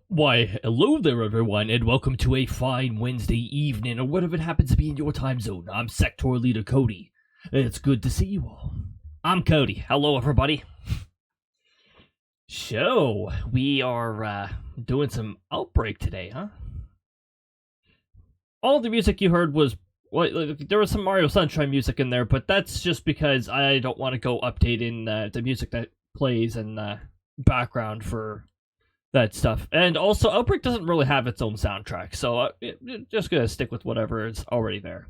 Why, hello there everyone, and welcome to a fine Wednesday evening, or whatever it happens to be in your time zone. I'm sectoral leader Cody. It's good to see you all. I'm Cody. Hello everybody. So, we are doing some Outbrk today, huh? All the music you heard was, well, there was some Mario Sunshine music in there, but that's just because I don't want to go updating the music that plays in the background for that stuff. And also, Outbrk doesn't really have its own soundtrack, so just gonna stick with whatever is already there.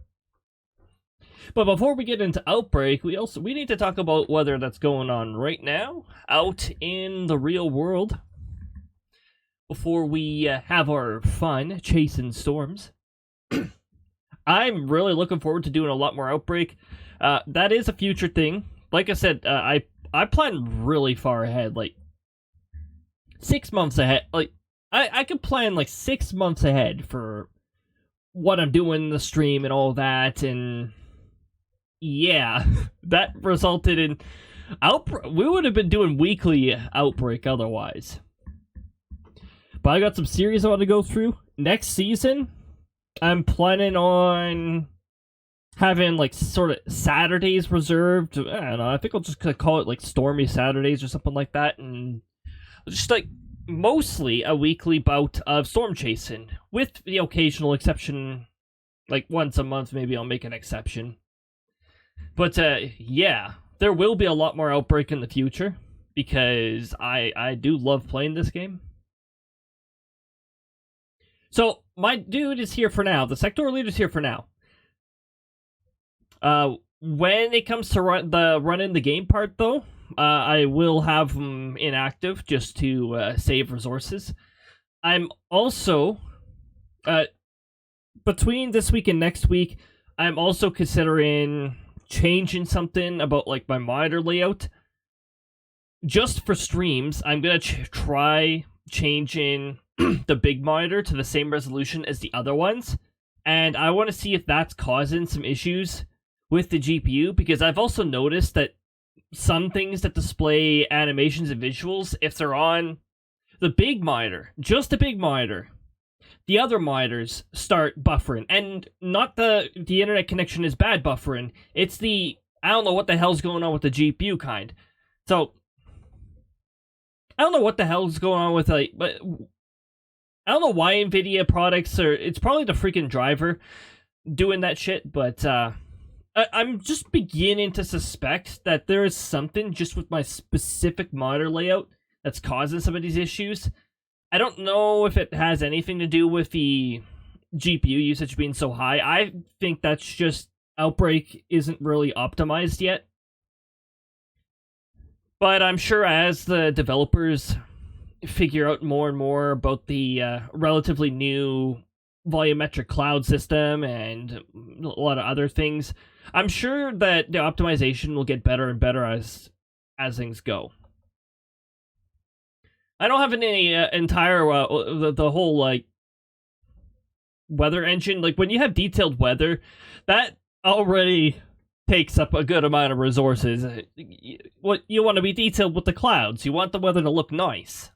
But before we get into Outbrk, we need to talk about weather that's going on right now out in the real world before we have our fun chasing storms. I'm really looking forward to doing a lot more Outbrk. That is a future thing. Like I said, I plan really far ahead, like 6 months ahead. Like I could plan like 6 months ahead for what I'm doing in the stream and all that, and yeah, that resulted in Outbrk. We would have been doing weekly Outbrk otherwise. But I got some series I want to go through. Next season, I'm planning on having like sort of Saturdays reserved. I don't know, I think I'll just call it like Stormy Saturdays or something like that, and just like mostly a weekly bout of storm chasing, with the occasional exception, like once a month maybe I'll make an exception. But yeah, there will be a lot more Outbrk in the future, because I do love playing this game. So my dude is here for now. The sectoral leader is here for now. When it comes to running the game part, though, I will have them inactive just to save resources. I'm also, between this week and next week, I'm also considering changing something about like my monitor layout. Just for streams, I'm gonna try changing the big monitor to the same resolution as the other ones, and I want to see if that's causing some issues with the GPU, because I've also noticed that some things that display animations and visuals, if they're on the big monitor, just the big monitor, the other monitors start buffering. And not the internet connection is bad buffering, it's the, I don't know what the hell's going on with the GPU kind. So, I don't know what the hell's going on with, like, but I don't know why NVIDIA products are, it's probably the freaking driver doing that shit, but I'm just beginning to suspect that there is something just with my specific monitor layout that's causing some of these issues. I don't know if it has anything to do with the GPU usage being so high. I think that's just Outbrk isn't really optimized yet. But I'm sure as the developers figure out more and more about the relatively new volumetric cloud system and a lot of other things, I'm sure that the optimization will get better and better as things go. I don't have any entire the whole like weather engine. Like when you have detailed weather, that already takes up a good amount of resources. What you want to be detailed with the clouds. You want the weather to look nice.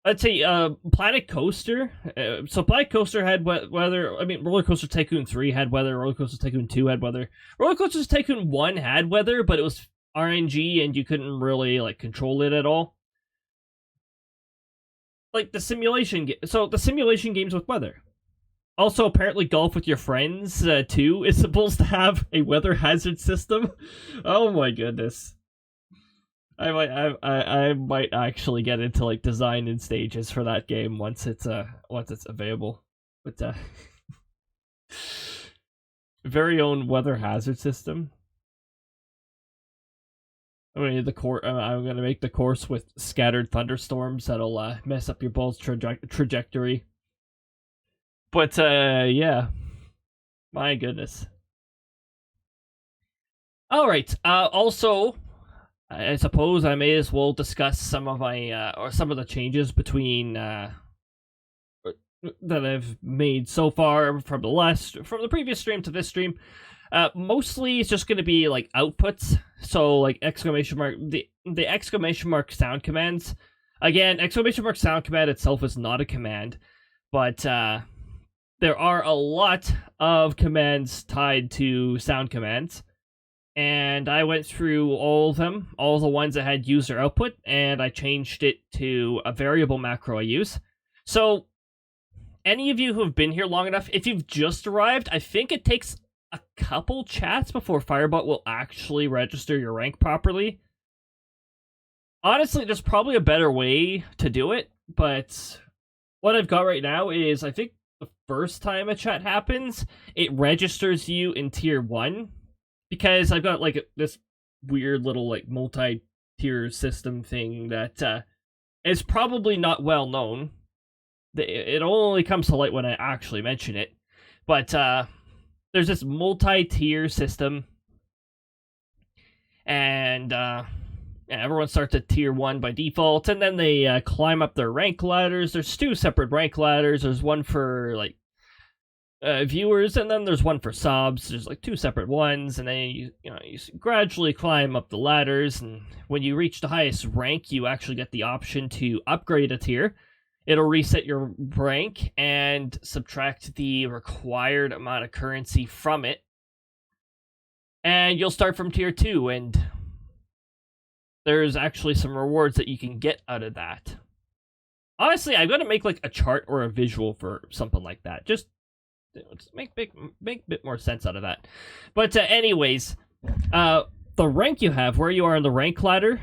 Let's say Planet Coaster. So Planet Coaster had weather. I mean, Roller Coaster Tycoon 3 had weather. Roller Coaster Tycoon 2 had weather. Roller Coaster Tycoon 1 had weather, but it was RNG and you couldn't really like control it at all. Like the simulation so the simulation games with weather. Also, apparently Golf with Your Friends 2 is supposed to have a weather hazard system. Oh my goodness. I might actually get into like design in stages for that game once it's available. But very own weather hazard system. I mean, I'm gonna make the course with scattered thunderstorms that'll mess up your ball's trajectory. But yeah, my goodness. All right. Also, I suppose I may as well discuss some of my or some of the changes between that I've made so far from the previous stream to this stream. Mostly it's just going to be like outputs. So like exclamation mark, the exclamation mark sound commands. Again, ! sound command itself is not a command, but there are a lot of commands tied to sound commands. And I went through all of them, all the ones that had user output, and I changed it to a variable macro I use. So, any of you who have been here long enough, if you've just arrived, I think it takes a couple chats before Firebot will actually register your rank properly. Honestly, there's probably a better way to do it, but what I've got right now is, I think the first time a chat happens, it registers you in tier 1. Because I've got, like, this weird little, like, multi-tier system thing that is probably not well known. It only comes to light when I actually mention it. But there's this multi-tier system. And everyone starts at tier 1 by default. And then they climb up their rank ladders. There's 2 separate rank ladders. There's one for, like, viewers, and then there's one for subs. There's like 2 separate ones, and then you gradually climb up the ladders, and when you reach the highest rank, you actually get the option to upgrade a tier. It'll reset your rank and subtract the required amount of currency from it, and you'll start from tier 2, and there's actually some rewards that you can get out of that. Honestly, I'm gonna make like a chart or a visual for something like that. Just make a bit more sense out of that. But anyways, the rank you have, where you are in the rank ladder,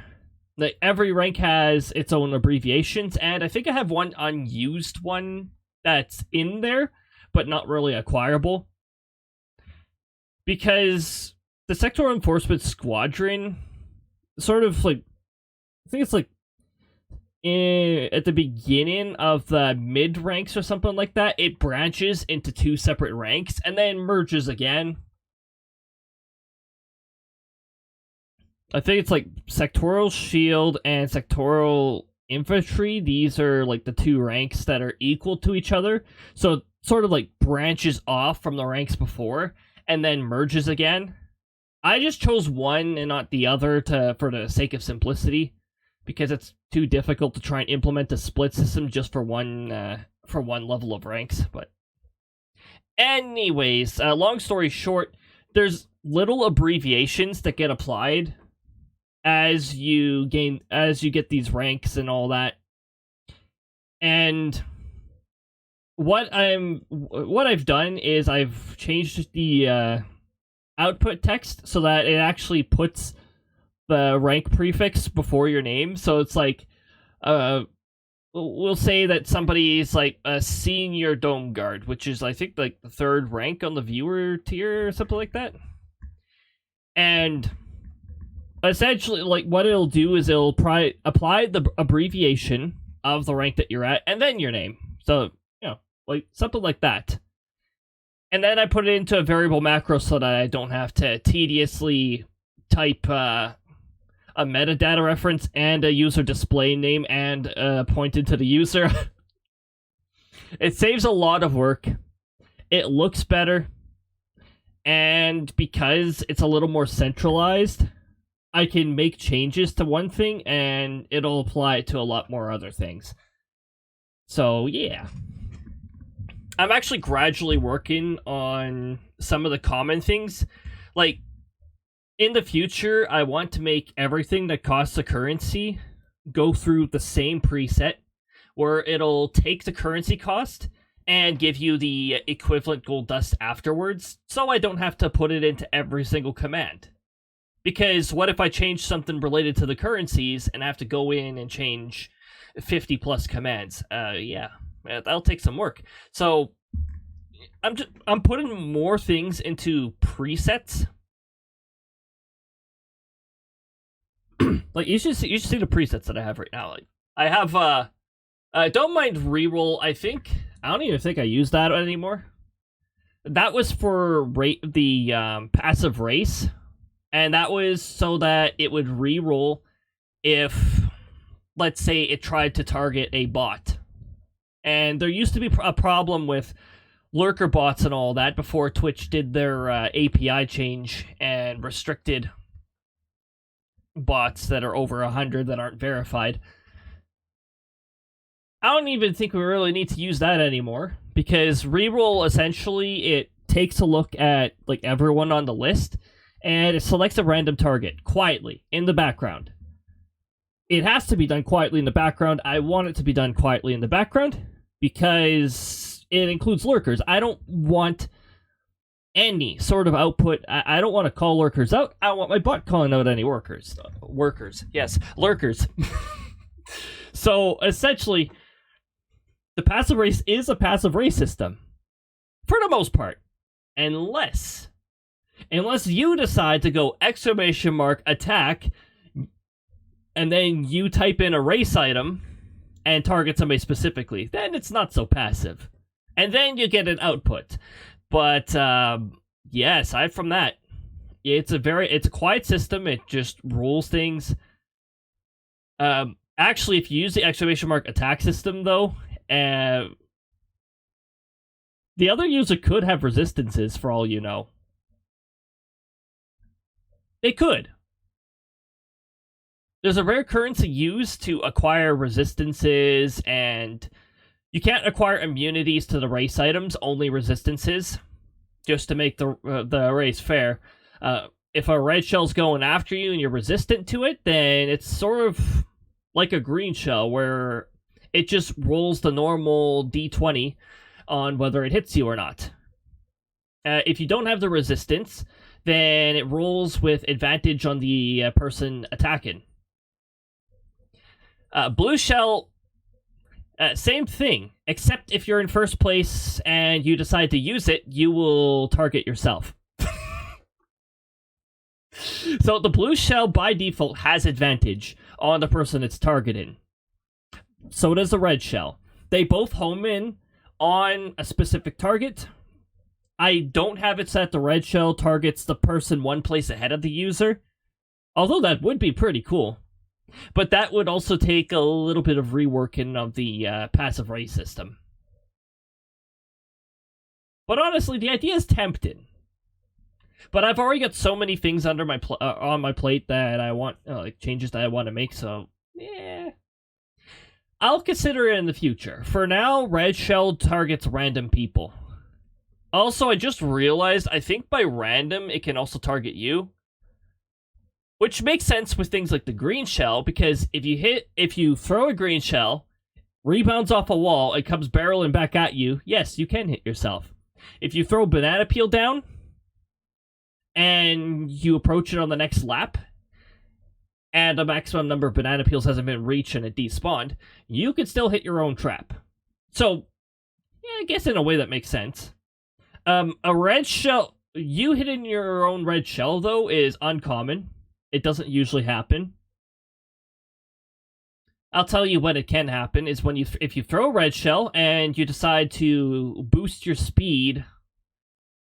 every rank has its own abbreviations, and I think I have one unused one that's in there, but not really acquirable. Because the Sectoral Enforcement Squadron, sort of like, I think it's like, at the beginning of the mid ranks or something like that, it branches into 2 separate ranks and then merges again. I think it's like sectoral shield and sectoral infantry. These are like the 2 ranks that are equal to each other. So it sort of like branches off from the ranks before and then merges again. I just chose one and not the other for the sake of simplicity, because it's too difficult to try and implement a split system just for one level of ranks. But anyways, long story short, there's little abbreviations that get applied as you get these ranks and all that. And what I've done is I've changed the output text so that it actually puts the rank prefix before your name. So it's like, we'll say that somebody is like a senior dome guard, which is, I think, like the 3rd rank on the viewer tier or something like that. And essentially, like, what it'll do is it'll apply the abbreviation of the rank that you're at and then your name. So, like something like that. And then I put it into a variable macro so that I don't have to tediously type a metadata reference and a user display name and pointed to the user. It saves a lot of work. It looks better. And because it's a little more centralized, I can make changes to one thing and it'll apply it to a lot more other things. So, yeah. I'm actually gradually working on some of the common things. Like, in the future, I want to make everything that costs a currency go through the same preset, where it'll take the currency cost and give you the equivalent gold dust afterwards, so I don't have to put it into every single command. Because what if I change something related to the currencies and have to go in and change 50 plus commands? Yeah, that'll take some work. So I'm putting more things into presets. Like, you should see the presets that I have right now. Like, I have don't mind reroll. I don't even think I use that anymore. That was for the passive race, and that was so that it would reroll if, let's say, it tried to target a bot. And there used to be a problem with lurker bots and all that before Twitch did their API change and restricted bots that are over 100 that aren't verified. I don't even think we really need to use that anymore, because reroll, essentially, it takes a look at like everyone on the list, and it selects a random target, quietly, in the background. It has to be done quietly in the background. I want it to be done quietly in the background, because it includes lurkers. I don't want any sort of output. I don't want to call lurkers out. I don't want my bot calling out any workers. Workers. Yes, lurkers. So, essentially, the passive race is a passive race system. For the most part. Unless you decide to go ! Attack, and then you type in a race item and target somebody specifically. Then it's not so passive. And then you get an output. But, yeah, aside from that, it's a quiet system. It just rules things. Actually, if you use the ! Attack system, though, the other user could have resistances, for all you know. They could. There's a rare currency used to acquire resistances, and you can't acquire immunities to the race items, only resistances, just to make the race fair. If a red shell's going after you and you're resistant to it, then it's sort of like a green shell, where it just rolls the normal d20 on whether it hits you or not. If you don't have the resistance, then it rolls with advantage on the person attacking. Blue shell, same thing, except if you're in first place and you decide to use it, you will target yourself. So the blue shell, by default, has advantage on the person it's targeting. So does the red shell. They both home in on a specific target. I don't have it set the red shell targets the person one place ahead of the user, although that would be pretty cool. But that would also take a little bit of reworking of the passive race system. But honestly, the idea is tempting. But I've already got so many things under my on my plate that I want, like changes that I want to make. So yeah, I'll consider it in the future. For now, red shell targets random people. Also, I just realized, I think by random it can also target you, which makes sense with things like the green shell, because if you throw a green shell, rebounds off a wall, it comes barreling back at you, yes, you can hit yourself. If you throw banana peel down, and you approach it on the next lap, and a maximum number of banana peels hasn't been reached and it despawned, you can still hit your own trap. So, yeah, I guess in a way that makes sense. A red shell, you hitting your own red shell, though, is uncommon. It doesn't usually happen. I'll tell you when it can happen, is when if you throw a red shell and you decide to boost your speed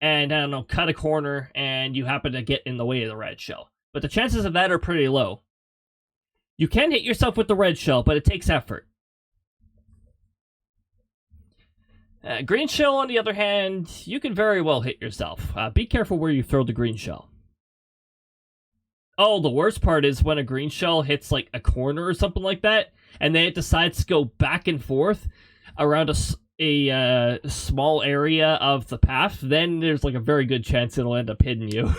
and, I don't know, cut a corner, and you happen to get in the way of the red shell. But the chances of that are pretty low. You can hit yourself with the red shell, but it takes effort. Green shell, on the other hand, you can very well hit yourself. Be careful where you throw the green shell. Oh, the worst part is when a green shell hits like a corner or something like that, and then it decides to go back and forth around a small area of the path, then there's like a very good chance it'll end up hitting you.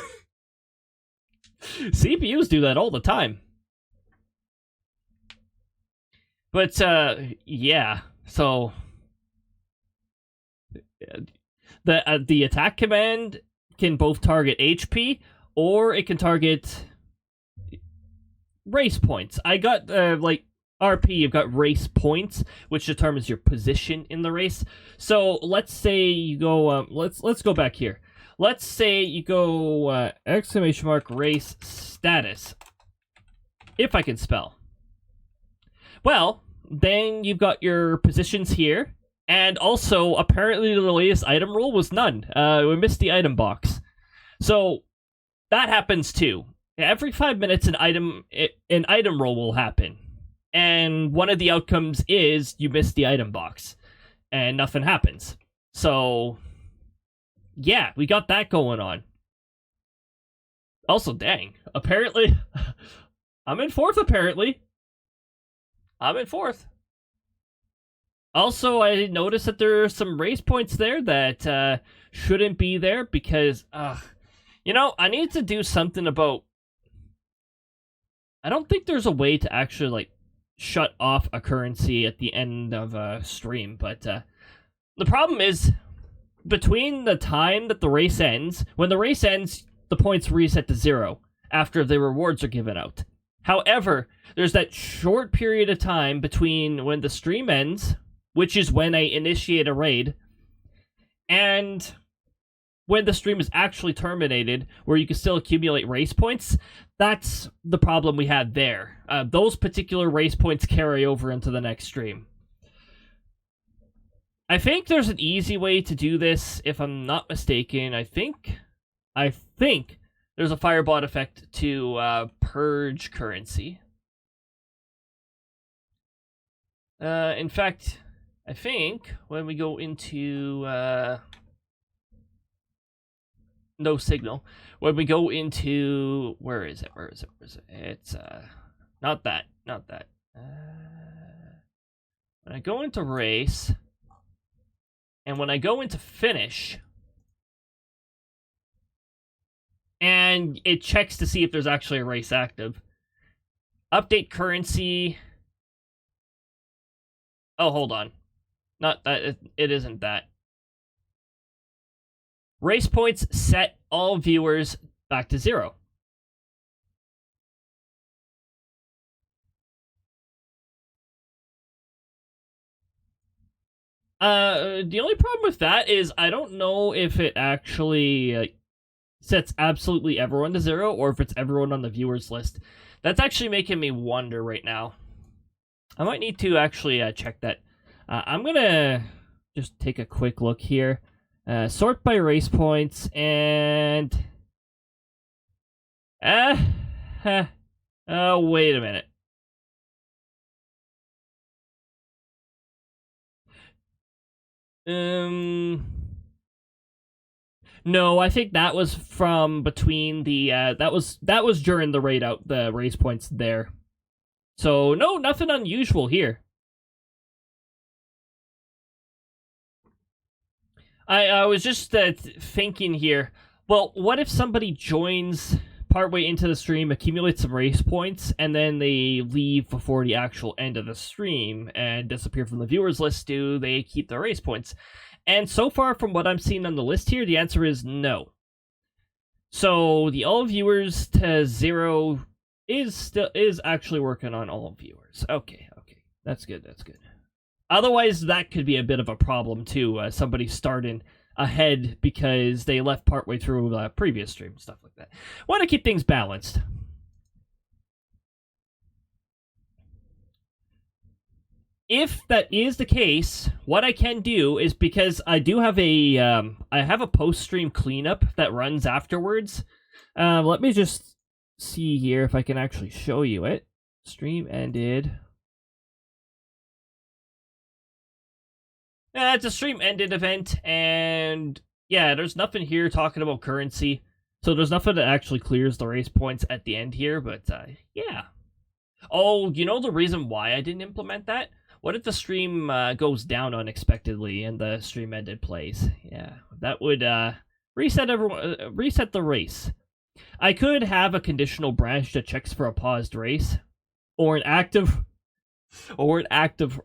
CPUs do that all the time. But, yeah, so the attack command can both target HP, or it can target race points. I got, like, RP, you've got race points, which determines your position in the race. So, let's say you go, let's go back here. Let's say you go, ! race status. If I can spell. Well, then you've got your positions here, and also, apparently the latest item rule was none. We missed the item box. So, that happens too. Every 5 minutes, an item roll will happen. And one of the outcomes is you miss the item box. And nothing happens. So, yeah, we got that going on. Also, dang, apparently, I'm in 4th, apparently. I'm in 4th. Also, I noticed that there are some race points there that shouldn't be there because, I need to do something about... I don't think there's a way to actually, like, shut off a currency at the end of a stream, but the problem is, between the time that the race ends, when the race ends, the points reset to 0 after the rewards are given out. However, there's that short period of time between when the stream ends, which is when I initiate a raid, and when the stream is actually terminated, where you can still accumulate race points. That's the problem we had there. Those particular race points carry over into the next stream. I think there's an easy way to do this, if I'm not mistaken. I think there's a firebot effect to purge currency. In fact, I think when we go into no signal, when we go into where is it? It's not that. When I go into race, and when I go into finish, and it checks to see if there's actually a race active. Update currency. Oh, hold on. Not that. It isn't that. Race points set all viewers back to 0. The only problem with that is I don't know if it actually sets absolutely everyone to 0 or if it's everyone on the viewers list. That's actually making me wonder right now. I might need to actually check that. I'm gonna just take a quick look here. Sort by race points and... oh, wait a minute. No, I think that was from between the that was during the raid out, the race points there. So no, nothing unusual here. I was just thinking here, well, what if somebody joins partway into the stream, accumulates some race points, and then they leave before the actual end of the stream and disappear from the viewers list? Do they keep their race points? And so far, from what I'm seeing on the list here, the answer is no. So the all viewers to 0 is actually working on all viewers. Okay, that's good. Otherwise, that could be a bit of a problem too. Somebody starting ahead because they left partway through the previous stream, stuff like that. Want to keep things balanced. If that is the case, what I can do is, because I do have a post-stream cleanup that runs afterwards. Let me just see here if I can actually show you it. Stream ended. It's a stream ended event, and yeah, there's nothing here talking about currency. So there's nothing that actually clears the race points at the end here, but yeah. Oh, you know the reason why I didn't implement that? What if the stream goes down unexpectedly and the stream ended plays? Yeah, that would reset the race. I could have a conditional branch that checks for a paused race or an active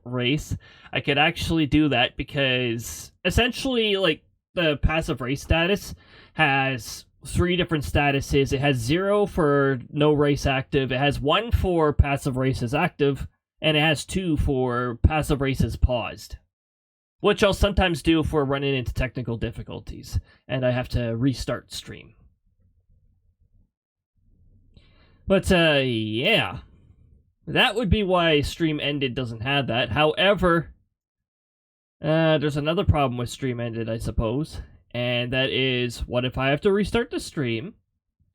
race. I could actually do that because essentially, like, the passive race status has 3 different statuses. It has 0 for no race active, it has 1 for passive races active, and it has 2 for passive races paused. Which I'll sometimes do if we're running into technical difficulties and I have to restart stream. But yeah. That would be why stream ended doesn't have that. However, there's another problem with stream ended, I suppose. And that is, what if I have to restart the stream,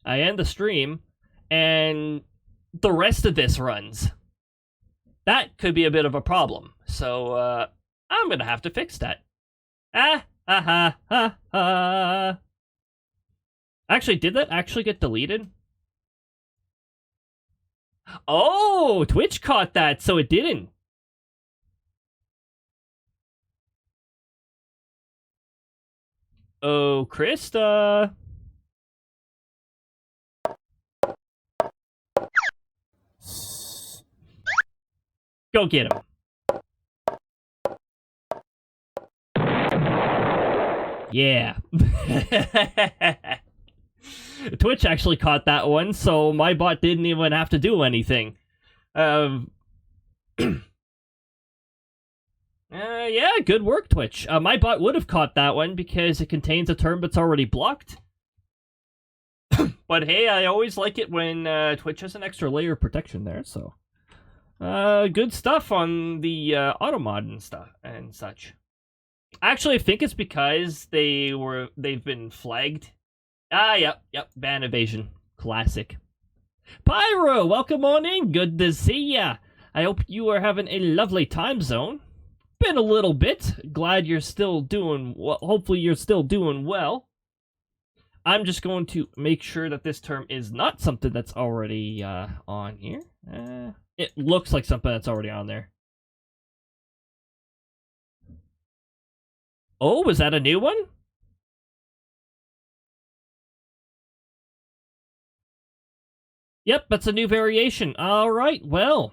I end the stream, and the rest of this runs? That could be a bit of a problem. So, I'm gonna have to fix that. Actually, did that actually get deleted? Oh, Twitch caught that, so it didn't. Oh, Krista. Go get him. Yeah. Twitch actually caught that one, so my bot didn't even have to do anything. Yeah, good work, Twitch. My bot would have caught that one because it contains a term that's already blocked. But hey, I always like it when Twitch has an extra layer of protection there, so... good stuff on the automod and stuff and such. Actually, I think it's because they've been flagged. Yep, ban evasion. Classic. Pyro, welcome on in. Good to see ya. I hope you are having a lovely time zone. Been a little bit. Glad you're still doing well. Hopefully you're still doing well. I'm just going to make sure that this term is not something that's already on here. It looks like something that's already on there. Oh, was that a new one? Yep, that's a new variation. Alright, well.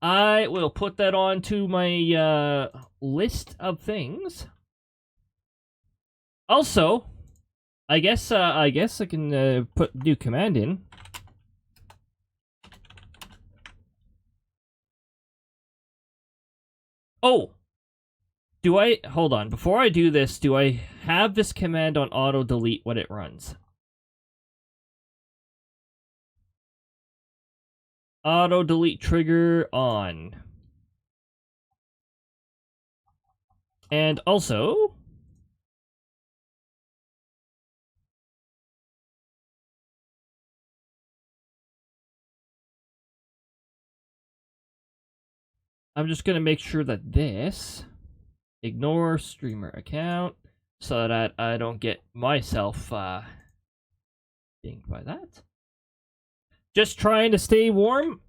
I will put that on to my list of things. Also, I guess I can put new command in. Oh! Do I... Hold on. Before I do this, do I have this command on auto-delete when it runs? Auto-delete trigger on. And also... I'm just going to make sure that this... Ignore streamer account so that I don't get myself dinged by that. Just trying to stay warm.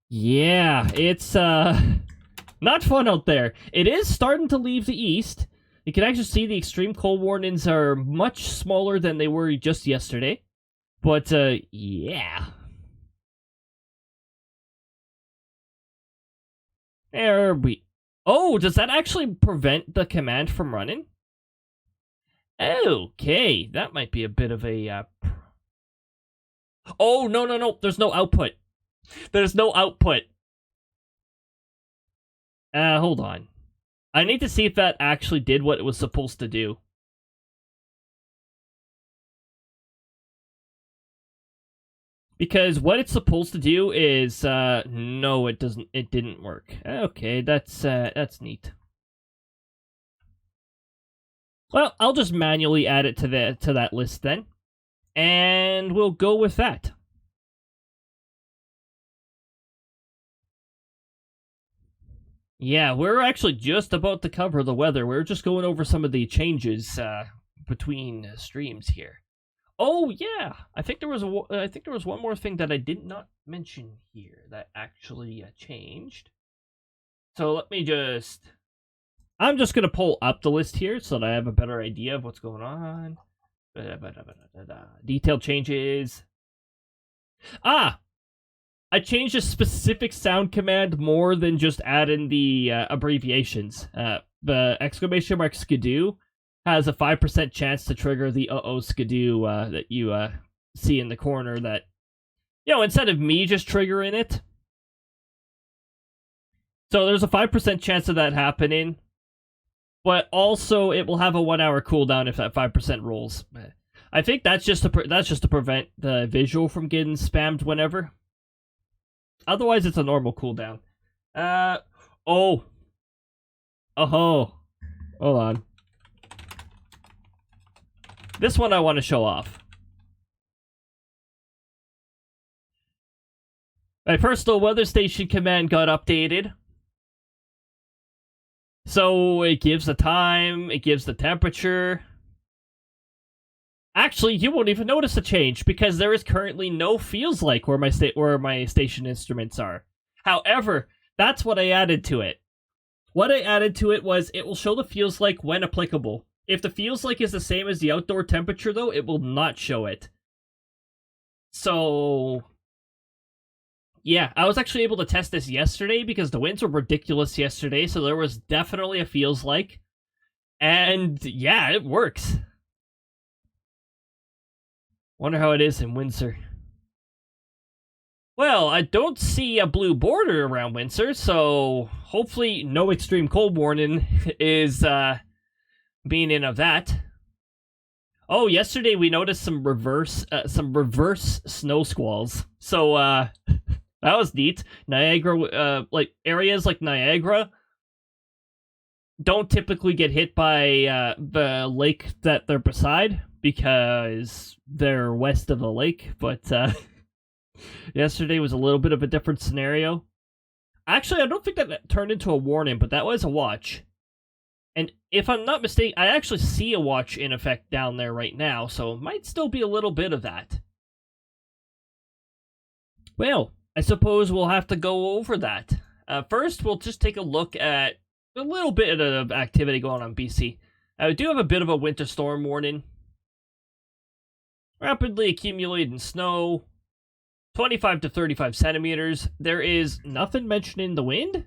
Yeah, it's not fun out there. It is starting to leave the east. You can actually see the extreme cold warnings are much smaller than they were just yesterday. But yeah. There we... Oh, does that actually prevent the command from running? Okay, that might be a bit of a... Oh, no. There's no output. There's no output. Hold on. I need to see if that actually did what it was supposed to do. Because what it's supposed to do is, no, it doesn't. It didn't work. Okay, that's neat. Well, I'll just manually add it to that list then, and we'll go with that. Yeah, we're actually just about to cover the weather. We're just going over some of the changes between streams here. Oh yeah, I think there was one more thing that I did not mention here that actually changed. So let me just... I'm just gonna pull up the list here so that I have a better idea of what's going on. Detailed changes. Ah, I changed a specific sound command more than just adding the abbreviations. The exclamation mark skidoo has a 5% chance to trigger the uh-oh skidoo that you see in the corner that, you know, instead of me just triggering it. So there's a 5% chance of that happening, but also it will have a 1 hour cooldown if that 5% rolls. I think that's just to prevent the visual from getting spammed whenever. Otherwise, it's a normal cooldown. Oh. Hold on. This one I want to show off. My personal weather station command got updated. So it gives the time, it gives the temperature. Actually, you won't even notice a change because there is currently no feels like where my station instruments are. However, that's what I added to it. What I added to it was it will show the feels like when applicable. If the feels like is the same as the outdoor temperature, though, it will not show it. So, yeah, I was actually able to test this yesterday because the winds were ridiculous yesterday, so there was definitely a feels like. And, yeah, it works. Wonder how it is in Windsor. Well, I don't see a blue border around Windsor, so hopefully no extreme cold warning is being in of that. Oh, yesterday we noticed some reverse snow squalls. So that was neat. Niagara, like areas like Niagara, don't typically get hit by the lake that they're beside because they're west of the lake. But yesterday was a little bit of a different scenario. Actually, I don't think that turned into a warning, but that was a watch. And if I'm not mistaken, I actually see a watch in effect down there right now, so it might still be a little bit of that. Well, I suppose we'll have to go over that. First, we'll just take a look at a little bit of activity going on in BC. We do have a bit of a winter storm warning. Rapidly accumulating snow, 25 to 35 centimeters. There is nothing mentioning the wind.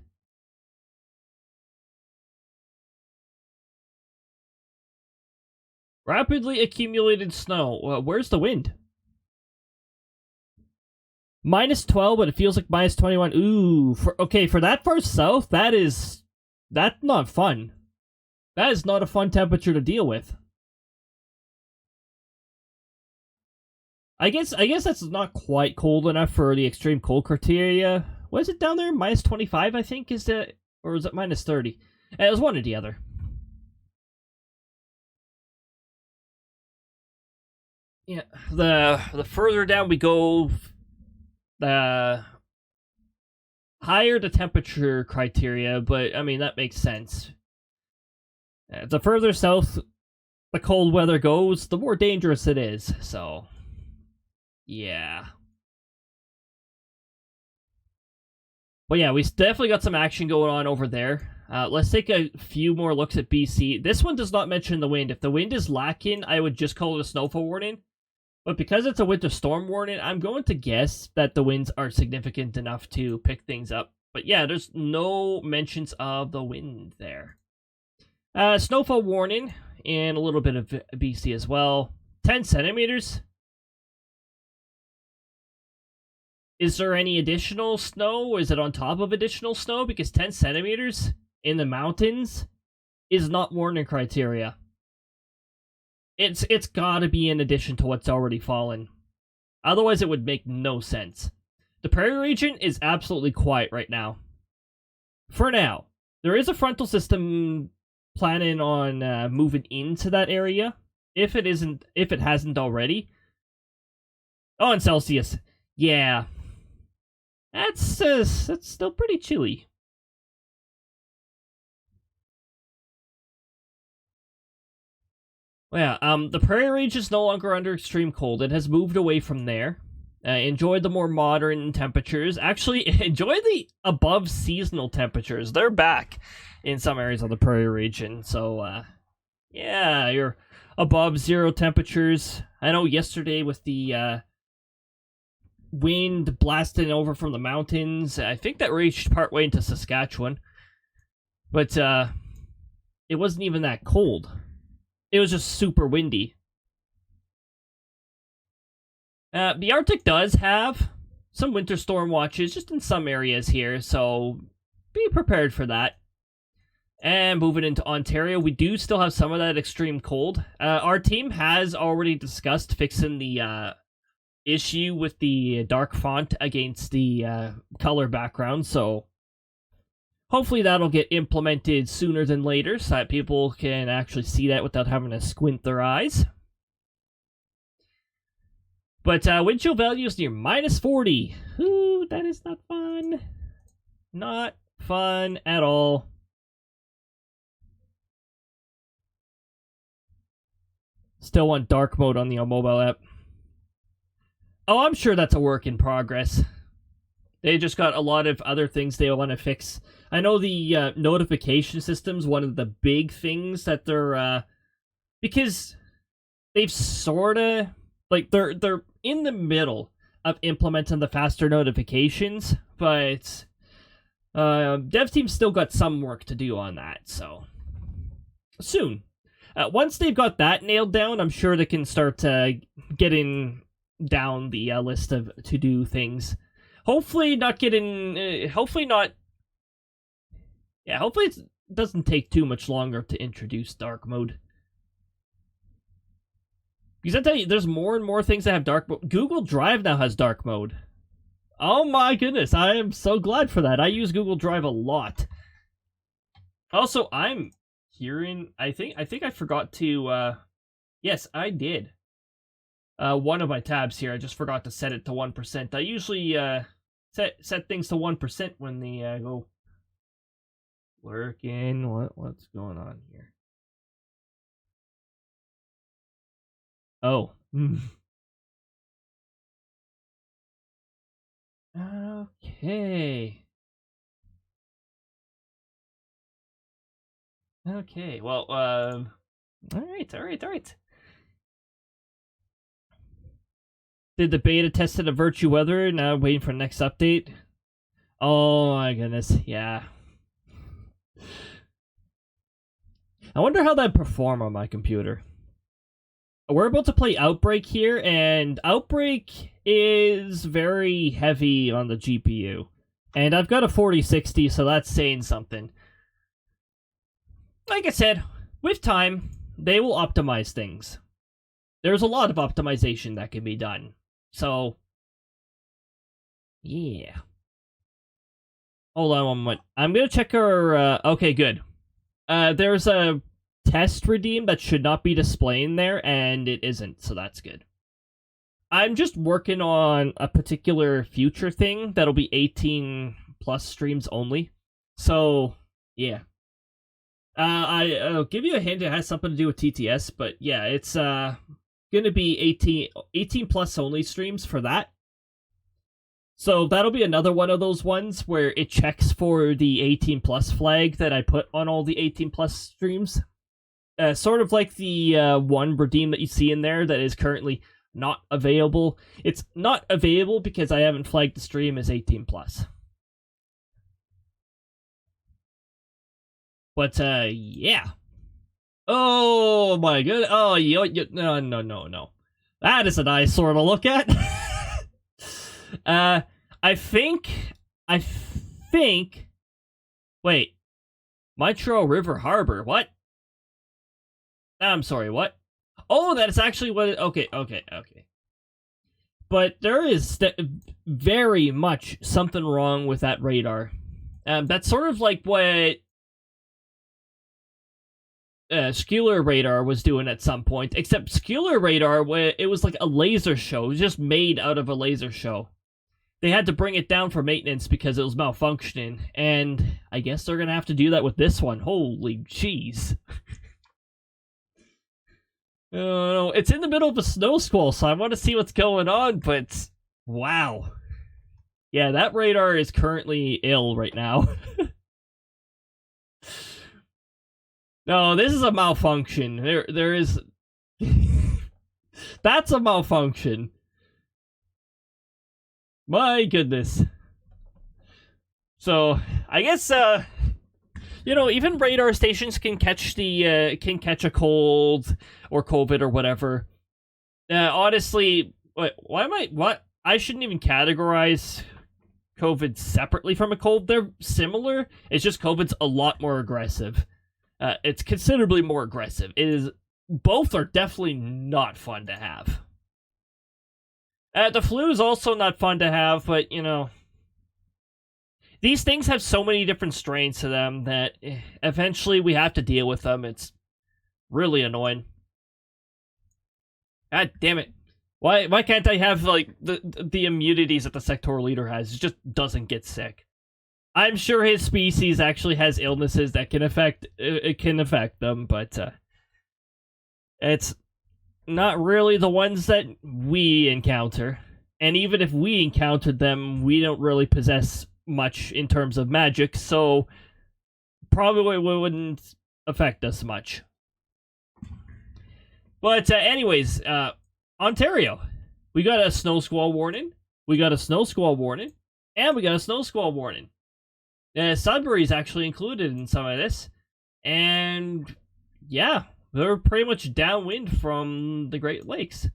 Rapidly accumulated snow. Where's the wind? Minus 12, but it feels like minus 21. Ooh, for that far south, that's not fun. That is not a fun temperature to deal with. I guess that's not quite cold enough for the extreme cold criteria. What is it down there? Minus 25, I think, is it? Or is it minus 30? It was one or the other. Yeah, the further down we go, the higher the temperature criteria, but, I mean, that makes sense. The further south the cold weather goes, the more dangerous it is, so... yeah. But yeah, we definitely got some action going on over there. Let's take a few more looks at BC. This one does not mention the wind. If the wind is lacking, I would just call it a snowfall warning. But because it's a winter storm warning, I'm going to guess that the winds are significant enough to pick things up. But yeah, there's no mentions of the wind there. Snowfall warning, and a little bit of BC as well. 10 centimeters. Is there any additional snow, or is it on top of additional snow? Because 10 centimeters in the mountains is not warning criteria. It's gotta be in addition to what's already fallen. Otherwise, it would make no sense. The prairie region is absolutely quiet right now. For now. There is a frontal system planning on moving into that area. If it hasn't already. Oh, in Celsius. Yeah. That's still pretty chilly. Well, yeah, the prairie range is no longer under extreme cold. It has moved away from there. Enjoy the more modern temperatures. Actually, enjoy the above seasonal temperatures. They're back in some areas of the prairie region. So, yeah, you're above zero temperatures. I know yesterday with the wind blasting over from the mountains, I think that reached partway into Saskatchewan. But it wasn't even that cold. It was just super windy. The Arctic does have some winter storm watches just in some areas here, so be prepared for that. And moving into Ontario, we do still have some of that extreme cold. Our team has already discussed fixing the issue with the dark font against the color background, so hopefully that'll get implemented sooner than later so that people can actually see that without having to squint their eyes. But wind chill values near minus 40. Ooh, that is not fun. Not fun at all. Still want dark mode on the mobile app. Oh, I'm sure that's a work in progress. They just got a lot of other things they want to fix. I know the notification system's one of the big things that they're because they've sort of like they're in the middle of implementing the faster notifications, but dev team still got some work to do on that. So soon, once they've got that nailed down, I'm sure they can start getting down the list of to-do things. Hopefully not getting... hopefully not... Yeah, hopefully it doesn't take too much longer to introduce dark mode. Because I tell you, there's more and more things that have dark mode. Google Drive now has dark mode. Oh my goodness, I am so glad for that. I use Google Drive a lot. Also, I'm hearing... I think I forgot to... yes, I did. One of my tabs here, I just forgot to set it to 1%. I usually set things to 1% when they go working. What's going on here? Oh. Okay. Okay. Well, all right. Did the beta tested a virtue weather? Now waiting for the next update. Oh my goodness, yeah. I wonder how that'd perform on my computer. We're about to play Outbrk here, and Outbrk is very heavy on the GPU. And I've got a 4060, so that's saying something. Like I said, with time, they will optimize things. There's a lot of optimization that can be done. So, yeah. Hold on one moment. I'm gonna check our... okay, good. There's a test redeem that should not be displaying there, and it isn't, so that's good. I'm just working on a particular future thing that'll be 18 plus streams only. So, yeah. I'll give you a hint, it has something to do with TTS, but yeah, it's gonna be 18 plus only streams for that. So that'll be another one of those ones where it checks for the 18 plus flag that I put on all the 18 plus streams. Sort of like the one redeem that you see in there that is currently not available. It's not available because I haven't flagged the stream as 18 plus. But yeah. Oh my god. Oh, no. That is an eyesore to look at. I think... Wait. Montreal River Harbor, what? I'm sorry, what? Oh, that is actually what it... Okay. But there is very much something wrong with that radar. That's sort of like what... Skewer Radar was doing at some point, except Skewer Radar, it was like a laser show. It was just made out of a laser show. They had to bring it down for maintenance because it was malfunctioning, and I guess they're gonna have to do that with this one. Holy jeez. It's in the middle of a snow squall, so I want to see what's going on, but wow. Yeah, that radar is currently ill right now. No, this is a malfunction. There is... That's a malfunction. My goodness. So, I guess, even radar stations can catch a cold or COVID or whatever. Honestly, what? I shouldn't even categorize COVID separately from a cold. They're similar. It's just COVID's a lot more aggressive. It's considerably more aggressive. Both are definitely not fun to have. The flu is also not fun to have, but, these things have so many different strains to them that eventually we have to deal with them. It's really annoying. God damn it. Why can't I have, like, the immunities that the sectoral leader has? It just doesn't get sick. I'm sure his species actually has illnesses that can affect them, but it's not really the ones that we encounter. And even if we encountered them, we don't really possess much in terms of magic, so probably it wouldn't affect us much. But anyways, Ontario. We got a snow squall warning. We got a snow squall warning. And we got a snow squall warning. Sudbury is actually included in some of this. And yeah, they're pretty much downwind from the Great Lakes.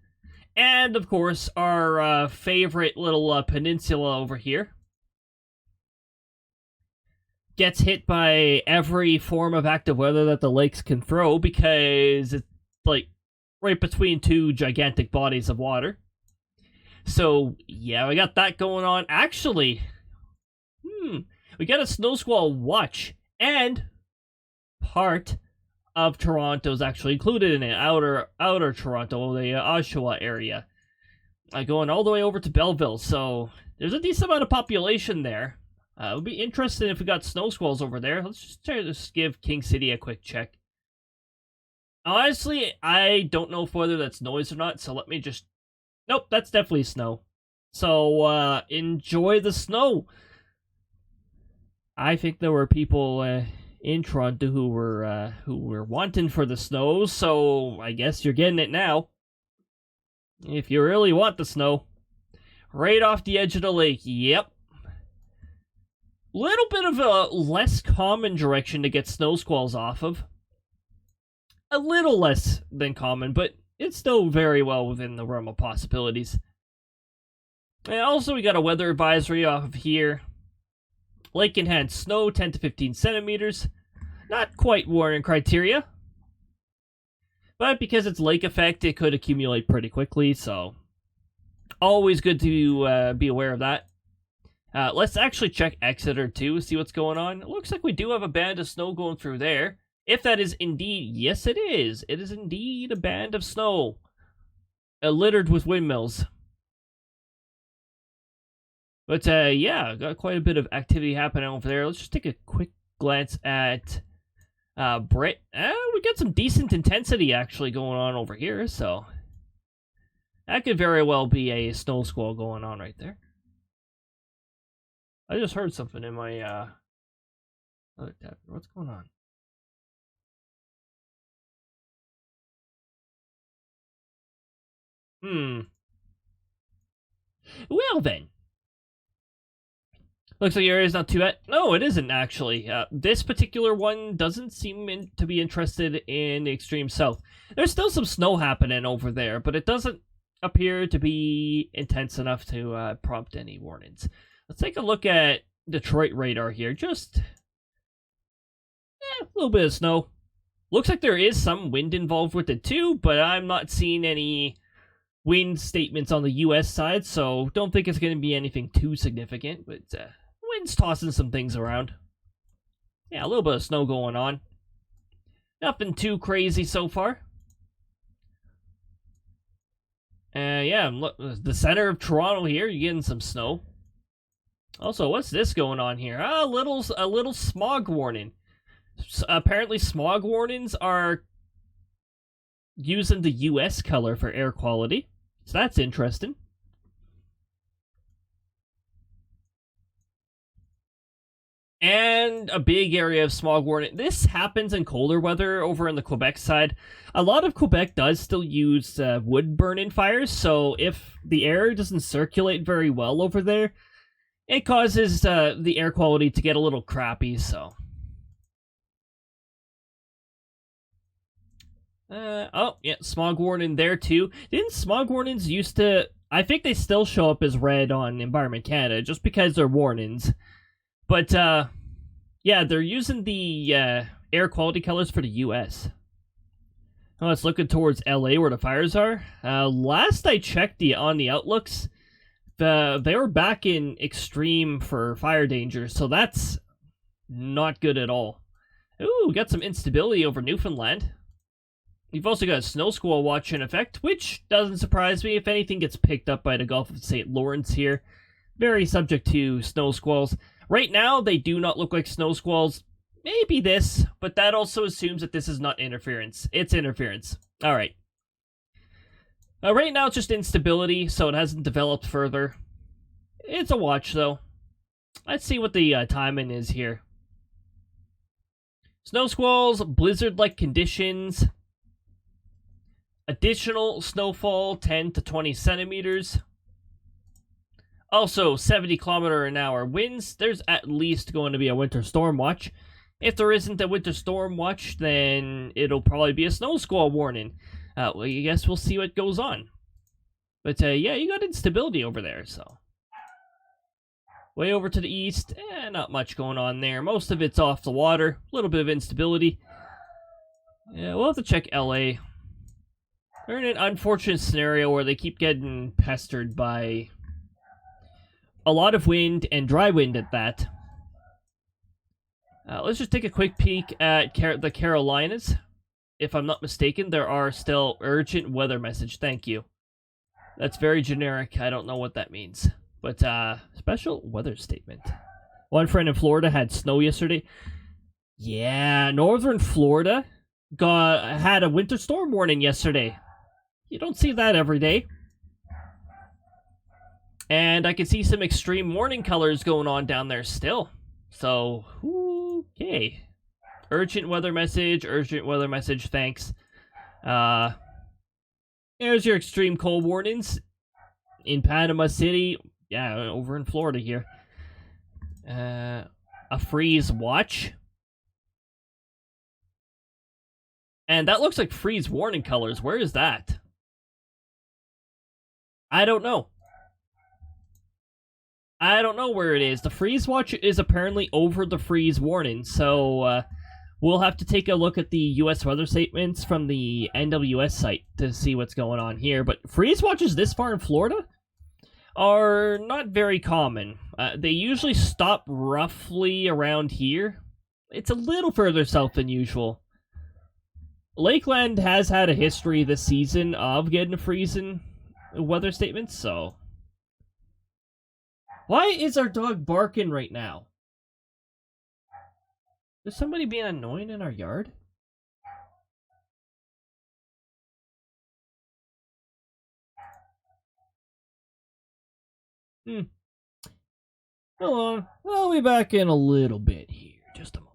And of course, our favorite little peninsula over here gets hit by every form of active weather that the lakes can throw, because it's like right between two gigantic bodies of water. So yeah, we got that going on. Actually, we got a snow squall watch, and part of Toronto's actually included in it. Outer Toronto, the Oshawa area, going all the way over to Belleville. So there's a decent amount of population there. It would be interesting if we got snow squalls over there. Let's just try to give King City a quick check. Honestly, I don't know whether that's noise or not, so let me just... Nope, that's definitely snow. So, enjoy the snow. I think there were people in Toronto who were wanting for the snow, so I guess you're getting it now. If you really want the snow. Right off the edge of the lake, yep. Little bit of a less common direction to get snow squalls off of. A little less than common, but it's still very well within the realm of possibilities. And also, we got a weather advisory off of here. Lake enhanced snow, 10 to 15 centimeters. Not quite warning criteria. But because it's lake effect, it could accumulate pretty quickly, so always good to be aware of that. Let's actually check Exeter too, see what's going on. It looks like we do have a band of snow going through there. If that is indeed, yes it is. It is indeed a band of snow. Littered with windmills. But yeah, got quite a bit of activity happening over there. Let's just take a quick glance at Brit. We got some decent intensity actually going on over here, so that could very well be a snow squall going on right there. I just heard something in my other tab. What's going on? Well then. Looks like your area's not too bad. No, it isn't actually. This particular one doesn't seem to be interested in the extreme south. There's still some snow happening over there, but it doesn't appear to be intense enough to prompt any warnings. Let's take a look at Detroit radar here. Just a little bit of snow. Looks like there is some wind involved with it too, but I'm not seeing any wind statements on the US side, so don't think it's going to be anything too significant, but wind's tossing some things around. Yeah, a little bit of snow going on. Nothing too crazy so far. Yeah, look, the center of Toronto here, you're getting some snow. Also, what's this going on here? A little smog warning. Apparently, smog warnings are using the US color for air quality. So that's interesting. And a big area of smog warning. This happens in colder weather over in the Quebec side. A lot of Quebec does still use wood burn-in fires, so if the air doesn't circulate very well over there, it causes the air quality to get a little crappy, so... oh, yeah, smog warning there too. Didn't smog warnings used to... I think they still show up as red on Environment Canada, just because they're warnings. But, yeah, they're using the air quality colors for the US. Oh, it's looking towards LA where the fires are. Last I checked on the outlooks, they were back in extreme for fire danger, so that's not good at all. Ooh, we got some instability over Newfoundland. We've also got a snow squall watch in effect, which doesn't surprise me. If anything gets picked up by the Gulf of St. Lawrence here, very subject to snow squalls. Right now, they do not look like snow squalls. Maybe this, but that also assumes that this is not interference. It's interference. All right. Right now, it's just instability, so it hasn't developed further. It's a watch, though. Let's see what the timing is here. Snow squalls, blizzard-like conditions, additional snowfall 10 to 20 centimeters. Also, 70-kilometer-an-hour winds. There's at least going to be a winter storm watch. If there isn't a winter storm watch, then it'll probably be a snow squall warning. Well, I guess we'll see what goes on. But yeah, you got instability over there, so. Way over to the east, not much going on there. Most of it's off the water. A little bit of instability. Yeah, we'll have to check LA. They're in an unfortunate scenario where they keep getting pestered by a lot of wind and dry wind at that. Let's just take a quick peek at the Carolinas. If I'm not mistaken, there are still urgent weather message. Thank you. That's very generic. I don't know what that means. But, special weather statement. One friend in Florida had snow yesterday. Yeah, northern Florida had a winter storm warning yesterday. You don't see that every day. And I can see some extreme warning colors going on down there still. So, okay. Urgent weather message, thanks. There's your extreme cold warnings. In Panama City, yeah, over in Florida here. A freeze watch. And that looks like freeze warning colors. Where is that? I don't know. I don't know where it is. The freeze watch is apparently over the freeze warning, so we'll have to take a look at the U.S. weather statements from the NWS site to see what's going on here. But freeze watches this far in Florida are not very common. They usually stop roughly around here. It's a little further south than usual. Lakeland has had a history this season of getting a freezing weather statements, so. Why is our dog barking right now? Is somebody being annoying in our yard? Hold on. I'll be back in a little bit here. Just a moment.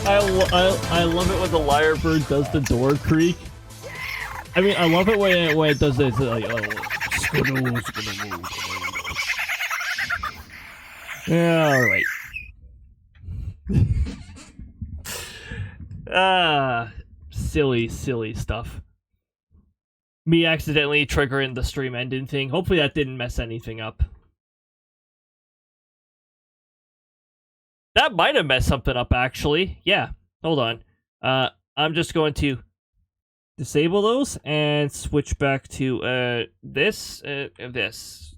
I love it when the lyrebird does the door creak. I mean, I love it when it does this, like, yeah, alright. Silly stuff. Me accidentally triggering the stream ending thing. Hopefully that didn't mess anything up. That might have messed something up, actually. Yeah, hold on. I'm just going to disable those and switch back to this.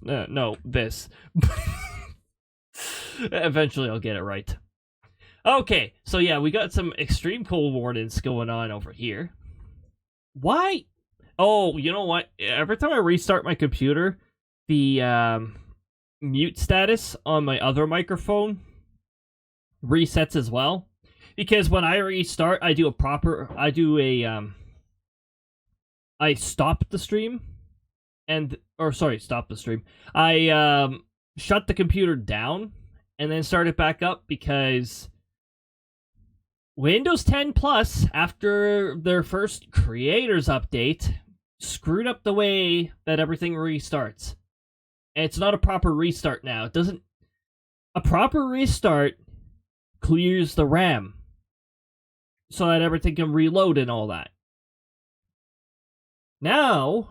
No, this. Eventually I'll get it right. Okay, so yeah, we got some extreme cold warnings going on over here. Why? Oh, you know what? Every time I restart my computer, the mute status on my other microphone resets as well. Because when I restart, I stop the stream. Stop the stream. I shut the computer down and then start it back up because Windows 10 Plus, after their first creators update, screwed up the way that everything restarts. And it's not a proper restart now. A proper restart clears the RAM so that everything can reload and all that. Now,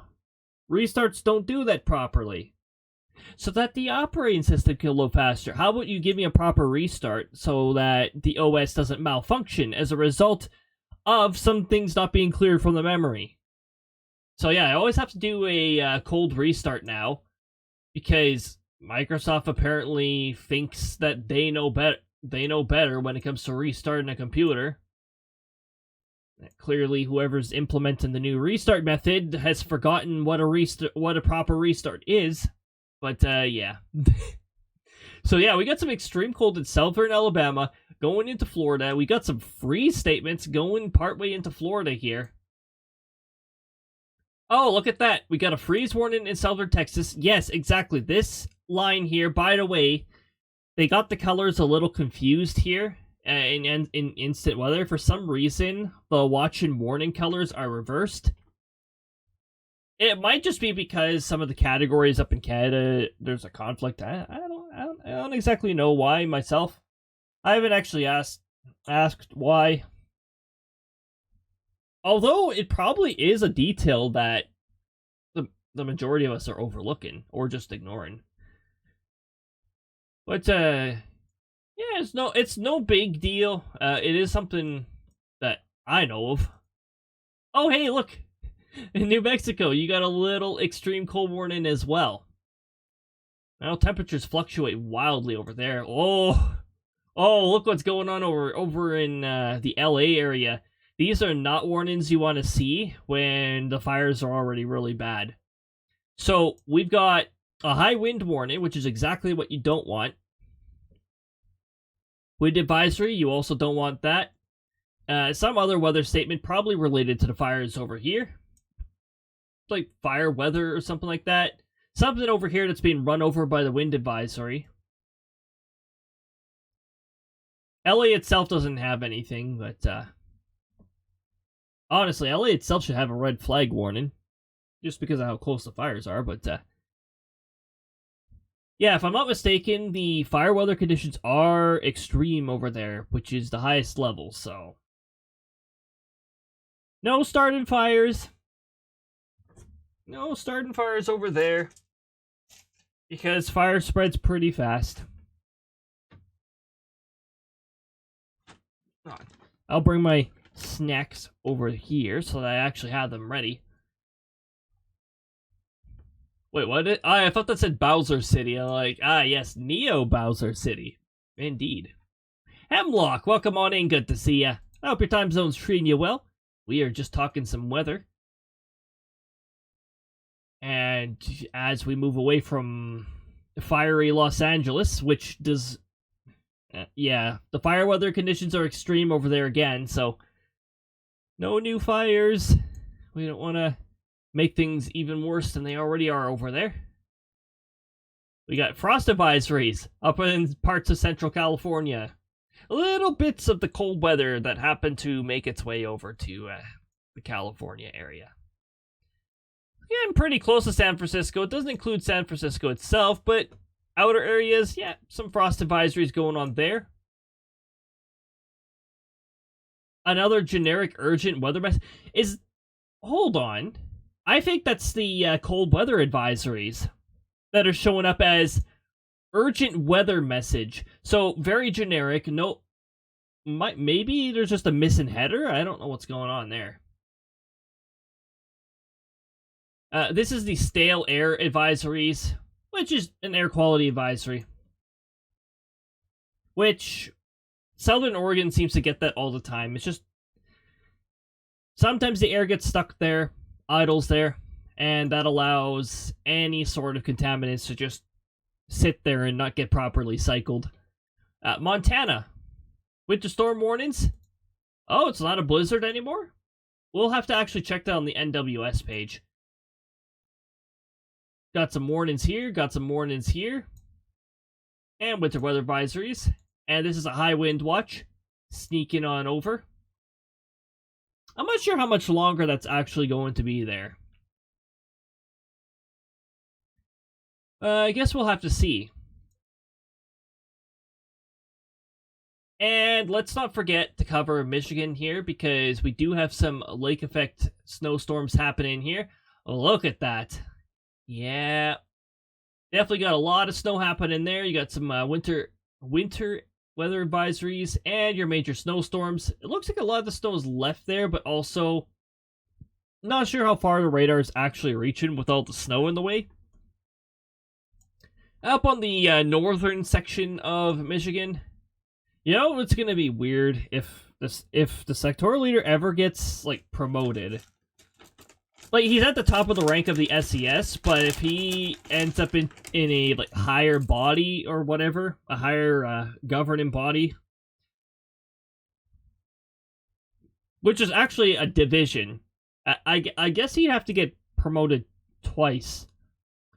restarts don't do that properly, so that the operating system can load faster. How about you give me a proper restart so that the OS doesn't malfunction as a result of some things not being cleared from the memory? So yeah, I always have to do a cold restart now, because Microsoft apparently thinks that they know better when it comes to restarting a computer. Clearly, whoever's implementing the new restart method has forgotten what a proper restart is. But yeah. So yeah, we got some extreme cold in southern Alabama going into Florida. We got some freeze statements going partway into Florida here. Oh, look at that. We got a freeze warning in southern Texas. Yes, exactly. This line here, by the way, they got the colors a little confused here in instant weather. For some reason, the watch and warning colors are reversed. It might just be because some of the categories up in Canada, there's a conflict. I don't exactly know why myself. I haven't actually asked why. Although it probably is a detail that the majority of us are overlooking or just ignoring. But yeah, it's no big deal. It is something that I know of. Oh hey, look. In New Mexico, you got a little extreme cold warning as well. Now temperatures fluctuate wildly over there. Oh, look what's going on over in the LA area. These are not warnings you want to see when the fires are already really bad. So we've got a high wind warning, which is exactly what you don't want. Wind advisory, you also don't want that. Some other weather statement probably related to the fires over here. Like fire weather or something like that. Something over here that's being run over by the wind advisory. LA itself doesn't have anything, but honestly, LA itself should have a red flag warning. Just because of how close the fires are, but yeah, if I'm not mistaken, the fire weather conditions are extreme over there, which is the highest level, so. No starting fires. No starting fires over there. Because fire spreads pretty fast. I'll bring my snacks over here so that I actually have them ready. Wait, what? I thought that said Bowser City. I'm like, yes, Neo Bowser City. Indeed. Hemlock, welcome on in. Good to see ya. I hope your time zone's treating you well. We are just talking some weather. And as we move away from fiery Los Angeles, which does... yeah, the fire weather conditions are extreme over there again, so... no new fires. We don't want to make things even worse than they already are over there. We got frost advisories up in parts of Central California. Little bits of the cold weather that happen to make its way over to the California area. Getting pretty close to San Francisco. It doesn't include San Francisco itself, but outer areas, yeah, some frost advisories going on there. Another generic urgent weather message is... hold on. I think that's the cold weather advisories that are showing up as urgent weather message. So, very generic. No, maybe there's just a missing header? I don't know what's going on there. This is the stale air advisories, which is an air quality advisory. Which, Southern Oregon seems to get that all the time. It's just, sometimes the air gets stuck there, idles there, and that allows any sort of contaminants to just sit there and not get properly cycled. Montana, winter storm warnings. Oh, it's not a blizzard anymore? We'll have to actually check that on the NWS page. Got some warnings here, got some warnings here. And winter weather advisories. And this is a high wind watch. Sneaking on over. I'm not sure how much longer that's actually going to be there. I guess we'll have to see. And let's not forget to cover Michigan here, because we do have some lake effect snowstorms happening here. Look at that. Yeah. Definitely got a lot of snow happening there. You got some winter weather advisories and your major snowstorms. It looks like a lot of the snow is left there, but also not sure how far the radar is actually reaching with all the snow in the way. Up on the northern section of Michigan, you know, it's going to be weird if this, if the sectoral leader ever gets like promoted, like he's at the top of the rank of the SES, but if he ends up in a like higher body or whatever, a higher governing body, which is actually a division, I guess he'd have to get promoted twice.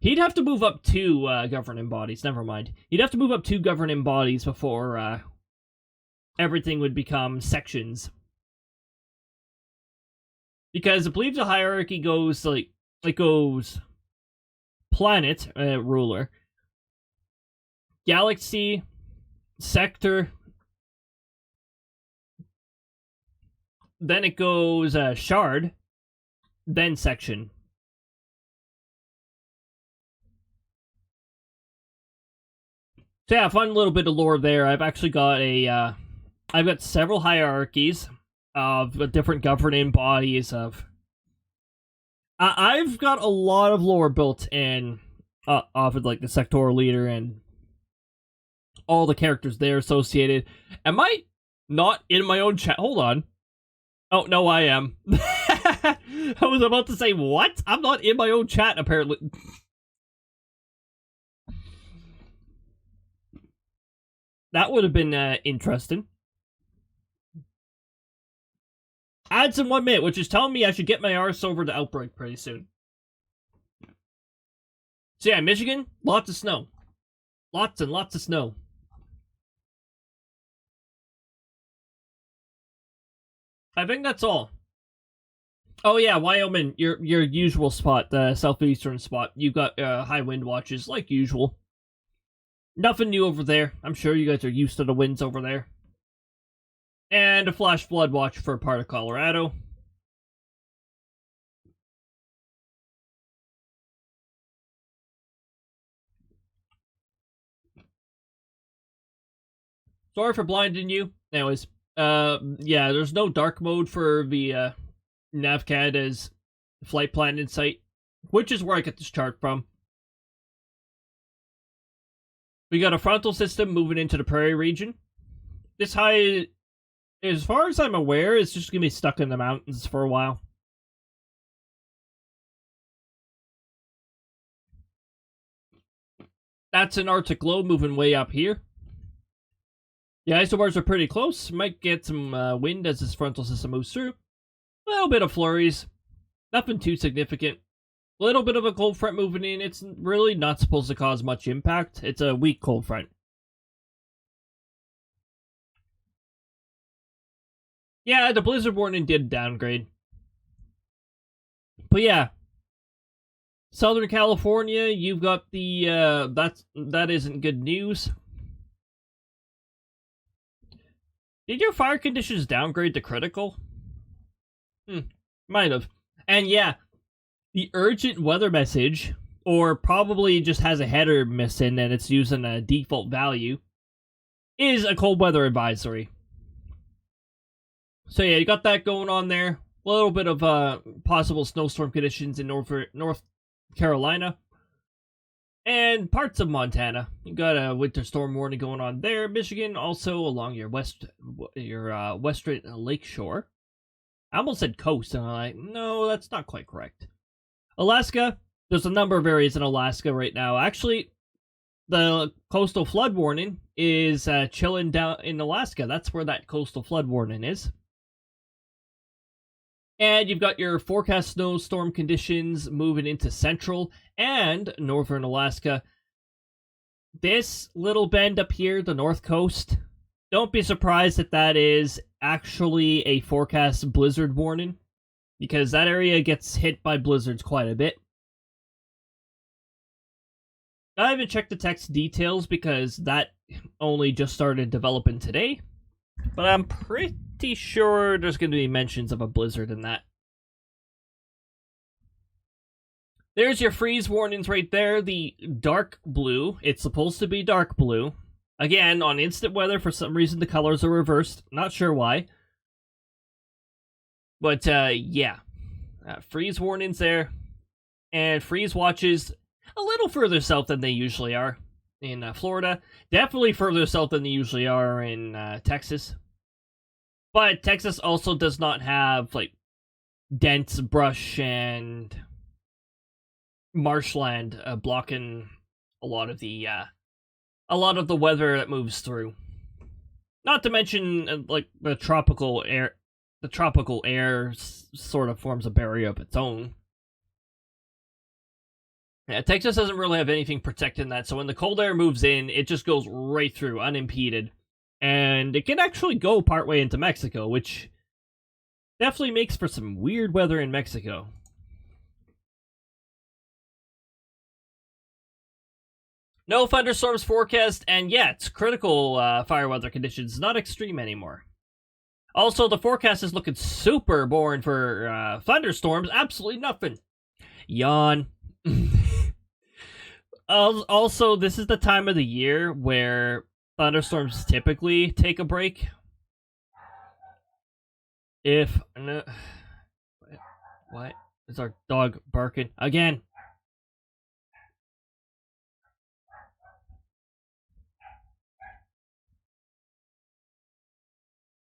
He'd have to move up 2 governing bodies. Never mind. He'd have to move up 2 governing bodies before everything would become sections. Because I believe the hierarchy goes like it goes planet ruler, galaxy, sector, then it goes shard, then section. So yeah, fun little bit of lore there. I've actually got I've got several hierarchies of different governing bodies of... I've got a lot of lore built in off of like the sectoral leader and all the characters there associated. Am I not in my own chat? Hold on. Oh, no, I am. I was about to say, what? I'm not in my own chat, apparently. That would have been interesting. Ads in 1 minute, which is telling me I should get my arse over to Outbrk pretty soon. So yeah, Michigan, lots of snow. Lots and lots of snow. I think that's all. Oh yeah, Wyoming, your usual spot, the southeastern spot. You've got high wind watches, like usual. Nothing new over there. I'm sure you guys are used to the winds over there. And a flash flood watch for part of Colorado. Sorry for blinding you. Anyways, yeah, there's no dark mode for the NavCAD as flight plan insight, which is where I get this chart from. We got a frontal system moving into the prairie region. This high, as far as I'm aware, is just going to be stuck in the mountains for a while. That's an Arctic low moving way up here. The isobars are pretty close. Might get some wind as this frontal system moves through. A little bit of flurries. Nothing too significant. A little bit of a cold front moving in. It's really not supposed to cause much impact. It's a weak cold front. Yeah, the blizzard warning did downgrade. But yeah. Southern California, you've got the, that isn't good news. Did your fire conditions downgrade to critical? Might have. And yeah, the urgent weather message, or probably just has a header missing and it's using a default value, is a cold weather advisory. So yeah, you got that going on there. A little bit of possible snowstorm conditions in North Carolina. And parts of Montana. You got a winter storm warning going on there. Michigan, also along your western lakeshore. I almost said coast, and I'm like, no, that's not quite correct. Alaska, there's a number of areas in Alaska right now. Actually, the coastal flood warning is chilling down in Alaska. That's where that coastal flood warning is. And you've got your forecast snowstorm conditions moving into central and northern Alaska. This little bend up here, the north coast, don't be surprised if that is actually a forecast blizzard warning, because that area gets hit by blizzards quite a bit. I haven't checked the text details because that only just started developing today, but I'm pretty sure there's going to be mentions of a blizzard in that. There's your freeze warnings right there, the dark blue. It's supposed to be dark blue. Again, on instant weather, for some reason the colors are reversed. Not sure why. But, yeah. Freeze warnings there. And freeze watches a little further south than they usually are in Florida. Definitely further south than they usually are in Texas. But Texas also does not have, like, dense brush and marshland blocking a lot of the weather that moves through. Not to mention, like, the tropical air. The tropical air sort of forms a barrier of its own. Yeah, Texas doesn't really have anything protecting that, so when the cold air moves in, it just goes right through, unimpeded. And it can actually go partway into Mexico, which definitely makes for some weird weather in Mexico. No thunderstorms forecast, and yeah, it's critical fire weather conditions, not extreme anymore. Also, the forecast is looking super boring for thunderstorms. Absolutely nothing. Yawn. Also, this is the time of the year where thunderstorms typically take a break. If... No, what? Is our dog barking? Again!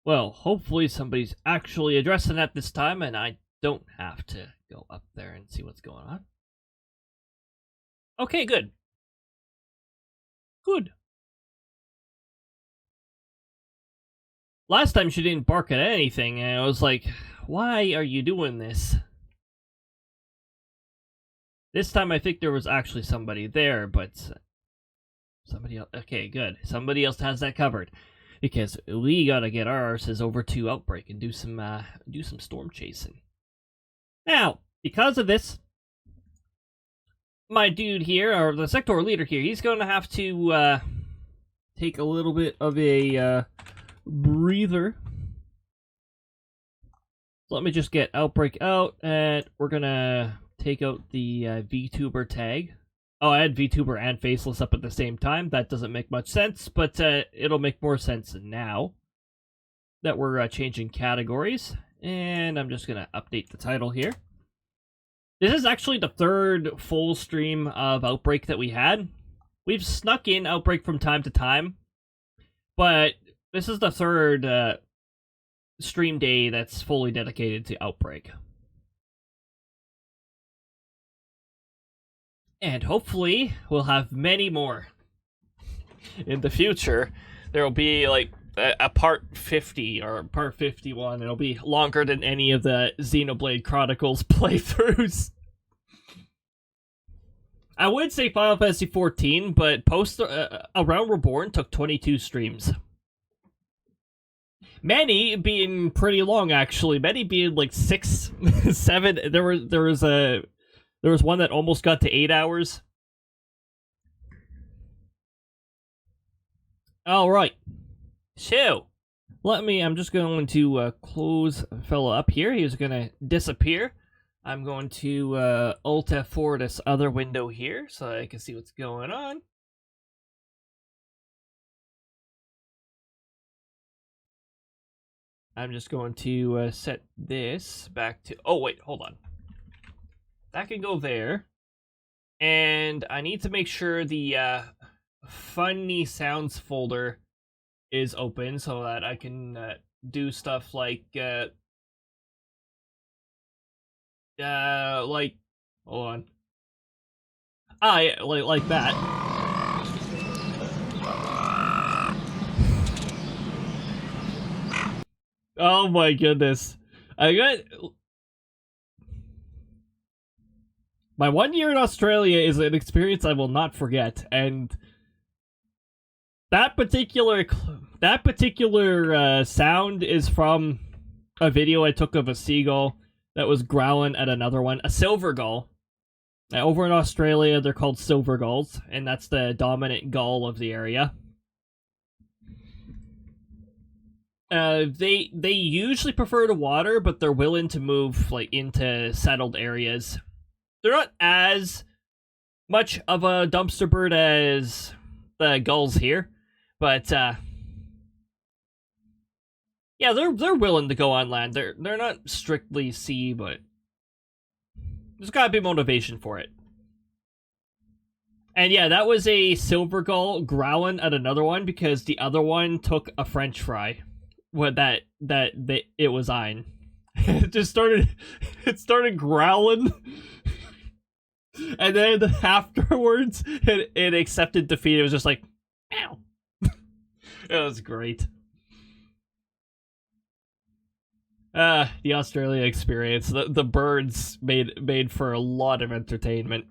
Well, hopefully somebody's actually addressing that this time, and I don't have to go up there and see what's going on. Okay, good. Good. Last time she didn't bark at anything, and I was like, why are you doing this? This time I think there was actually somebody there, but... somebody else... Okay, good. Somebody else has that covered. Because we gotta get our arses over to Outbrk and do some storm chasing. Now, because of this, my dude here, or the sectoral leader here, he's gonna have to take a little bit of a breather. So let me just get Outbrk out, and we're gonna take out the VTuber tag. Oh, I had VTuber and Faceless up at the same time. That doesn't make much sense, but it'll make more sense now that we're changing categories. And I'm just going to update the title here. This is actually the third full stream of Outbrk that we had. We've snuck in Outbrk from time to time, but this is the third stream day that's fully dedicated to Outbrk. And hopefully, we'll have many more. In the future, there will be, like, a part 50 or part 51. It'll be longer than any of the Xenoblade Chronicles playthroughs. I would say Final Fantasy XIV, but Around Reborn took 22 streams. Many being pretty long, actually. Many being, like, 6, 7. There was one that almost got to 8 hours. Alright. So, I'm just going to close a fella up here. He's going to disappear. I'm going to Alt F4 this other window here so I can see what's going on. I'm just going to set this back to... Oh, wait, hold on. That can go there. And I need to make sure the funny sounds folder is open so that I can do stuff like hold on. Like that. Oh my goodness. My 1 year in Australia is an experience I will not forget, and that particular sound is from a video I took of a seagull that was growling at another one, a silver gull. Over in Australia, they're called silver gulls, and that's the dominant gull of the area. They usually prefer the water, but they're willing to move like into settled areas. They're not as much of a dumpster bird as the gulls here, but yeah, they're willing to go on land. They're not strictly sea, but there's gotta be motivation for it. And yeah, that was a silver gull growling at another one because the other one took a French fry. it was Ein. It just started growling. And then afterwards, it accepted defeat. It was just like, ow. It was great. The Australia experience. The birds made for a lot of entertainment.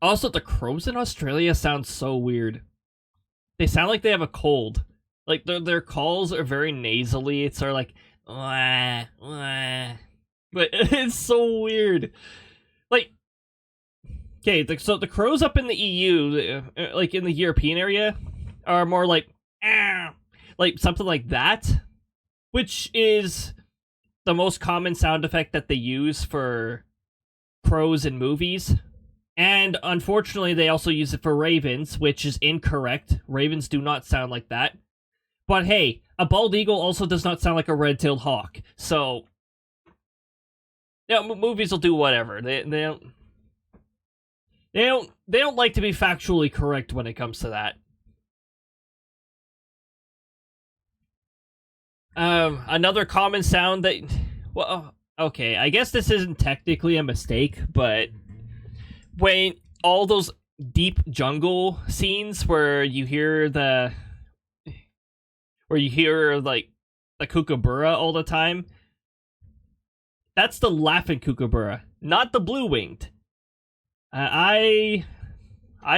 Also, the crows in Australia sound so weird. They sound like they have a cold. Like, their calls are very nasally. It's sort of like, wah, wah. But it's so weird. Like, okay, so the crows up in the EU, like in the European area, are more like, ah, like something like that, which is the most common sound effect that they use for crows in movies. And unfortunately, they also use it for ravens, which is incorrect. Ravens do not sound like that. But hey, a bald eagle also does not sound like a red-tailed hawk. So, yeah, movies will do whatever. They don't like to be factually correct when it comes to that. Another common sound that, well, okay, I guess this isn't technically a mistake, but when all those deep jungle scenes where you hear like the kookaburra all the time, that's the laughing kookaburra, not the blue-winged. I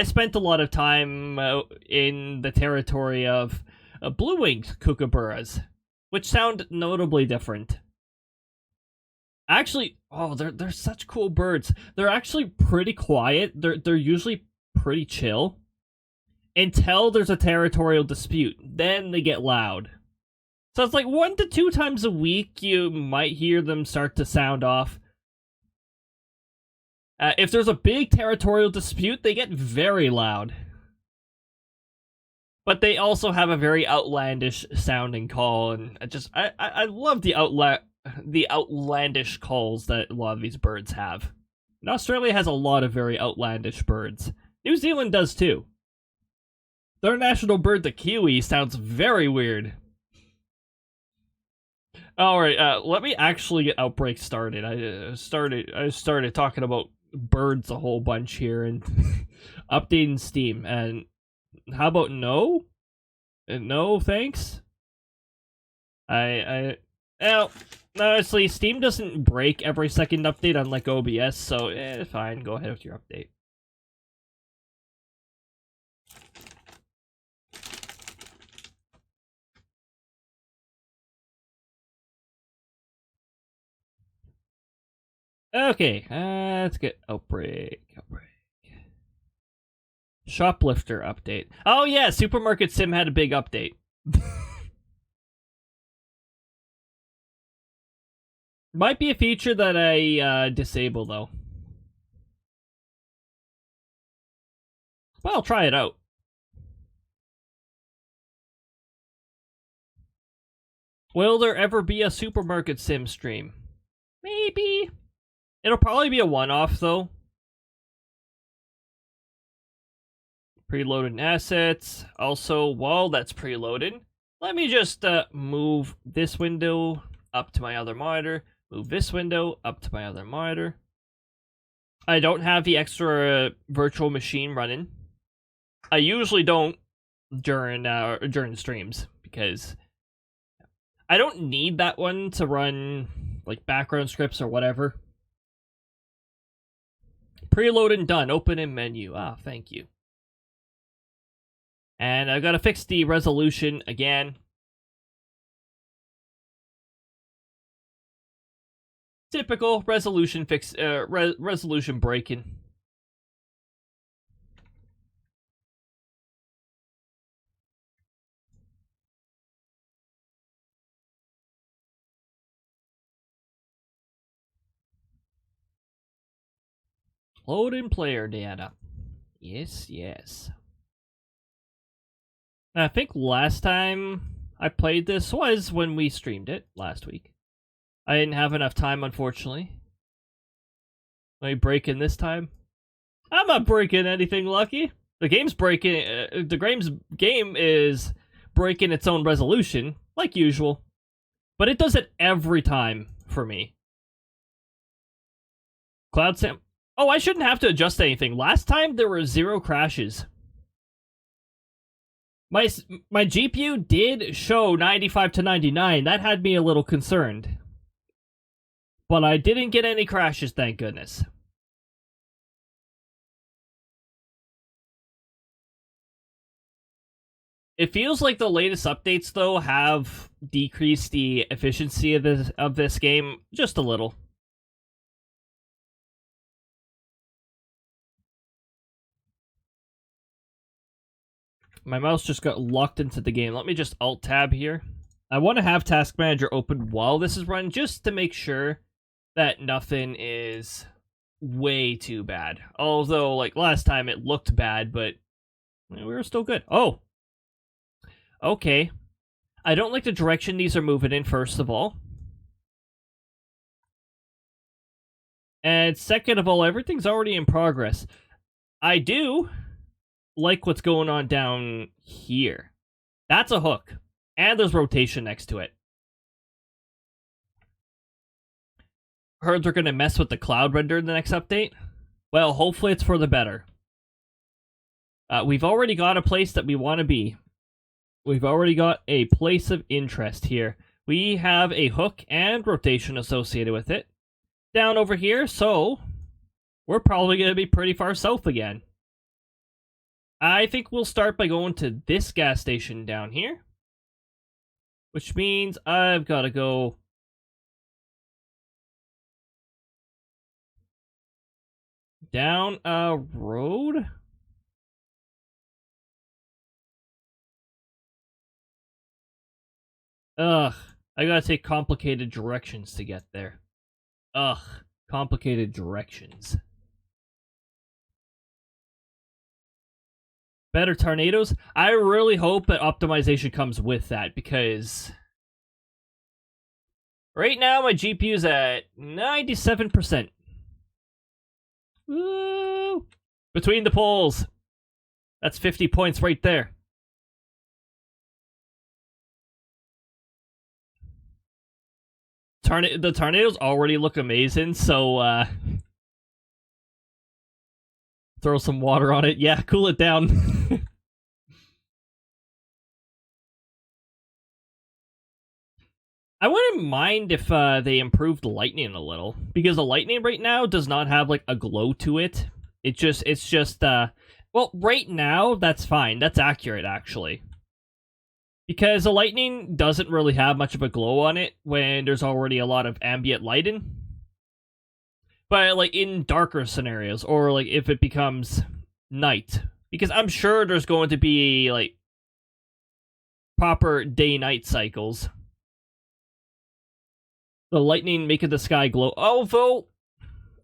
spent a lot of time in the territory of blue-winged kookaburras, which sound notably different. Actually, oh, they're such cool birds. They're actually pretty quiet. They're usually pretty chill until there's a territorial dispute. Then they get loud. So it's like 1 to 2 times a week you might hear them start to sound off. If there's a big territorial dispute, they get very loud. But they also have a very outlandish sounding call, and I love the outlandish calls that a lot of these birds have. And Australia has a lot of very outlandish birds. New Zealand does too. Their national bird, the kiwi, sounds very weird. Alright, let me actually get Outbrk started. I started talking about birds a whole bunch here and updating Steam. And how about no? No, thanks? Well, honestly, Steam doesn't break every second update unlike OBS, so fine, go ahead with your update. Okay, let's get Outbrk. Shoplifter update. Oh yeah, Supermarket Sim had a big update. Might be a feature that I disable though. Well, I'll try it out. Will there ever be a Supermarket Sim stream? Maybe. It'll probably be a one-off though. Preloaded assets. Also, while that's preloaded, let me just move this window up to my other monitor. Move this window up to my other monitor. I don't have the extra virtual machine running. I usually don't during streams because I don't need that one to run like background scripts or whatever. Preload and done. Open in menu. Ah, thank you. And I've got to fix the resolution again. Typical resolution fix, resolution breaking. Load in player data. Yes, yes. I think last time I played this was when we streamed it last week. I didn't have enough time, unfortunately. Let me break in this time. I'm not breaking anything, Lucky. The game's breaking. The game is breaking its own resolution, like usual. But it does it every time for me. Cloud Sam. Oh, I shouldn't have to adjust anything. Last time there were 0 crashes. My GPU did show 95 to 99. That had me a little concerned. But I didn't get any crashes, thank goodness. It feels like the latest updates, though, have decreased the efficiency of this game just a little. My mouse just got locked into the game. Let me just Alt-Tab here. I want to have Task Manager open while this is running, just to make sure that nothing is way too bad. Although, like, last time it looked bad, but we were still good. Oh! Okay. I don't like the direction these are moving in, first of all. And second of all, everything's already in progress. I do like what's going on down here. That's a hook. And there's rotation next to it. Heard they're going to mess with the cloud render in the next update. Well, hopefully it's for the better. We've already got a place that we want to be. We've already got a place of interest here. We have a hook and rotation associated with it. Down over here, so we're probably going to be pretty far south again. I think we'll start by going to this gas station down here. Which means I've got to go down a road. Ugh, I gotta take complicated directions to get there. Ugh, complicated directions. Better tornadoes? I really hope that optimization comes with that, because right now my GPU's at 97%. Woo! Between the poles. That's 50 points right there. The tornadoes already look amazing, so throw some water on it. Yeah, cool it down. I wouldn't mind if they improved the lightning a little, because the lightning right now does not have like a glow to it. It's just well, right now that's fine. That's accurate actually. Because the lightning doesn't really have much of a glow on it when there's already a lot of ambient lighting. But like in darker scenarios, or like if it becomes night, because I'm sure there's going to be like proper day-night cycles. The lightning making the sky glow. Although,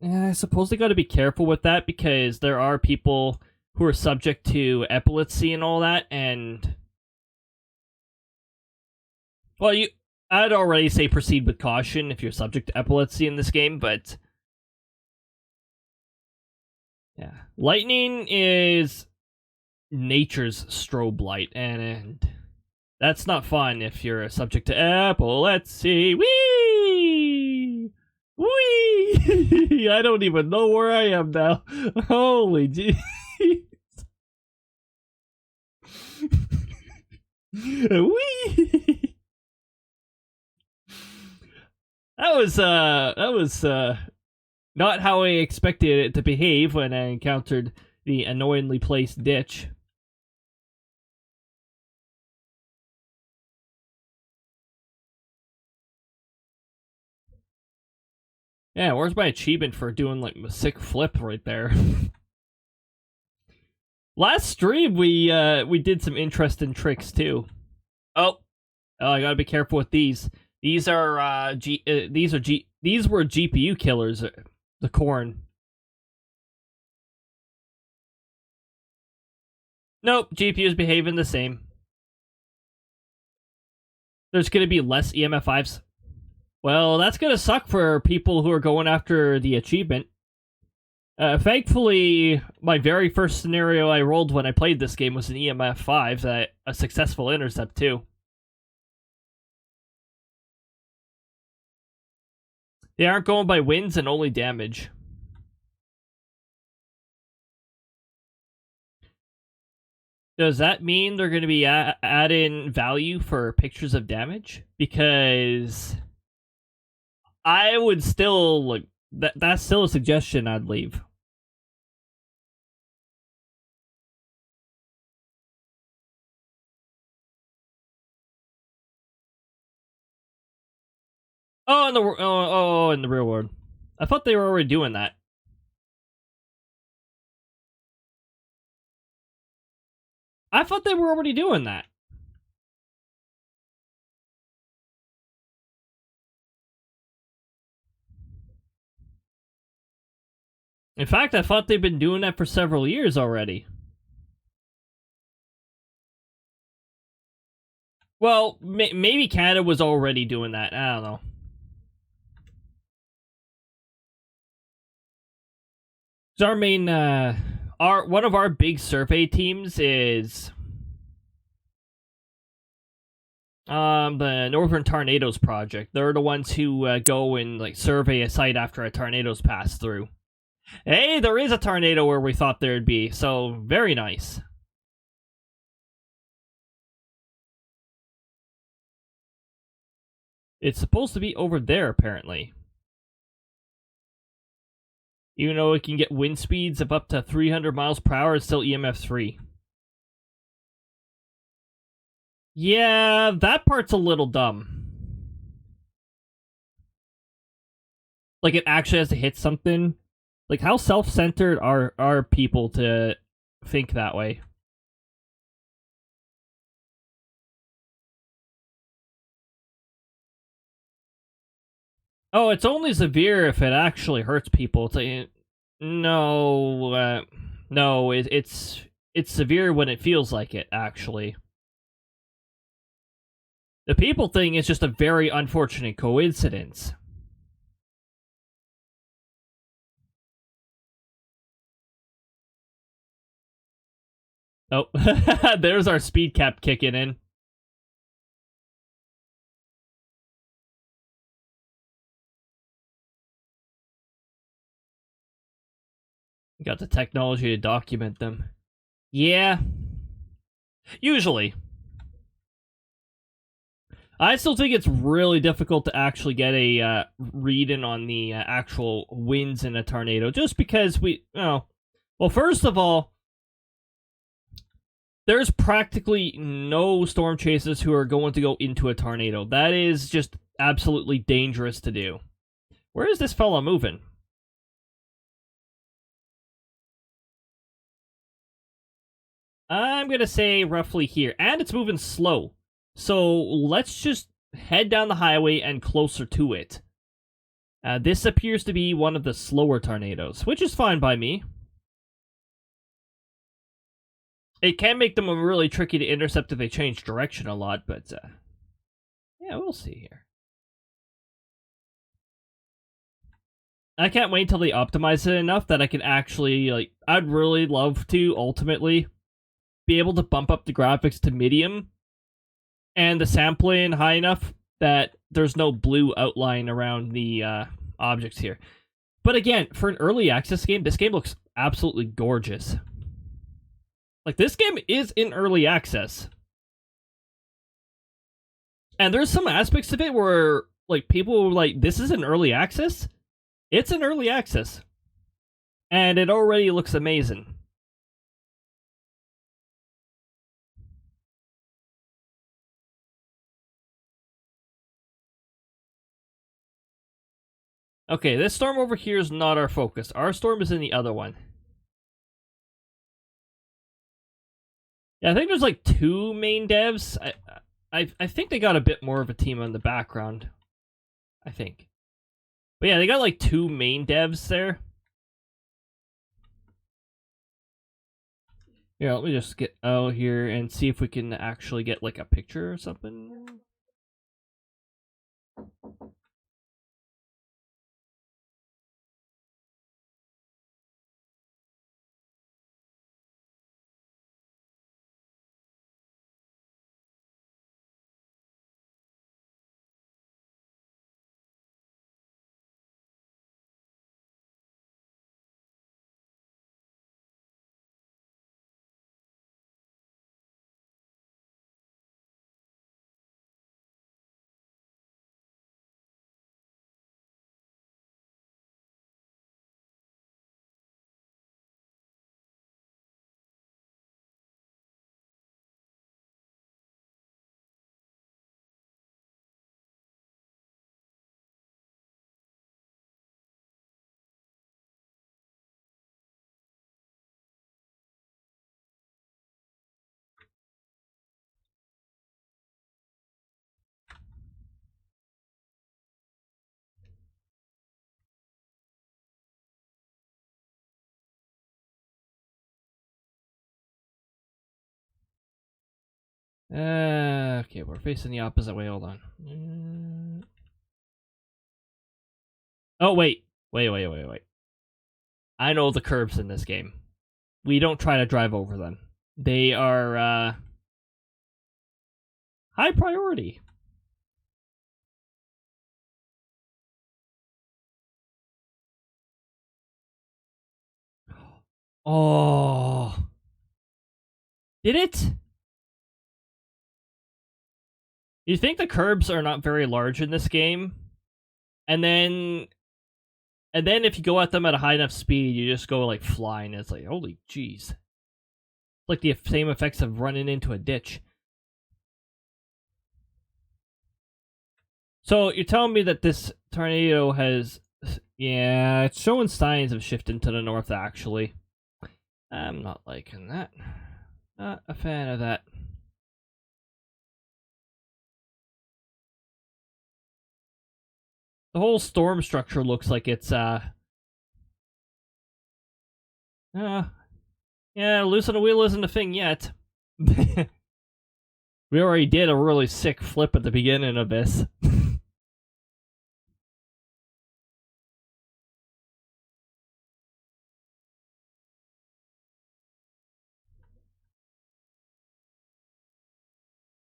I suppose they got to be careful with that, because there are people who are subject to epilepsy and all that, and well, I'd already say proceed with caution if you're subject to epilepsy in this game, but yeah. Lightning is nature's strobe light, and that's not fun if you're subject to epilepsy. Whee! Whee! I don't even know where I am now. Holy jeez. Whee! That was not how I expected it to behave when I encountered the annoyingly placed ditch. Yeah, where's my achievement for doing like a sick flip right there? Last stream we did some interesting tricks too. Oh, I gotta be careful with these. These were GPU killers. The corn. Nope, GPU's behaving the same. There's gonna be less EMF5s. Well, that's gonna suck for people who are going after the achievement. Thankfully, my very first scenario I rolled when I played this game was an EMF 5, a successful intercept too. They aren't going by wins and only damage. Does that mean they're going to be add-in value for pictures of damage? Because I would still like that's still a suggestion I'd leave. Oh, in the real world. I thought they were already doing that. I thought they were already doing that. In fact, I thought they've been doing that for several years already. Well, maybe Canada was already doing that. I don't know. Our main, one of our big survey teams is the Northern Tornadoes Project. They're the ones who go and like survey a site after a tornado's passed through. Hey, there is a tornado where we thought there'd be, so very nice. It's supposed to be over there, apparently. Even though it can get wind speeds of up to 300 miles per hour, it's still EMF 3. Yeah, that part's a little dumb. Like, it actually has to hit something. Like, how self-centered are people to think that way? Oh, it's only severe if it actually hurts people. It's like, no, no, it's severe when it feels like it, actually. The people thing is just a very unfortunate coincidence. Oh, there's our speed cap kicking in. Got the technology to document them. Yeah. Usually. I still think it's really difficult to actually get a read-in on the actual winds in a tornado, just because well, first of all, there's practically no storm chasers who are going to go into a tornado. That is just absolutely dangerous to do. Where is this fella moving? I'm gonna say roughly here, and it's moving slow. So let's just head down the highway and closer to it. This appears to be one of the slower tornadoes, which is fine by me. It can make them really tricky to intercept if they change direction a lot, but yeah, we'll see here. I can't wait till they optimize it enough that I can actually, like, I'd really love to, ultimately, be able to bump up the graphics to medium and the sampling high enough that there's no blue outline around the objects here. But again, for an early access game, this game looks absolutely gorgeous. Like, this game is in early access. And there's some aspects of it where, like, people were like, this is an early access? It's an early access. And it already looks amazing. Okay, this storm over here is not our focus. Our storm is in the other one. Yeah, I think there's like 2 main devs. I think they got a bit more of a team on the background. I think. But yeah, they got like 2 main devs there. Yeah, let me just get out here and see if we can actually get like a picture or something. Okay, we're facing the opposite way. Hold on. Oh, wait. Wait. I know the curbs in this game. We don't try to drive over them. They are, high priority. Oh. Did it? You think the curbs are not very large in this game? And then if you go at them at a high enough speed, you just go like flying. It's like, holy jeez. Like the same effects of running into a ditch. So you're telling me that this tornado has... Yeah, it's showing signs of shifting to the north, actually. I'm not liking that. Not a fan of that. The whole storm structure looks like it's, yeah, loosen the wheel isn't a thing yet. We already did a really sick flip at the beginning of this.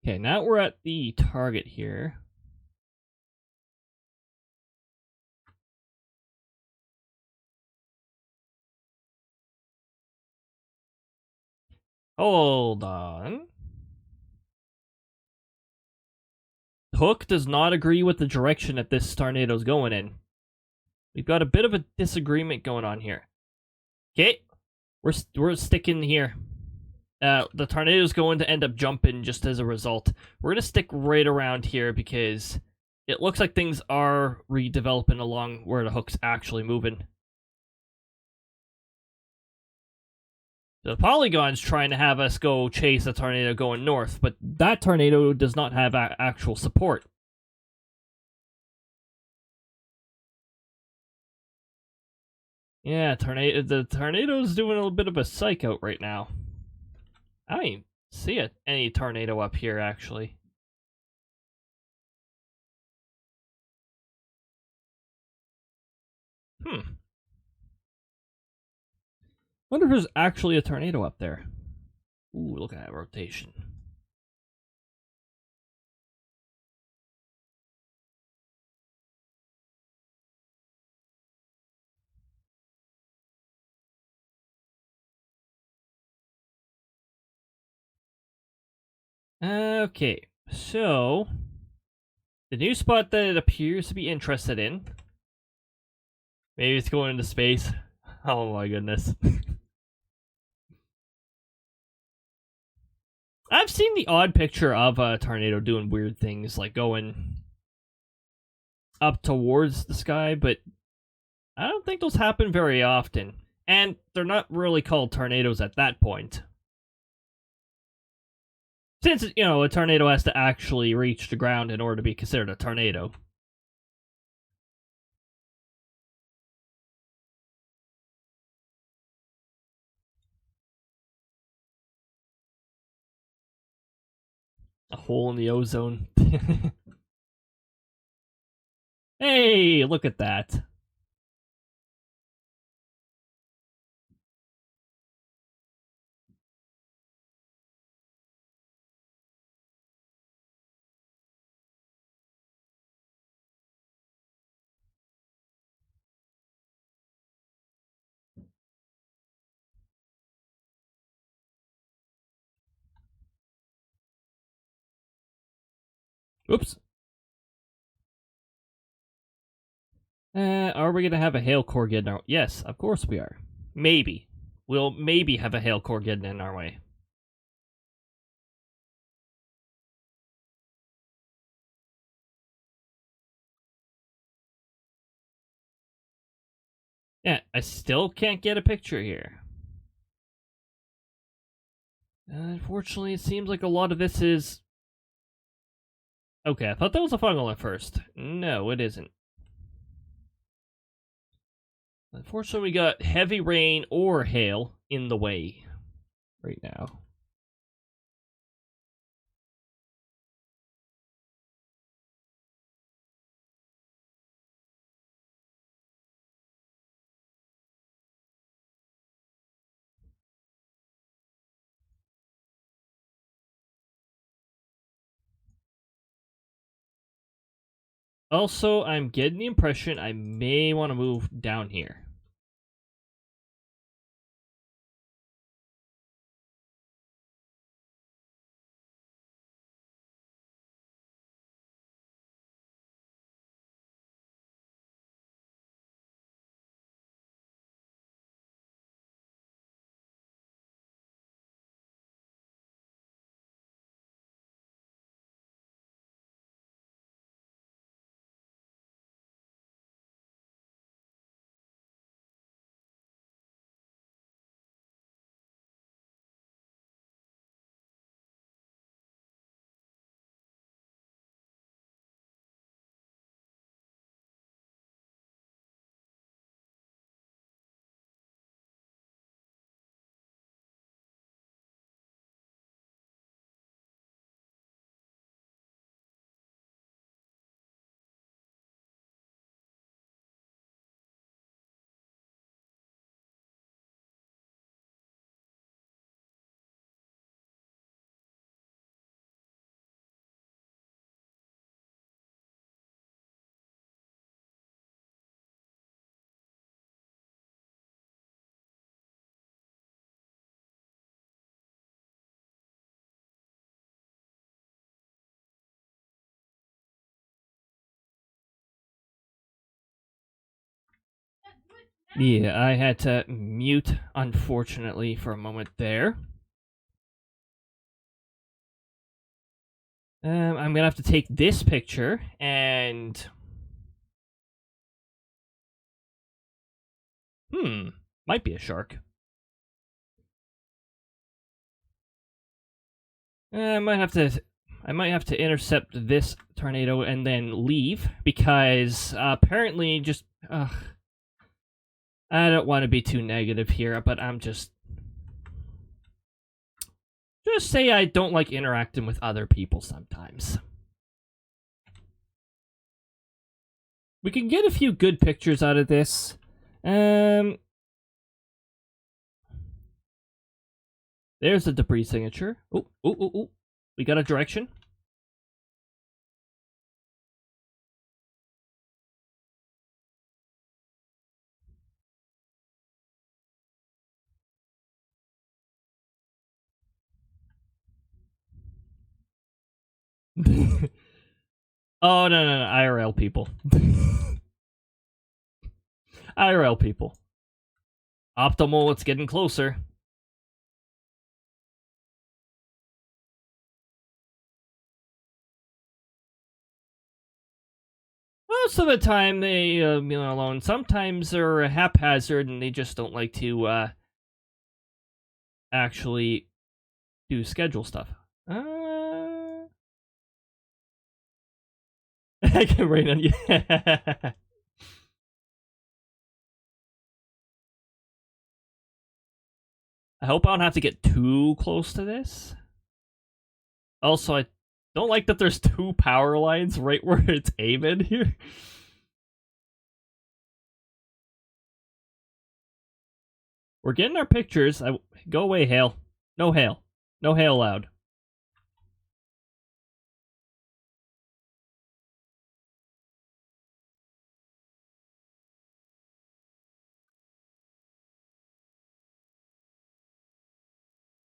Okay, now we're at the target here. Hold on. Hook does not agree with the direction that this tornado's going in. We've got a bit of a disagreement going on here. Okay, we're sticking here. The tornado's going to end up jumping just as a result. We're going to stick right around here because it looks like things are redeveloping along where the hook's actually moving. The polygon's trying to have us go chase a tornado going north, but that tornado does not have actual support. Yeah, the tornado's doing a little bit of a psych out right now. I don't even see any tornado up here, actually. Wonder if there's actually a tornado up there. Ooh, look at that rotation. Okay, so the new spot that it appears to be interested in. Maybe it's going into space. Oh my goodness. I've seen the odd picture of a tornado doing weird things, like going up towards the sky, but I don't think those happen very often. And they're not really called tornadoes at that point. Since, you know, a tornado has to actually reach the ground in order to be considered a tornado. A hole in the ozone. Hey, look at that. Oops. Are we gonna have a hail core getting our... Yes, of course we are. Maybe. We'll maybe have a hail core getting in our way. Yeah, I still can't get a picture here. Unfortunately, it seems like a lot of this is... Okay, I thought that was a fungal at first. No, it isn't. Unfortunately, we got heavy rain or hail in the way right now. Also, I'm getting the impression I may want to move down here. Yeah, I had to mute, unfortunately, for a moment there. I'm gonna have to take this picture and... might be a shark. I might have to intercept this tornado and then leave, because apparently just... I don't want to be too negative here, but I'm just say I don't like interacting with other people sometimes. We can get a few good pictures out of this. There's the debris signature. Oh. We got a direction. Oh, no, IRL people. IRL people. Optimal, it's getting closer. Most of the time, they leave me alone. Sometimes they're haphazard and they just don't like to actually do schedule stuff. I can rain on you. I hope I don't have to get too close to this. Also, I don't like that there's two power lines right where it's aiming here. We're getting our pictures. Go away, hail. No hail. No hail allowed.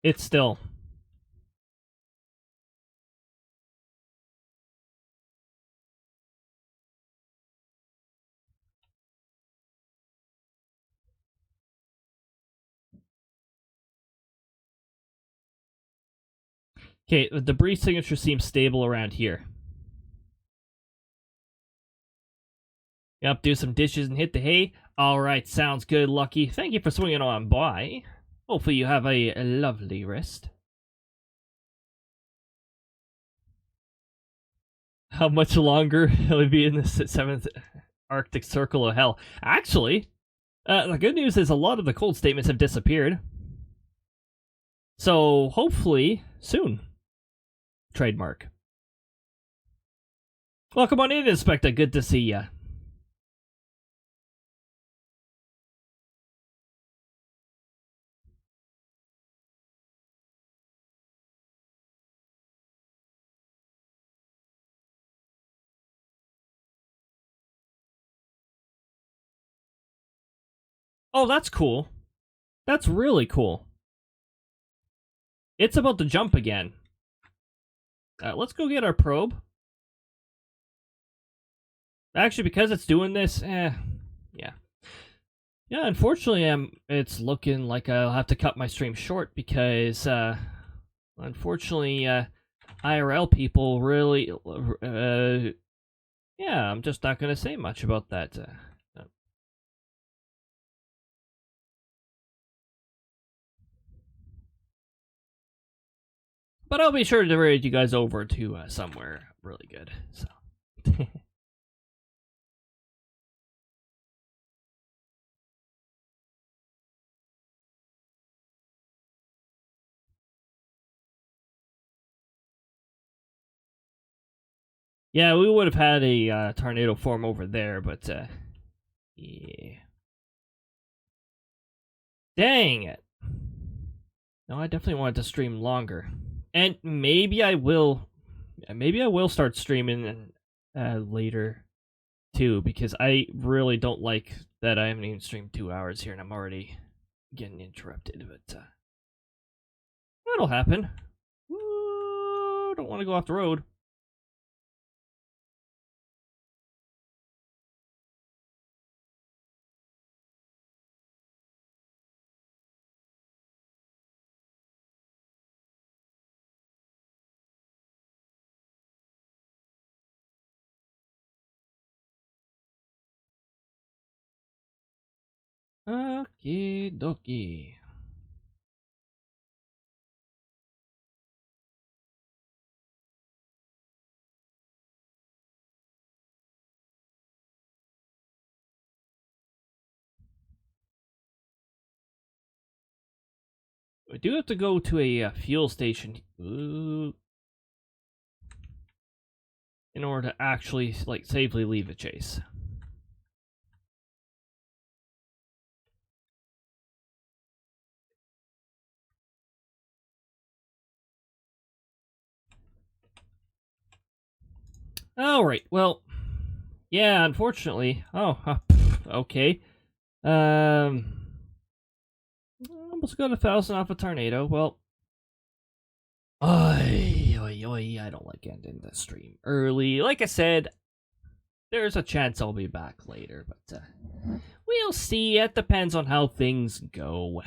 It's still. Okay, the debris signature seems stable around here. Yep, do some dishes and hit the hay. Alright, sounds good, Lucky. Thank you for swinging on by. Hopefully you have a lovely rest. How much longer will we be in the 7th Arctic Circle of Hell? Actually, the good news is a lot of the cold statements have disappeared. So, hopefully, soon. Trademark. Welcome on in, Inspector. Good to see ya. Oh, that's cool. That's really cool. It's about to jump again. Let's go get our probe. Actually, because it's doing this, yeah. Yeah, unfortunately, it's looking like I'll have to cut my stream short because, unfortunately, IRL people really, yeah, I'm just not going to say much about that. But I'll be sure to raid you guys over to somewhere really good, so. Yeah, we would have had a tornado form over there, but yeah. Dang it. No, I definitely wanted to stream longer. And maybe I will start streaming later too, because I really don't like that I haven't even streamed 2 hours here and I'm already getting interrupted, but that'll happen. Ooh, don't want to go off the road. Okie dokie. We do have to go to a fuel station in order to actually like safely leave the chase. All right. Well, yeah. Unfortunately. Oh, okay. Almost got 1,000 off a tornado. Well, I don't like ending the stream early. Like I said, there's a chance I'll be back later, but we'll see. It depends on how things go.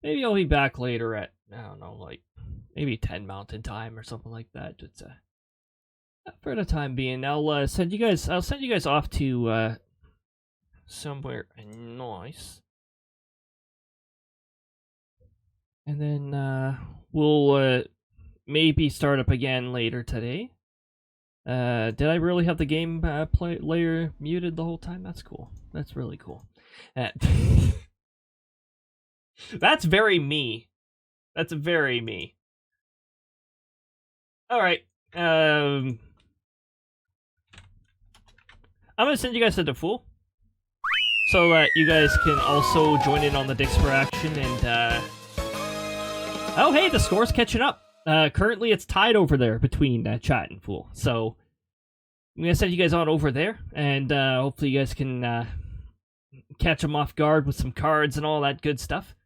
Maybe I'll be back later at, I don't know, like maybe 10 Mountain Time or something like that. Just for the time being, I'll send you guys off to somewhere nice. And then we'll maybe start up again later today. Did I really have the game layer muted the whole time? That's cool. That's really cool. That's very me. That's very me. All right. I'm gonna send you guys to the Fool, so that you guys can also join in on the Dixper action. And oh, hey, the score's catching up. Currently, it's tied over there between Chat and Fool. So I'm gonna send you guys on over there, and hopefully you guys can catch them off guard with some cards and all that good stuff.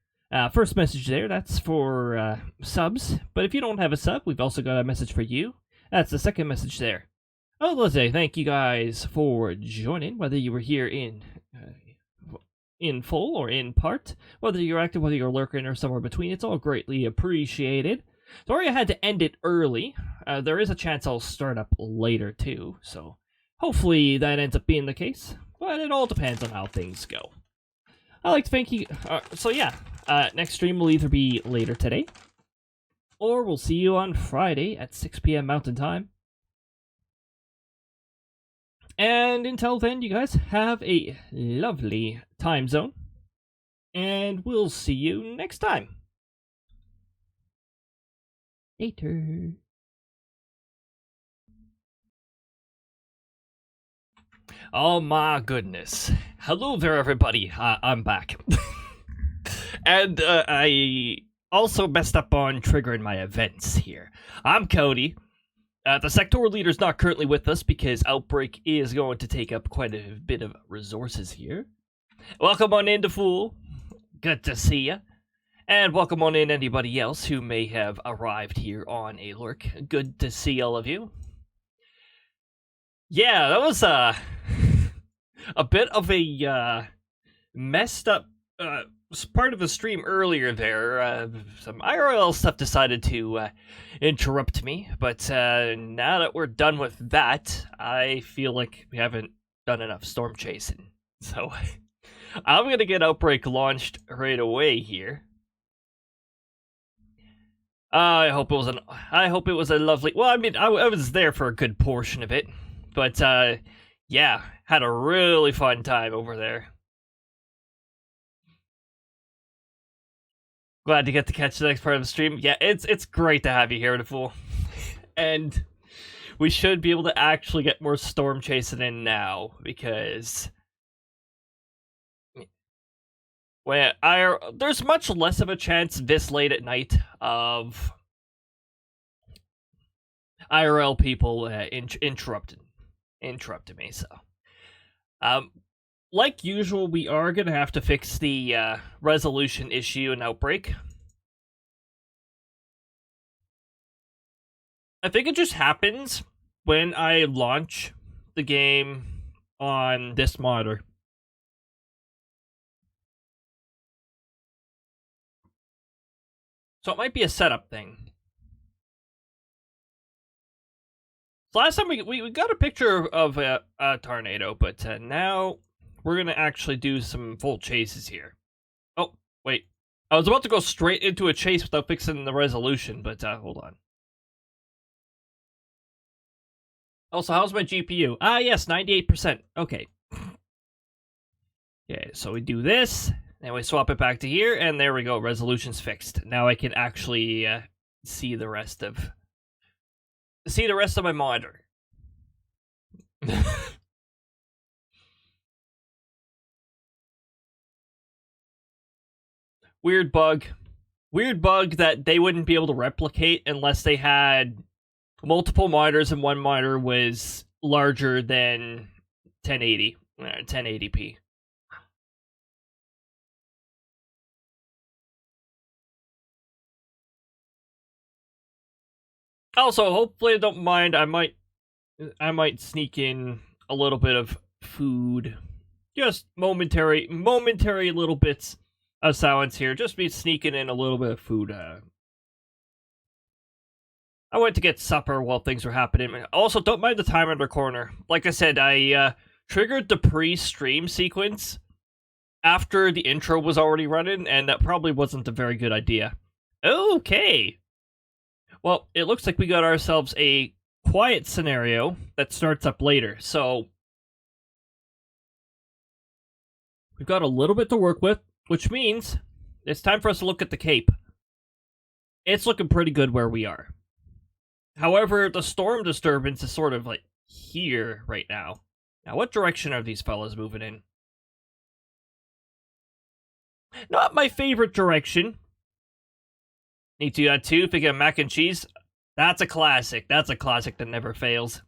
First message there, that's for subs. But if you don't have a sub, we've also got a message for you. That's the second message there. Oh, let's say thank you guys for joining, whether you were here in full or in part, whether you're active, whether you're lurking, or somewhere between. It's all greatly appreciated. Sorry I had to end it early. There is a chance I'll start up later too, so hopefully that ends up being the case. But it all depends on how things go. I'd like to thank you. So yeah, next stream will either be later today, or we'll see you on Friday at 6 p.m. Mountain Time. And until then, you guys have a lovely time zone, and we'll see you next time. Later. Oh my goodness. Hello there, everybody. I'm back. And I also messed up on triggering my events here. I'm Cody. The sectoral leader's not currently with us because Outbrk is going to take up quite a bit of resources here. Welcome on in, Fool. Good to see ya. And welcome on in anybody else who may have arrived here on a lurk. Good to see all of you. Yeah, that was a bit of a messed up part of the stream earlier there. Some IRL stuff decided to interrupt me, but now that we're done with that, I feel like we haven't done enough storm chasing. So I'm gonna get Outbrk launched right away here. I hope it was a lovely. Well, I mean, I was there for a good portion of it, but yeah, had a really fun time over there. Glad to get to catch the next part of the stream. Yeah, it's great to have you here, Fool. And we should be able to actually get more storm chasing in now because there's much less of a chance this late at night of IRL people interrupting me. So, like usual, we are gonna have to fix the resolution issue in Outbrk. I think it just happens when I launch the game on this monitor. So it might be a setup thing. So last time we got a picture of a tornado, but now we're going to actually do some full chases here. Oh, wait. I was about to go straight into a chase without fixing the resolution, but hold on. Also, how's my GPU? Ah, yes, 98%. Okay. Okay, so we do this. And we swap it back to here, and there we go. Resolution's fixed. Now I can actually see the rest of my monitor. Weird bug that they wouldn't be able to replicate unless they had multiple monitors and one monitor was larger than 1080p. Also, hopefully I don't mind. I might sneak in a little bit of food. Just momentary little bits of silence here. Just be sneaking in a little bit of food. I went to get supper while things were happening. Also, don't mind the timer in the corner. Like I said, I triggered the pre-stream sequence after the intro was already running, and that probably wasn't a very good idea. Okay. Well, it looks like we got ourselves a quiet scenario that starts up later, so we've got a little bit to work with, which means it's time for us to look at the Cape. It's looking pretty good where we are. However, the storm disturbance is sort of like here right now. Now, what direction are these fellas moving in? Not my favorite direction. Need to add two, pick up mac and cheese. That's a classic. That's a classic that never fails.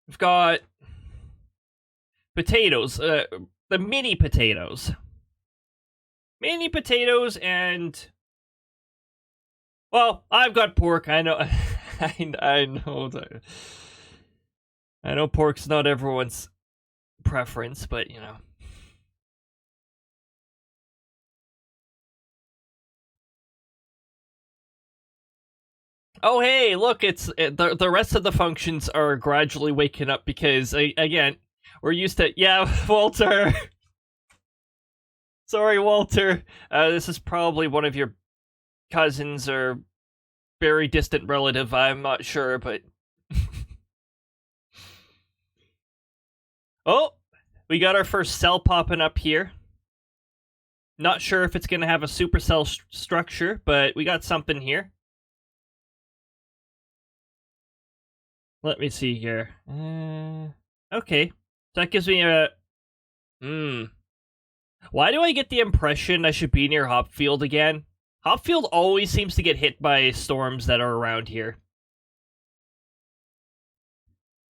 We've got potatoes, the mini potatoes. Mini potatoes and... Well, I've got pork. I know. I know pork's not everyone's preference, but you know. Oh, hey, look, the rest of the functions are gradually waking up because, again, we're used to... Yeah, Walter! Sorry, Walter. This is probably one of your cousins or very distant relative, I'm not sure, but... Oh! We got our first cell popping up here. Not sure if it's going to have a supercell structure, but we got something here. Let me see here. Okay. So that gives me a... Why do I get the impression I should be near Hopfield again? Hopfield always seems to get hit by storms that are around here.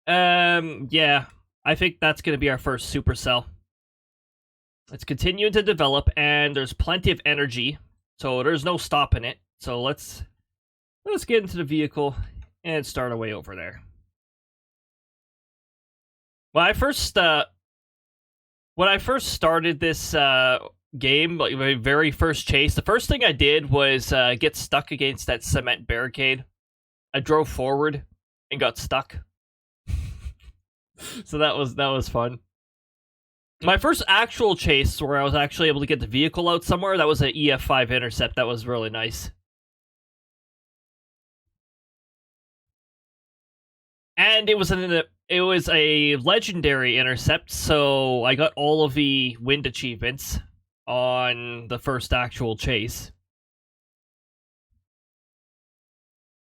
Yeah. I think that's going to be our first supercell. It's continuing to develop, and there's plenty of energy, so there's no stopping it. So let's get into the vehicle and start our way over there. When I first started this game, like my very first chase, the first thing I did was get stuck against that cement barricade. I drove forward and got stuck. So that was fun. My first actual chase where I was actually able to get the vehicle out somewhere, that was an EF5 intercept. That was really nice. And it was a legendary intercept, so I got all of the wind achievements on the first actual chase.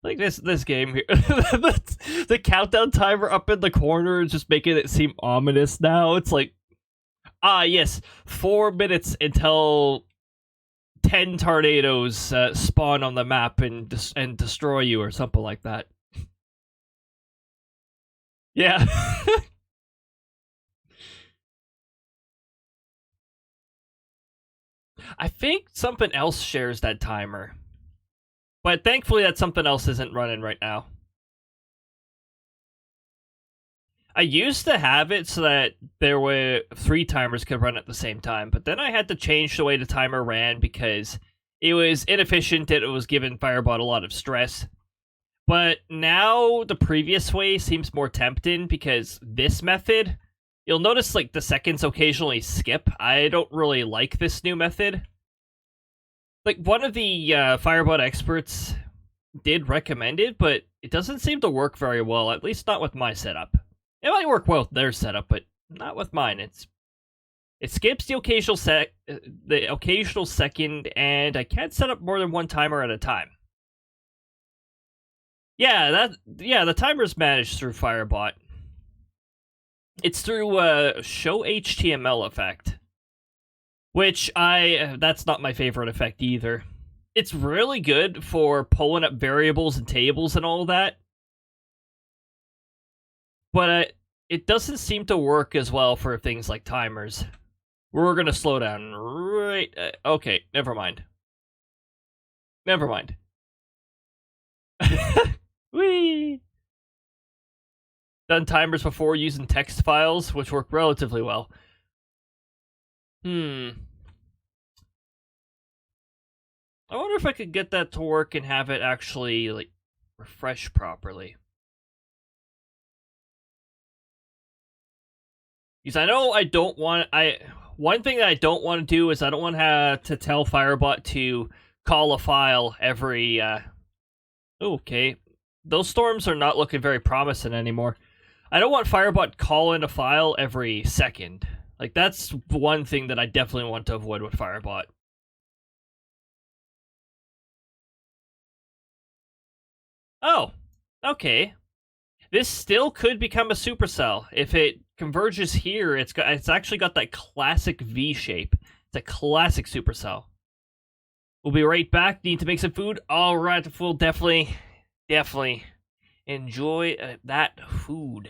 Like this game here, the countdown timer up in the corner is just making it seem ominous now. It's like, yes, 4 minutes until 10 tornadoes spawn on the map and destroy you or something like that. Yeah. I think something else shares that timer. But thankfully that something else isn't running right now. I used to have it so that there were 3 timers could run at the same time, but then I had to change the way the timer ran because it was inefficient and it was giving Firebot a lot of stress. But now the previous way seems more tempting because this method, you'll notice like the seconds occasionally skip. I don't really like this new method. Like one of the Firebot experts did recommend it, but it doesn't seem to work very well, at least not with my setup. It might work well with their setup, but not with mine. It skips the occasional second, and I can't set up more than 1 timer at a time. Yeah, the timer's managed through Firebot. It's through show HTML effect, which that's not my favorite effect either. It's really good for pulling up variables and tables and all that, but it doesn't seem to work as well for things like timers. We're gonna slow down right... okay, never mind. Never mind. Whee! Done timers before using text files, which work relatively well. I wonder if I could get that to work and have it actually, like, refresh properly. Because I know I don't want... one thing that I don't want to do is I don't want to tell Firebot to call a file every... okay. Those storms are not looking very promising anymore. I don't want Firebot calling a file every second. Like, that's one thing that I definitely want to avoid with Firebot. Oh, okay. This still could become a supercell. If it converges here, it's actually got that classic V shape. It's a classic supercell. We'll be right back. Need to make some food. All right, we'll definitely enjoy that food.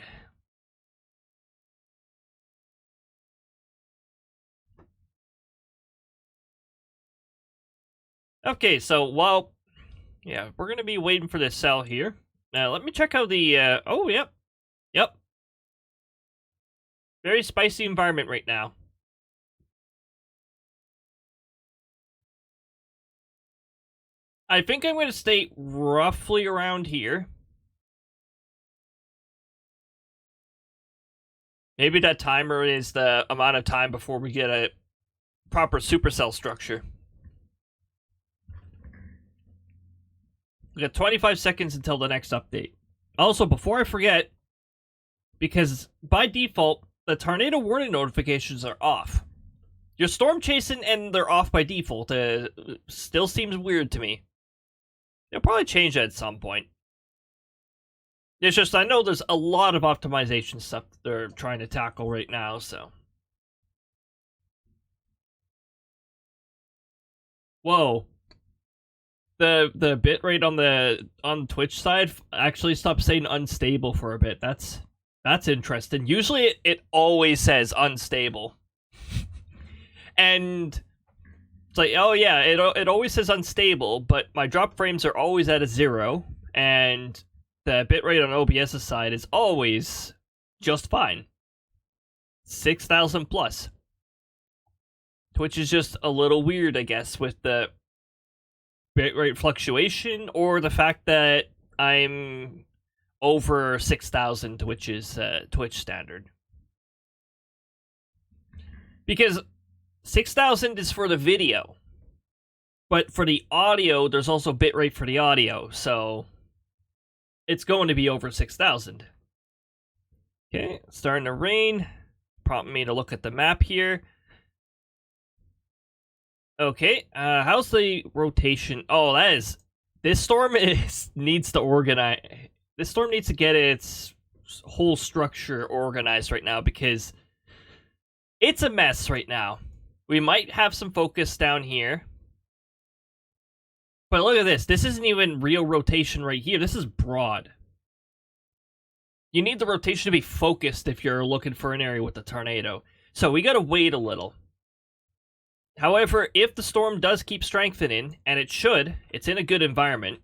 Okay, so while we're gonna be waiting for this cell here. Let me check out the. Oh, yep. Very spicy environment right now. I think I'm going to stay roughly around here. Maybe that timer is the amount of time before we get a proper supercell structure. We got 25 seconds until the next update. Also, before I forget, because by default, the tornado warning notifications are off. You're storm chasing and they're off by default. Still seems weird to me. They'll probably change that at some point. It's just, I know there's a lot of optimization stuff they're trying to tackle right now, so. Whoa. The bitrate on Twitch side actually stopped saying unstable for a bit. That's interesting. Usually it always says unstable. And it's like, oh yeah, it always says unstable, but my drop frames are always at a 0, and the bitrate on OBS's side is always just fine. 6,000 plus. Twitch is just a little weird, I guess, with the bitrate fluctuation, or the fact that I'm over 6,000, which is Twitch standard. Because 6,000 is for the video, but for the audio, there's also bitrate for the audio, so it's going to be over 6,000. Okay, it's starting to rain, prompting me to look at the map here. Okay, how's the rotation? Oh, this storm needs to organize. This storm needs to get its whole structure organized right now, because it's a mess right now. We might have some focus down here. But look at this. This isn't even real rotation right here. This is broad. You need the rotation to be focused if you're looking for an area with a tornado. So we gotta wait a little. However, if the storm does keep strengthening, and it should, it's in a good environment,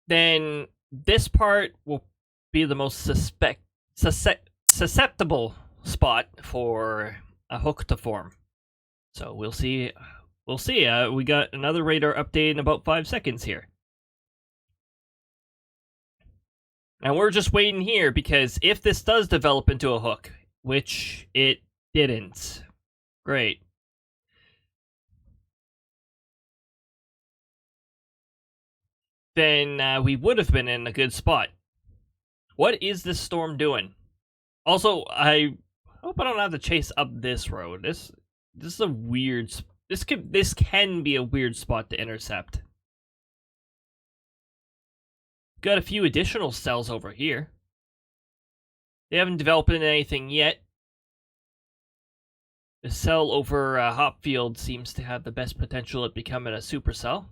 then this part will be the most susceptible spot for a hook to form. So we'll see. We'll see. We got another radar update in about 5 seconds here. And we're just waiting here, because if this does develop into a hook, which it didn't, great. Then we would have been in a good spot. What is this storm doing? Also, I hope I don't have to chase up this road. This is a weird. This can be a weird spot to intercept. Got a few additional cells over here. They haven't developed into anything yet. The cell over Hopfield seems to have the best potential at becoming a supercell.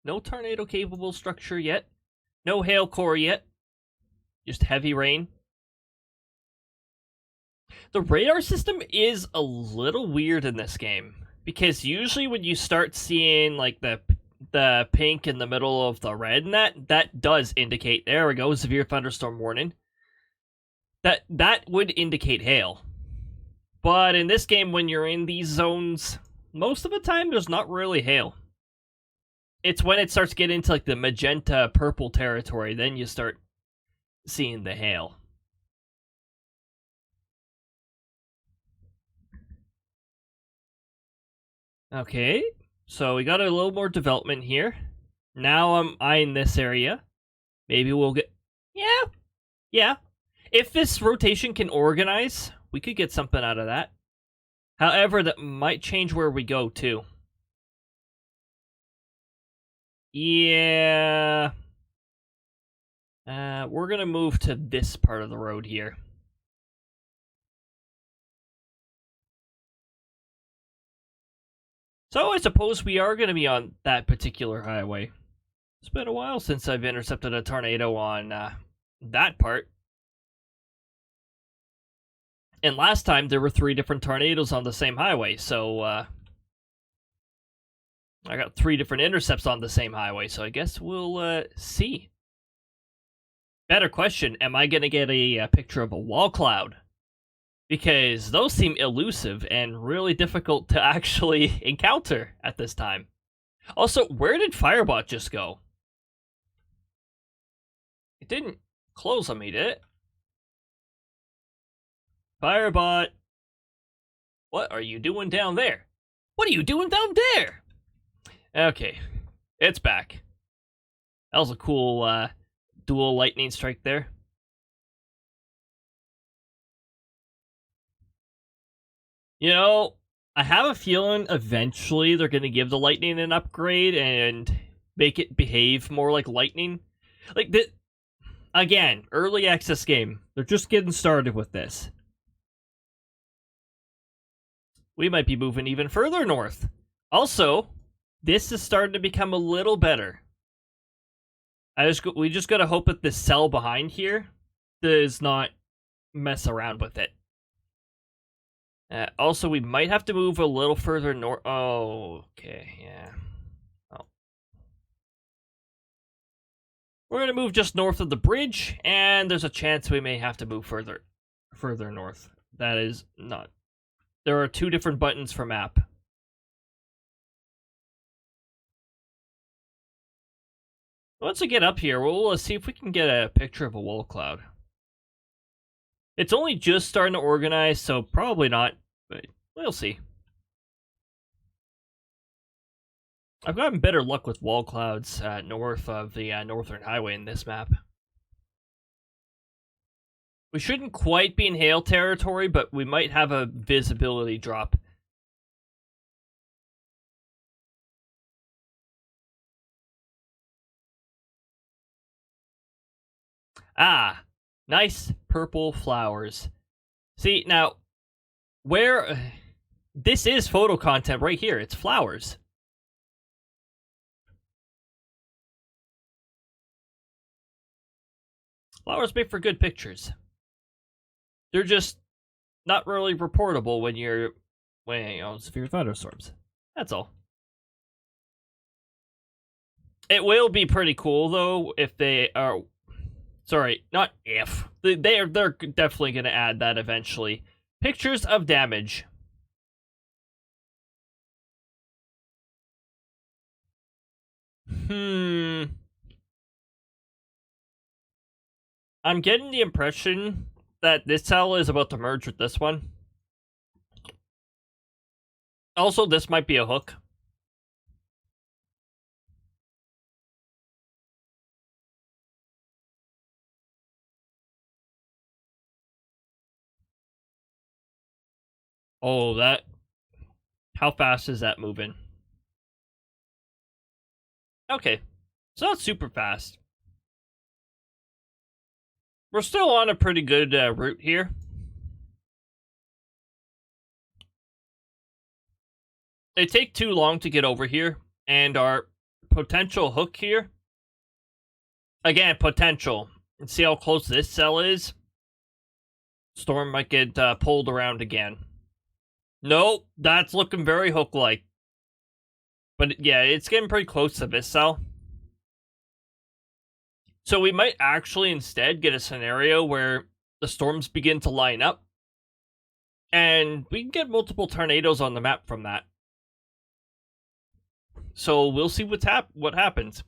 No tornado-capable structure yet. No hail core yet. Just heavy rain. The radar system is a little weird in this game, because usually when you start seeing like the pink in the middle of the red, and that does indicate, there we go, severe thunderstorm warning. That would indicate hail. But in this game, when you're in these zones, most of the time there's not really hail. It's when it starts getting into like the magenta purple territory, then you start seeing the hail. Okay, so we got a little more development here. Now I'm eyeing this area. Maybe we'll get... Yeah. If this rotation can organize, we could get something out of that. However, that might change where we go, too. Yeah. We're gonna move to this part of the road here. So I suppose we are going to be on that particular highway. It's been a while since I've intercepted a tornado on that part. And last time there were 3 different tornadoes on the same highway, so I got 3 different intercepts on the same highway, so I guess we'll see. Better question, am I going to get a picture of a wall cloud? Because those seem elusive and really difficult to actually encounter at this time. Also, where did Firebot just go? It didn't close on me, did it? Firebot, what are you doing down there? What are you doing down there? Okay, it's back. That was a cool dual lightning strike there. You know, I have a feeling eventually they're going to give the lightning an upgrade and make it behave more like lightning. Like, again, early access game. They're just getting started with this. we might be moving even further north. Also, this is starting to become a little better. We just gotta hope that this cell behind here does not mess around with it. Also, we might have to move a little further north. Oh, okay, yeah. Oh. We're gonna move just north of the bridge, and there's a chance we may have to move further north. That is not. There are 2 different buttons for map. Once we get up here, we'll see if we can get a picture of a wall cloud. It's only just starting to organize, so probably not, but we'll see. I've gotten better luck with wall clouds north of the Northern Highway in this map. We shouldn't quite be in hail territory, but we might have a visibility drop. Ah, nice purple flowers. See, now, where... This is photo content right here. It's flowers. Flowers make for good pictures. They're just not really reportable when you're... severe thunderstorms. That's all. It will be pretty cool, though, if they are... Sorry, not if. They're definitely going to add that eventually. Pictures of damage. I'm getting the impression that this cell is about to merge with this one. Also, this might be a hook. Oh, that... How fast is that moving? Okay. It's not super fast. We're still on a pretty good route here. They take too long to get over here, and our potential hook here... Again, potential. Let's see how close this cell is. Storm might get pulled around again. Nope, that's looking very hook-like. But yeah, it's getting pretty close to this cell. So we might actually instead get a scenario where the storms begin to line up. And we can get multiple tornadoes on the map from that. So we'll see what happens.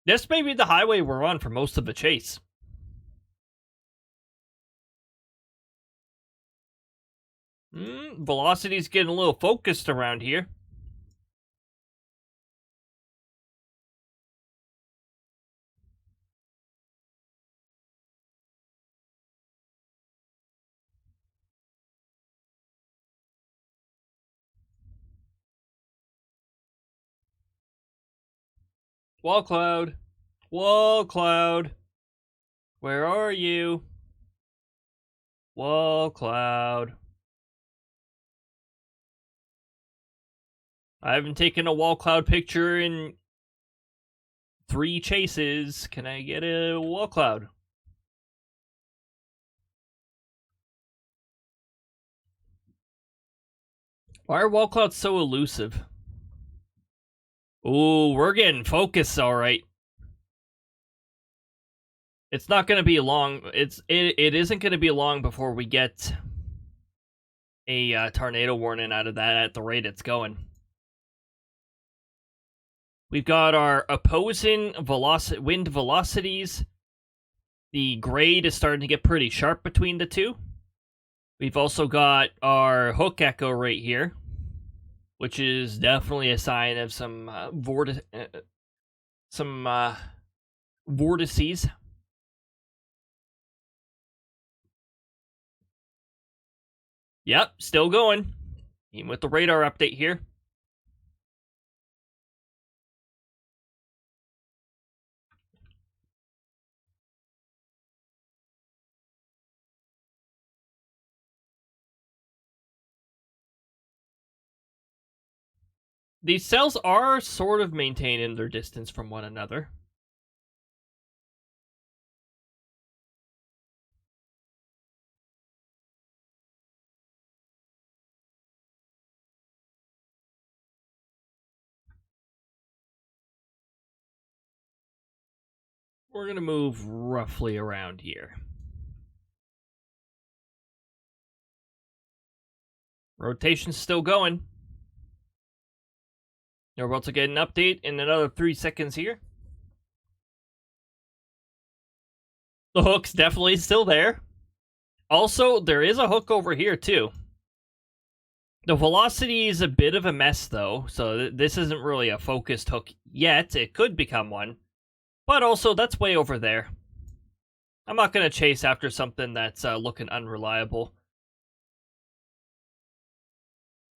This may be the highway we're on for most of the chase. Velocity's getting a little focused around here. Wall cloud. Wall cloud. Where are you? Wall cloud. I haven't taken a wall cloud picture in 3 chases. Can I get a wall cloud? Why are wall clouds so elusive? Ooh, we're getting focused, all right. It's not going to be long. It isn't going to be long before we get a tornado warning out of that at the rate it's going. We've got our opposing wind velocities. The grade is starting to get pretty sharp between the two. We've also got our hook echo right here, which is definitely a sign of some vortices. Yep, still going. Even with the radar update here. these cells are sort of maintaining their distance from one another. We're going to move roughly around here. Rotation's still going. We're about to get an update in another 3 seconds here. The hook's definitely still there. Also, there is a hook over here, too. The velocity is a bit of a mess, though, so this isn't really a focused hook yet. It could become one. But also, that's way over there. I'm not going to chase after something that's looking unreliable.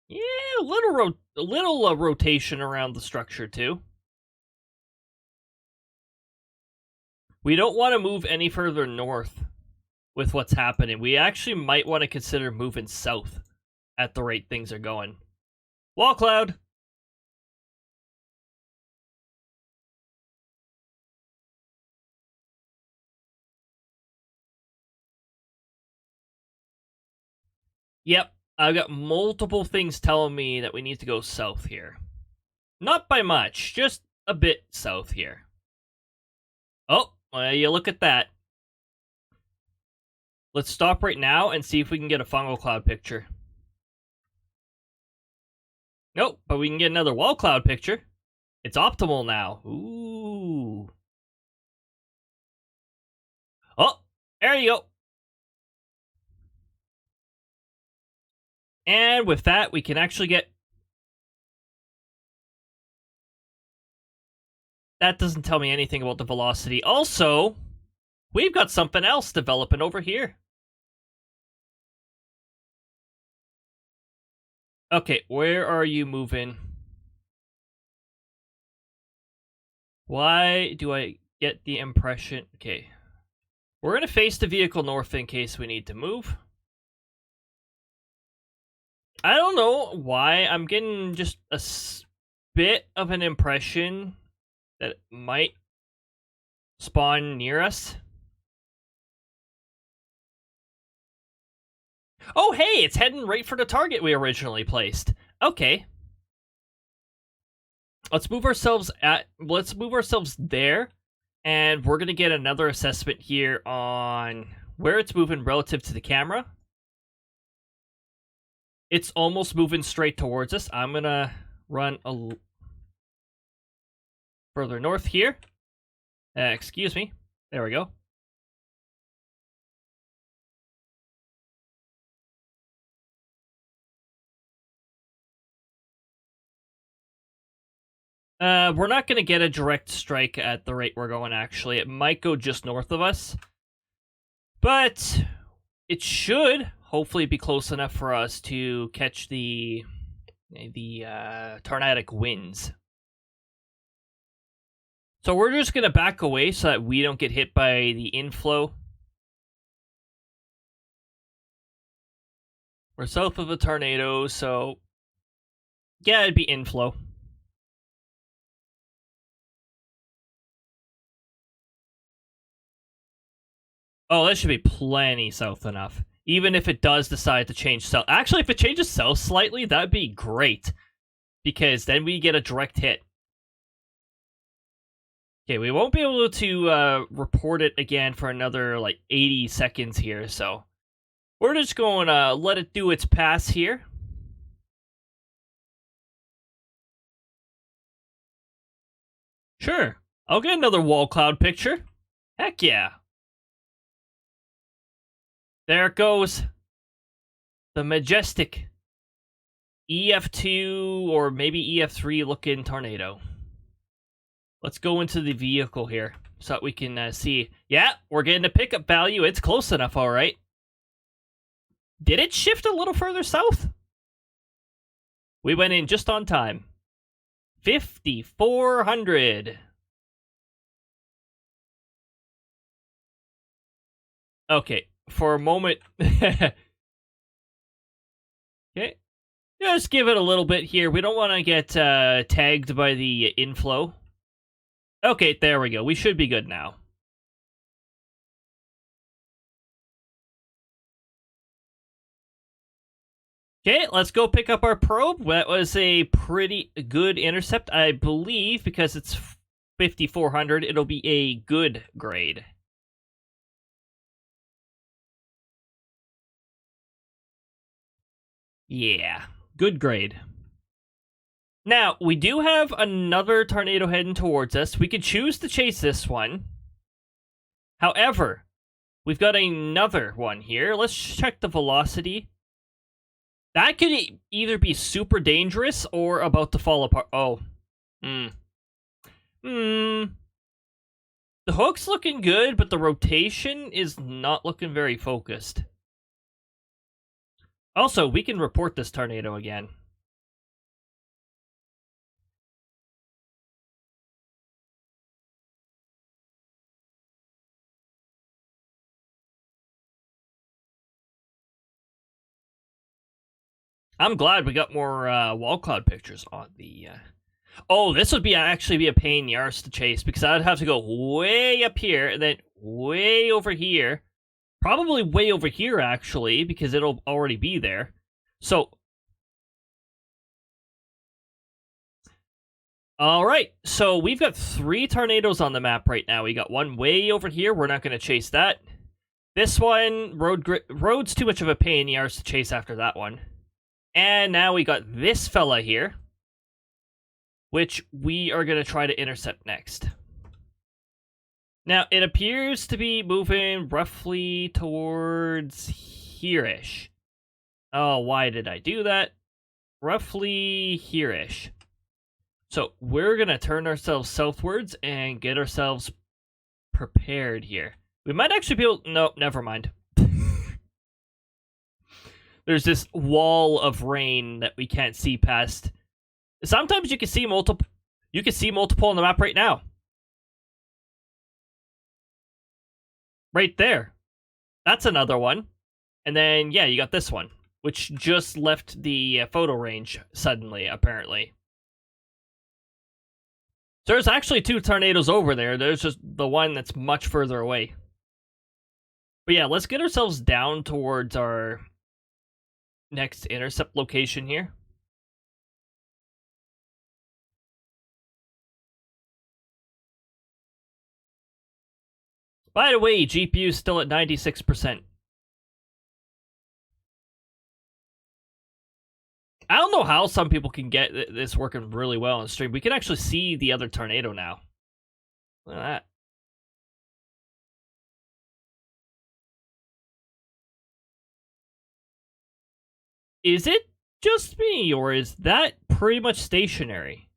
Yeah, a little rotation around the structure, too. We don't want to move any further north with what's happening. We actually might want to consider moving south at the rate things are going. Wall cloud! Yep, I've got multiple things telling me that we need to go south here. Not by much, just a bit south here. Oh, well, you look at that. Let's stop right now and see if we can get a fungal cloud picture. Nope, but we can get another wall cloud picture. It's optimal now. Ooh. Oh, there you go. And with that, we can actually get... That doesn't tell me anything about the velocity. Also, we've got something else developing over here. Okay, where are you moving? Why do I get the impression... Okay. We're going to face the vehicle north in case we need to move. I don't know why. I'm getting just a bit of an impression that it might spawn near us. Oh, hey, it's heading right for the target we originally placed. Okay. Let's move ourselves there, and we're going to get another assessment here on where it's moving relative to the camera. It's almost moving straight towards us. I'm going to run a further north here. Excuse me. There we go. We're not going to get a direct strike at the rate we're going, actually. It might go just north of us. But it should hopefully be close enough for us to catch the tornadic winds. So we're just going to back away so that we don't get hit by the inflow. We're south of the tornado, so yeah, it'd be inflow. Oh, that should be plenty south enough. Even if it does decide to change south. Actually, if it changes south slightly, that'd be great. Because then we get a direct hit. Okay, we won't be able to report it again for another, 80 seconds here, so... We're just going to let it do its pass here. Sure, I'll get another wall cloud picture. Heck yeah. There it goes. The majestic EF2 or maybe EF3 looking tornado. Let's go into the vehicle here so that we can see. Yeah, we're getting a pickup value. It's close enough, all right. Did it shift a little further south? We went in just on time. 5,400. Okay, for a moment. Okay. Just give it a little bit here. We don't want to get tagged by the inflow. Okay, there we go. We should be good now. Okay, let's go pick up our probe. That was a pretty good intercept, I believe, because it's 5,400. It'll be a good grade. Yeah, good grade. Now, we do have another tornado heading towards us. We could choose to chase this one. However, we've got another one here. Let's check the velocity. That could either be super dangerous or about to fall apart. Oh. The hook's looking good, but the rotation is not looking very focused. Also, we can report this tornado again. I'm glad we got more wall cloud pictures on the... Oh, this would actually be a pain in the arse to chase, because I'd have to go way up here, and then way over here. Probably way over here, actually, because it'll already be there. So... Alright, so we've got 3 tornadoes on the map right now. We got one way over here. We're not going to chase that. This one, road's too much of a pain in the arse to chase after that one. And now we got this fella here, which we are going to try to intercept next. Now, it appears to be moving roughly towards here-ish. Oh, why did I do that? Roughly here-ish. So, we're going to turn ourselves southwards and get ourselves prepared here. We might actually be able... No, never mind. There's this wall of rain that we can't see past. Sometimes you can see multiple. You can see multiple on the map right now. Right there. That's another one. And then, yeah, you got this one, which just left the photo range suddenly, apparently. So there's actually 2 tornadoes over there. There's just the one that's much further away. But yeah, let's get ourselves down towards our next intercept location here. By the way, GPU is still at 96%. I don't know how some people can get this working really well on stream. We can actually see the other tornado now. Look at that. Is it just me, or is that pretty much stationary?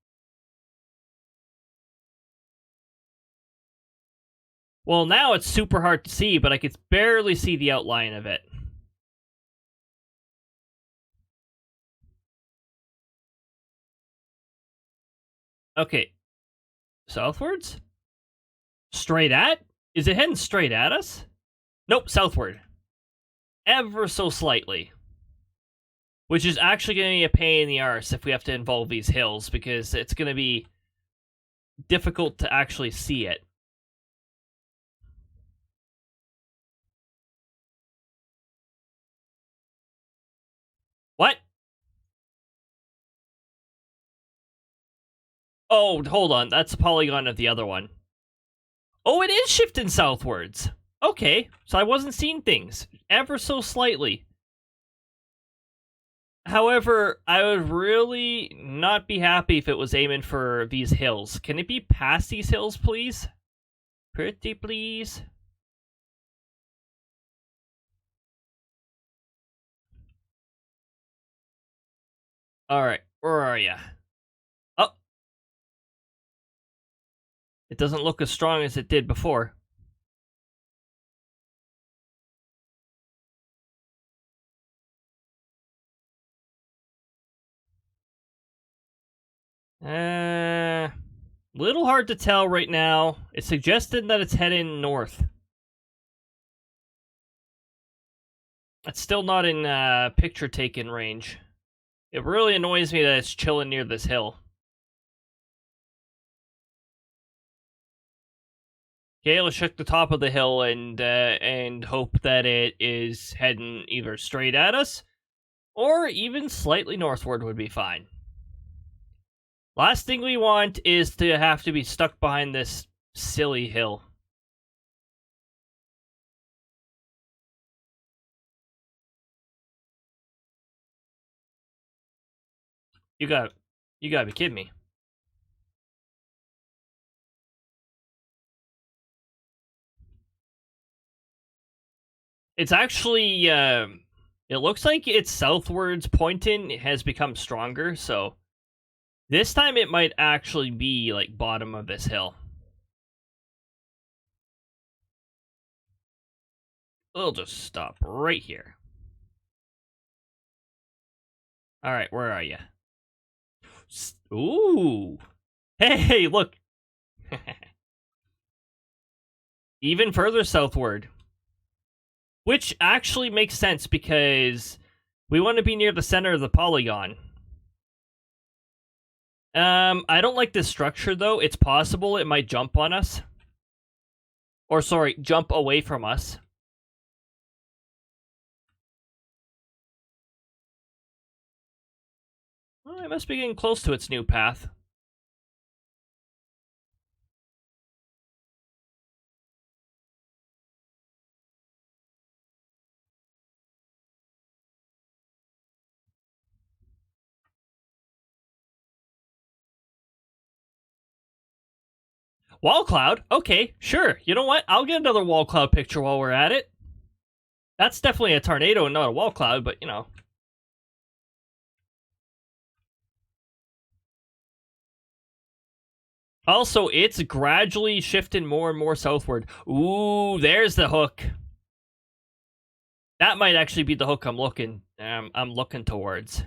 Well, now it's super hard to see, but I can barely see the outline of it. Okay. Southwards? Straight at? Is it heading straight at us? Nope, southward. Ever so slightly. Which is actually going to be a pain in the arse if we have to involve these hills, because it's going to be difficult to actually see it. What? Oh, hold on. That's a polygon of the other one. Oh, it is shifting southwards. Okay, so I wasn't seeing things. Ever so slightly. However, I would really not be happy if it was aiming for these hills. Can it be past these hills, please? Pretty please? Alright, where are ya? Oh! It doesn't look as strong as it did before. Little hard to tell right now. It suggested that it's heading north. It's still not in picture taking range. It really annoys me that it's chilling near this hill. Okay, let's check the top of the hill and hope that it is heading either straight at us or even slightly northward would be fine. Last thing we want is to have to be stuck behind this silly hill. You gotta be kidding me. It's actually, it looks like its southwards pointing has become stronger, so this time it might actually be, like, bottom of this hill. We'll just stop right here. Alright, where are you? Ooh! Hey, look! Even further southward. Which actually makes sense because we want to be near the center of the polygon. I don't like this structure though. It's possible it might jump on us. Or sorry, jump away from us. Well, it must be getting close to its new path. Wall cloud? Okay, sure. You know what? I'll get another wall cloud picture while we're at it. That's definitely a tornado and not a wall cloud, but you know. Also, it's gradually shifting more and more southward. Ooh, there's the hook. That might actually be the hook I'm looking towards.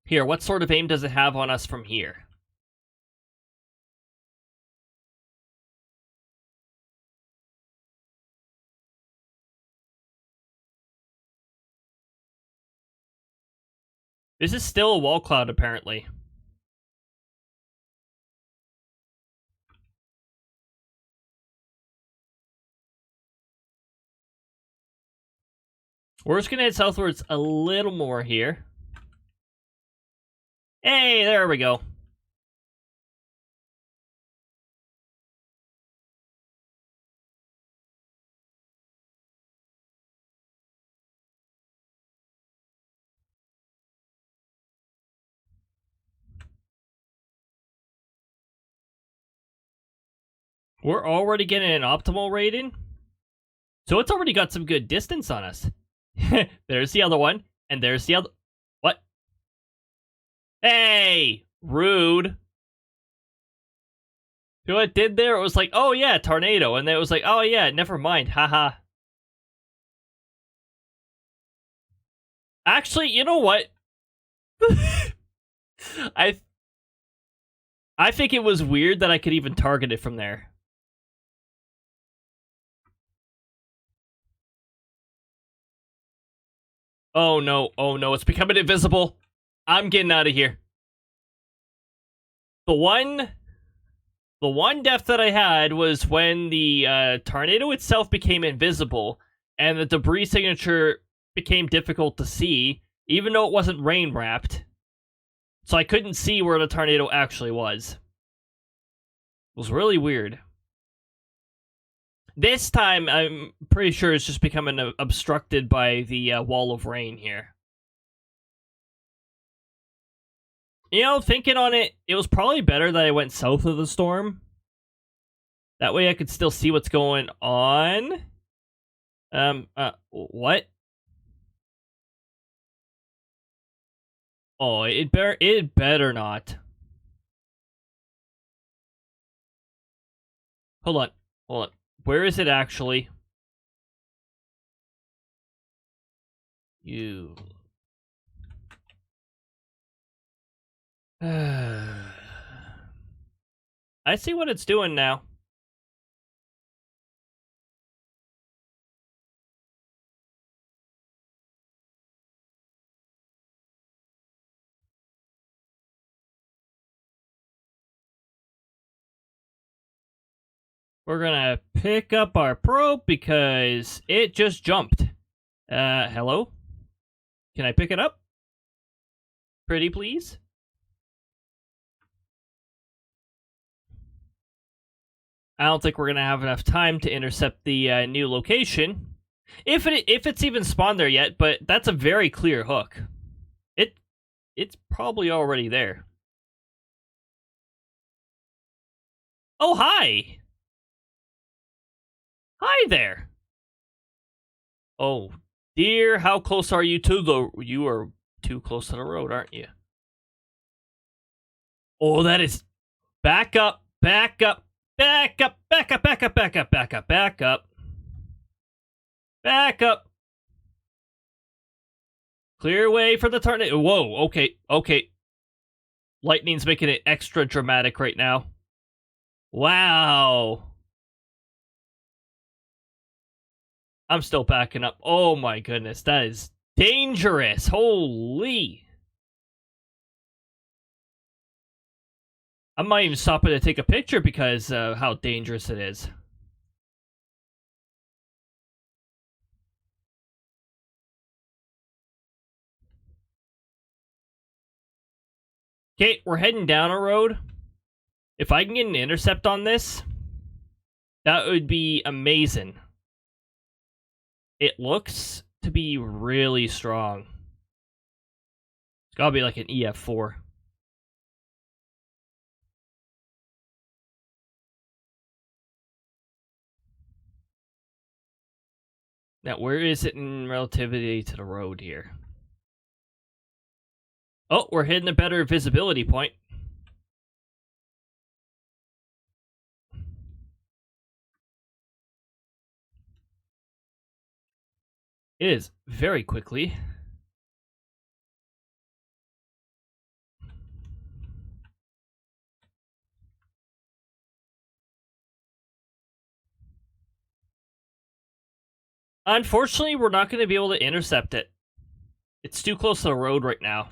Here, what sort of aim does it have on us from here? This is still a wall cloud, apparently. We're just gonna head southwards a little more here. Hey, there we go. We're already getting an optimal rating? So it's already got some good distance on us. There's the other one, and there's the other... What? Hey! Rude. See what it did there? It was like, oh yeah, tornado. And then it was like, oh yeah, never mind, haha. Actually, you know what? I think it was weird that I could even target it from there. Oh no, it's becoming invisible. I'm getting out of here. The one death that I had was when the tornado itself became invisible and the debris signature became difficult to see, even though it wasn't rain wrapped. So I couldn't see where the tornado actually was. It was really weird. This time, I'm pretty sure it's just becoming obstructed by the wall of rain here. You know, thinking on it, it was probably better that I went south of the storm. That way I could still see what's going on. What? Oh, it better not. Hold on. Where is it actually? You. I see what it's doing now. We're gonna pick up our probe because it just jumped. Hello? Can I pick it up? Pretty please? I don't think we're gonna have enough time to intercept the new location. If it's even spawned there yet, but that's a very clear hook. It's probably already there. Oh, hi! Hi there! Oh, dear, how close are you to the... You are too close to the road, aren't you? Oh, that is... Back up, back up, back up, back up, back up, back up, back up, back up. Back up. Clear way for the tornado. Whoa, okay, okay. Lightning's making it extra dramatic right now. Wow. I'm still backing up. Oh my goodness, that is dangerous. Holy. I might even stop it to take a picture because of how dangerous it is. Okay, we're heading down a road. If I can get an intercept on this, that would be amazing. It looks to be really strong. It's gotta be like an EF4. Now, where is it in relativity to the road here? Oh, we're hitting a better visibility point. It is very quickly. Unfortunately, we're not going to be able to intercept it. It's too close to the road right now.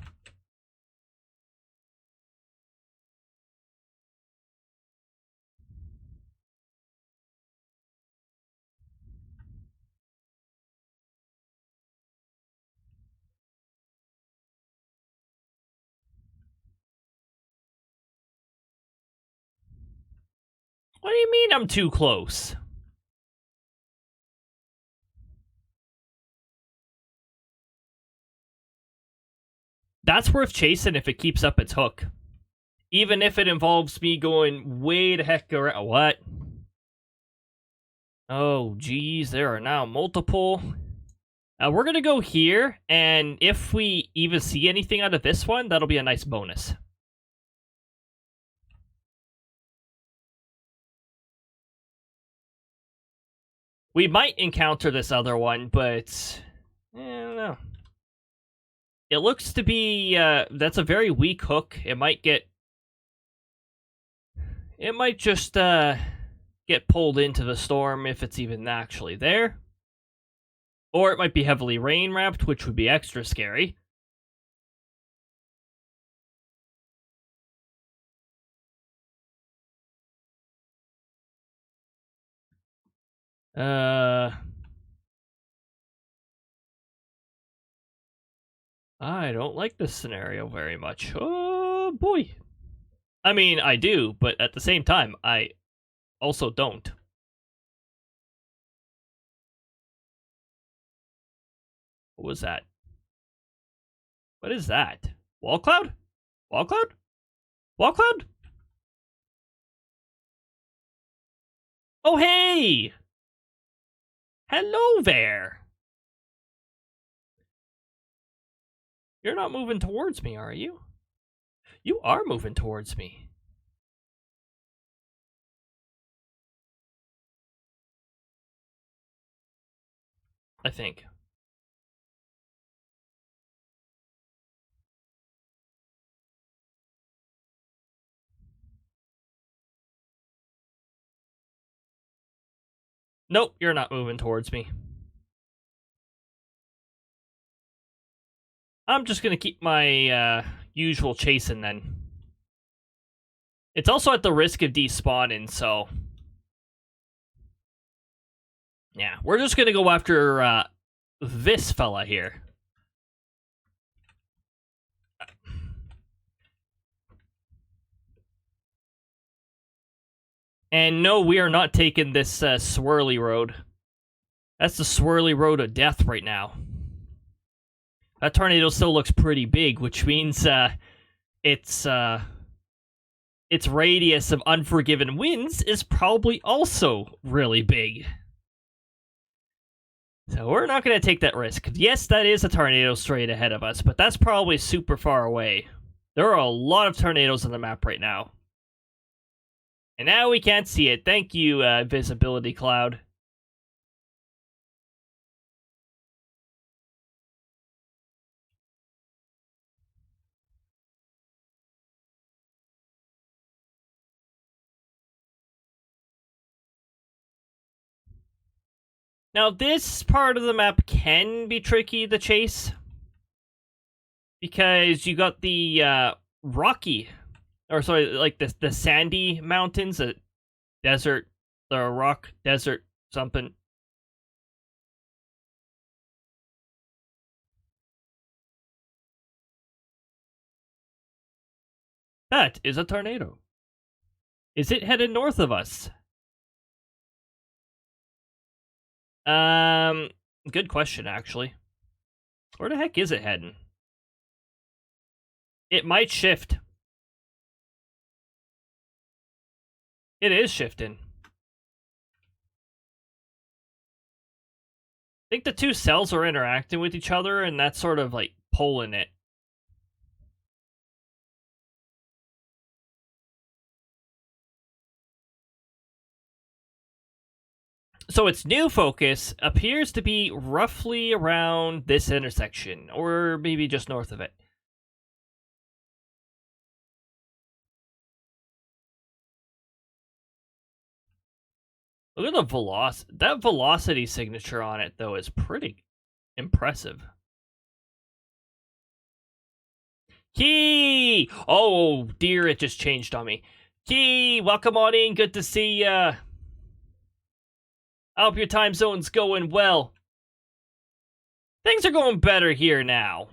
What do you mean I'm too close? That's worth chasing if it keeps up its hook. Even if it involves me going way the heck around. What? Oh, geez, there are now multiple. We're going to go here, and if we even see anything out of this one, that'll be a nice bonus. We might encounter this other one, but I don't know. It looks to be, that's a very weak hook. It might just, get pulled into the storm if it's even actually there. Or it might be heavily rain wrapped, which would be extra scary. I don't like this scenario very much. Oh, boy. I mean, I do, but at the same time, I also don't. What was that? What is that? Wall cloud? Wall cloud? Wall cloud? Oh, hey! Hello there! You're not moving towards me, are you? You are moving towards me. I think. Nope, you're not moving towards me. I'm just gonna keep my usual chasing then. It's also at the risk of despawning, so Yeah, we're just gonna go after this fella here. And no, we are not taking this swirly road. That's the swirly road of death right now. That tornado still looks pretty big, which means its radius of unforgiven winds is probably also really big. So we're not going to take that risk. Yes, that is a tornado straight ahead of us, but that's probably super far away. There are a lot of tornadoes on the map right now. And now we can't see it. Thank you, visibility cloud. Now, this part of the map can be tricky to chase, because you got the rocky, or sorry, like the sandy mountains, the desert, the rock desert something. That is a tornado. Is it headed north of us? Good question, actually. Where the heck is it heading? It might shift. It is shifting. I think the two cells are interacting with each other, and that's sort of like pulling it. So its new focus appears to be roughly around this intersection, or maybe just north of it. Look at the velocity. That velocity signature on it, though, is pretty impressive. Key! Oh, dear, it just changed on me. Key, welcome on in. Good to see ya. I hope your time zone's going well. Things are going better here now.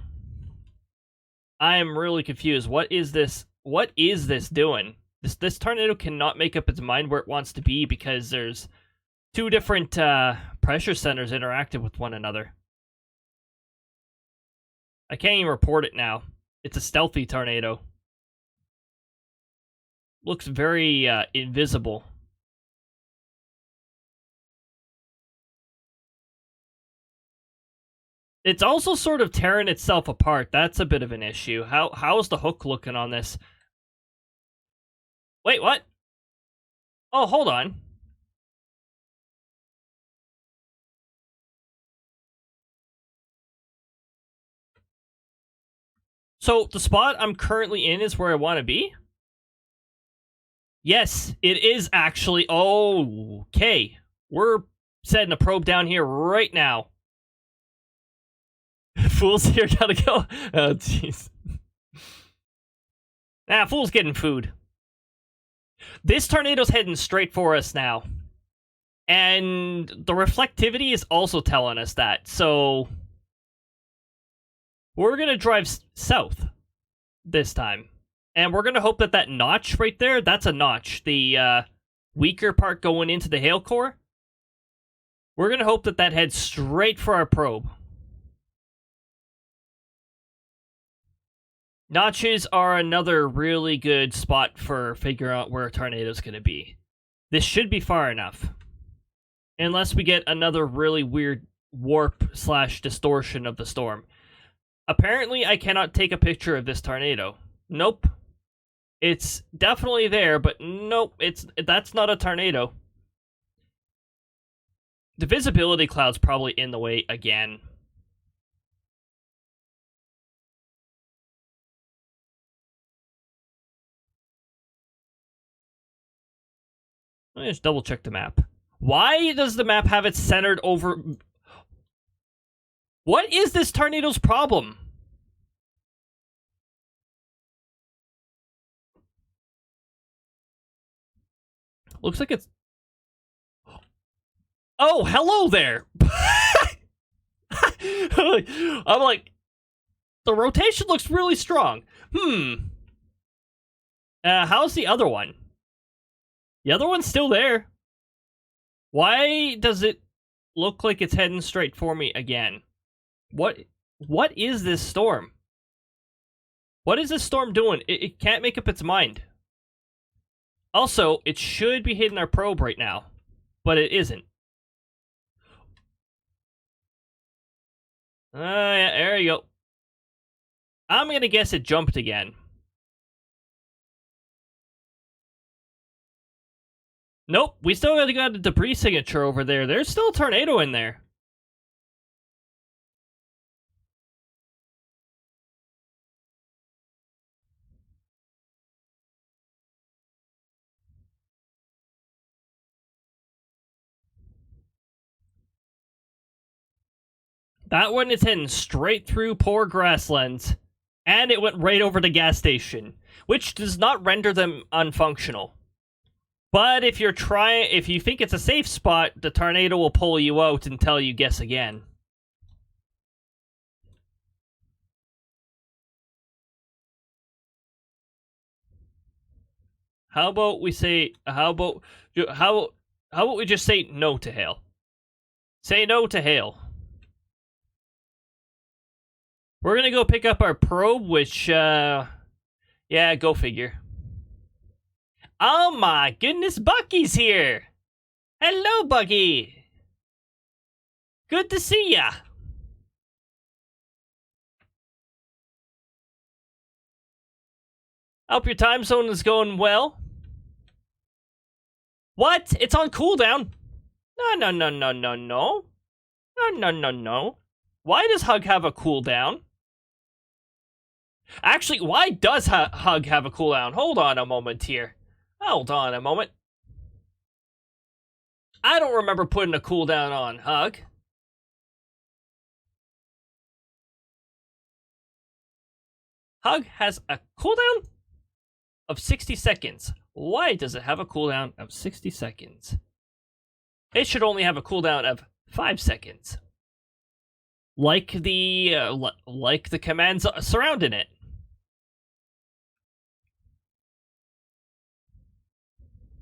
I am really confused. What is this? What is this doing? This tornado cannot make up its mind where it wants to be, because there's two different pressure centers interacting with one another. I can't even report it now. It's a stealthy tornado. Looks very invisible. It's also sort of tearing itself apart. That's a bit of an issue. How is the hook looking on this? Wait, what? Oh, hold on. So the spot I'm currently in is where I want to be? Yes, it is actually. Okay. We're setting a probe down here right now. Fool's here, gotta go. Oh, jeez. Fool's getting food. This tornado's heading straight for us now. And the reflectivity is also telling us that. So we're going to drive south this time. And we're going to hope that that notch right there, that's a notch. The weaker part going into the hail core. We're going to hope that that heads straight for our probe. Notches are another really good spot for figuring out where a tornado's going to be. This should be far enough. Unless we get another really weird warp/distortion of the storm. Apparently, I cannot take a picture of this tornado. Nope. It's definitely there, but nope, that's not a tornado. The visibility cloud's probably in the way again. Let me just double check the map. Why does the map have it centered over... What is this tornado's problem? Looks like it's... Oh, hello there! I'm like, the rotation looks really strong. How's the other one? The other one's still there. Why does it look like it's heading straight for me again? What is this storm? What is this storm doing? It can't make up its mind. Also, it should be hitting our probe right now, but it isn't. Yeah, there you go. I'm gonna guess it jumped again. Nope, we still got a debris signature over there. There's still a tornado in there. That one is heading straight through poor grasslands. And it went right over the gas station, which does not render them unfunctional. But if you think it's a safe spot, the tornado will pull you out until you guess again. How about we just say no to hail? Say no to hail. We're gonna go pick up our probe, which, yeah, go figure. Oh my goodness, Bucky's here! Hello, Bucky! Good to see ya! Hope your time zone is going well. What? It's on cooldown? No. No. Why does Hug have a cooldown? Actually, why does Hug have a cooldown? Hold on a moment here. Hold on a moment. I don't remember putting a cooldown on Hug. Hug has a cooldown of 60 seconds. Why does it have a cooldown of 60 seconds? It should only have a cooldown of 5 seconds. Like the commands surrounding it.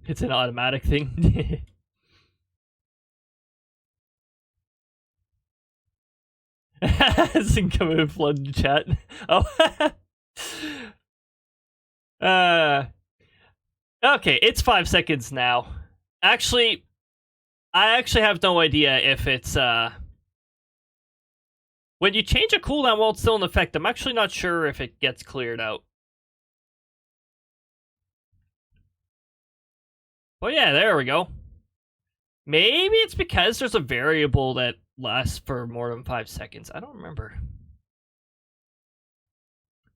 It's an automatic thing. Hasn't come in flood chat. Oh. Okay, it's 5 seconds now. Actually, I actually have no idea if it's when you change a cooldown while it's still in effect, I'm actually not sure if it gets cleared out. Oh yeah, there we go. Maybe it's because there's a variable that lasts for more than 5 seconds. I don't remember.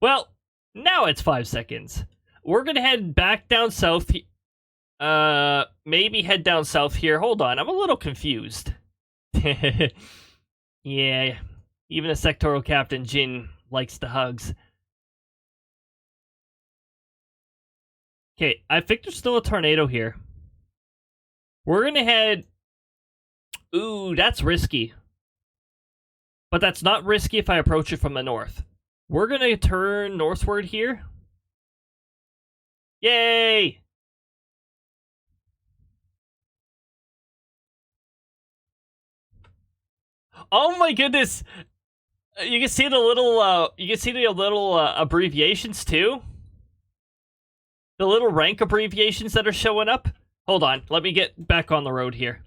Well, now it's 5 seconds. We're gonna head back down south. Maybe head down south here. Hold on, I'm a little confused. Yeah, even a sectoral captain, Jin, likes the hugs. Okay, I think there's still a tornado here. We're gonna head... Ooh, that's risky. But that's not risky if I approach it from the north. We're gonna turn northward here. Yay! Oh my goodness! You can see the little, abbreviations too. The little rank abbreviations that are showing up. Hold on, let me get back on the road here.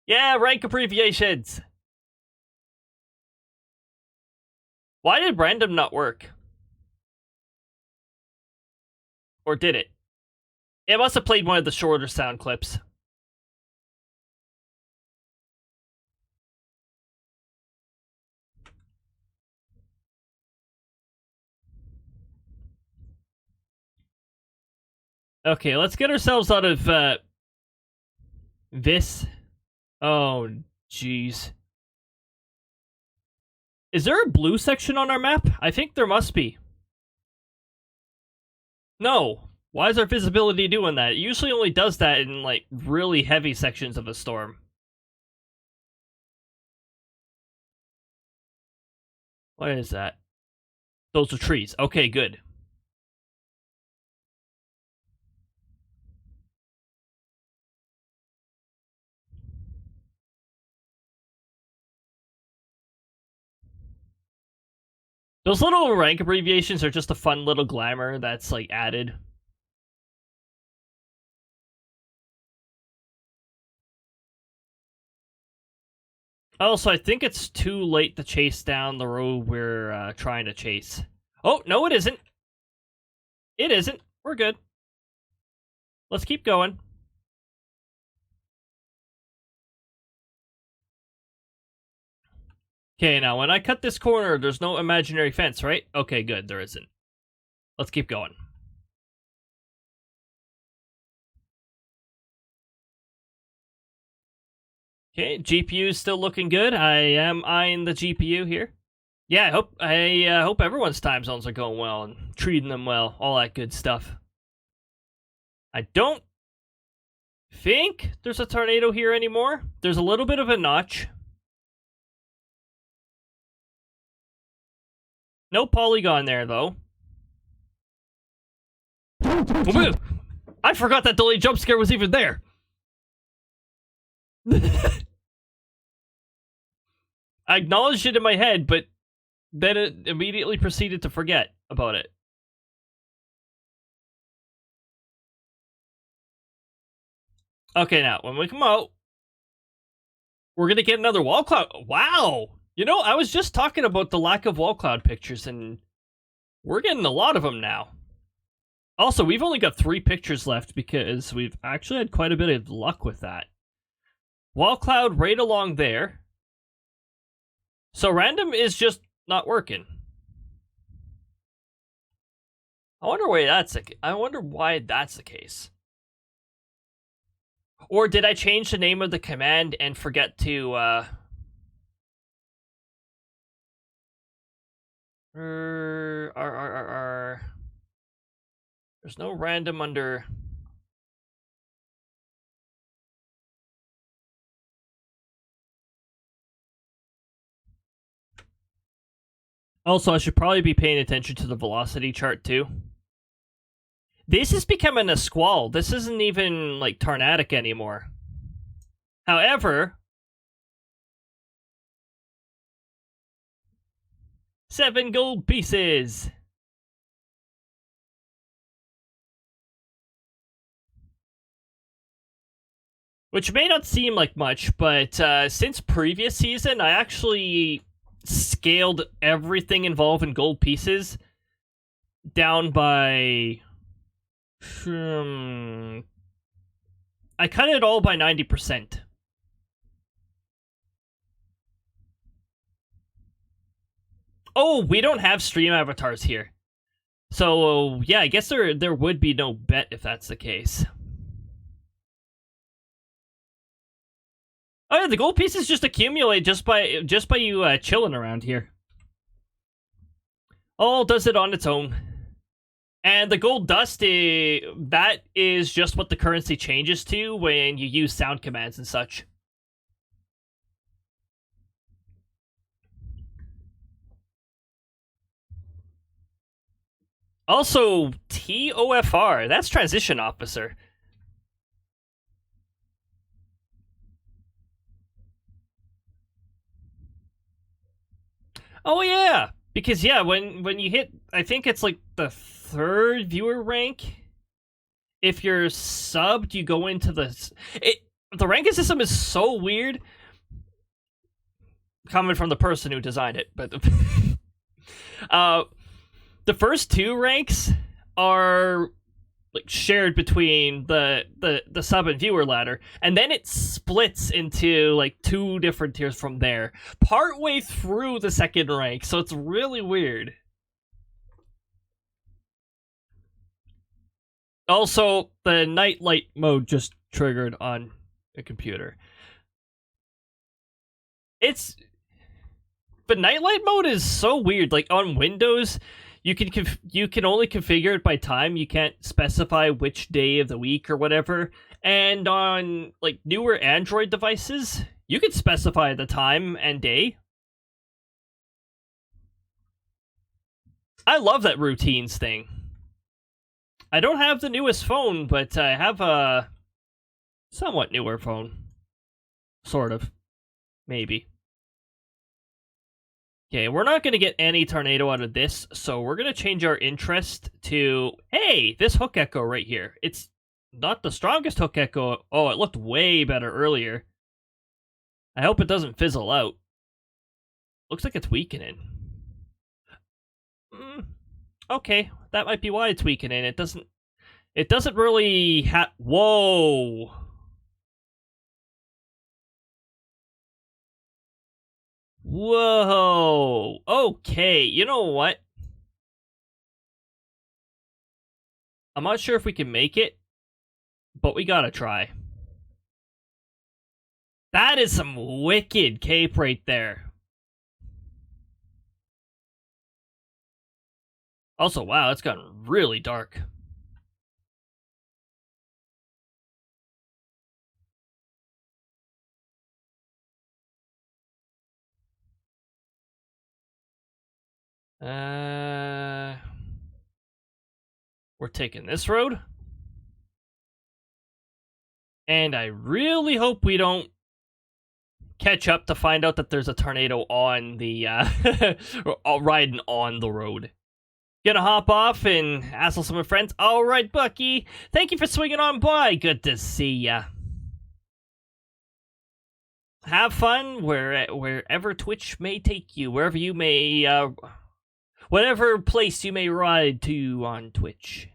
Yeah, rank abbreviations! Why did random not work? Or did it? It must have played one of the shorter sound clips. Okay, let's get ourselves out of, this. Oh, jeez. Is there a blue section on our map? I think there must be. No. Why is our visibility doing that? It usually only does that in, like, really heavy sections of a storm. What is that? Those are trees. Okay, good. Those little rank abbreviations are just a fun little glamour that's, like, added. Also, I think it's too late to chase down the road we're trying to chase. Oh, no, it isn't. It isn't. We're good. Let's keep going. Okay, now when I cut this corner, there's no imaginary fence, right? Okay, good, there isn't. Let's keep going. Okay, GPU's still looking good. I am eyeing the GPU here. Yeah, I hope everyone's time zones are going well and treating them well, all that good stuff. I don't think there's a tornado here anymore. There's a little bit of a notch. No polygon there, though. I forgot that delayed jump scare was even there. I acknowledged it in my head, but then it immediately proceeded to forget about it. Okay, now, when we come out, we're gonna get another wall cloud. Wow! You know, I was just talking about the lack of wall cloud pictures, and we're getting a lot of them now. Also, we've only got 3 pictures left because we've actually had quite a bit of luck with that. Wall cloud right along there. So random is just not working. I wonder why that's the case. Or did I change the name of the command and forget to There's no random under. Also, I should probably be paying attention to the velocity chart too. This is becoming a squall. This isn't even, like, tornadic anymore. However, 7 gold pieces. Which may not seem like much, but since previous season, I actually scaled everything involving gold pieces down by... I cut it all by 90%. Oh, we don't have stream avatars here. So, yeah, I guess there would be no bet if that's the case. Oh yeah, the gold pieces just accumulate just by you chilling around here. All does it on its own. And the gold dust, that is just what the currency changes to when you use sound commands and such. Also, TOFR, that's Transition Officer. Oh yeah, because yeah, when you hit, I think it's like the 3rd viewer rank. If you're subbed, you go into the ranking system is so weird. Coming from the person who designed it, but the first 2 ranks are like shared between the sub and viewer ladder, and then it splits into like 2 different tiers from there, partway through the 2nd rank, so it's really weird. Also, the nightlight mode just triggered on a computer. But nightlight mode is so weird. Like on Windows, you can only configure it by time. You can't specify which day of the week or whatever. And on like newer Android devices, you can specify the time and day. I love that routines thing. I don't have the newest phone, but I have a somewhat newer phone. Sort of. Maybe. Okay, we're not going to get any tornado out of this, so we're going to change our interest to, hey, this hook echo right here. It's not the strongest hook echo. Oh, it looked way better earlier. I hope it doesn't fizzle out. Looks like it's weakening. Okay, that might be why it's weakening. It doesn't really whoa. Whoa. Okay, you know what? I'm not sure if we can make it, but we gotta try. That is some wicked cape right there. Also, wow, it's gotten really dark. We're taking this road. And I really hope we don't catch up to find out that there's a tornado on the, riding on the road. Gonna hop off and hassle some of my friends. All right, Bucky. Thank you for swinging on by. Good to see ya. Have fun wherever Twitch may take you. Wherever you may, whatever place you may ride to on Twitch.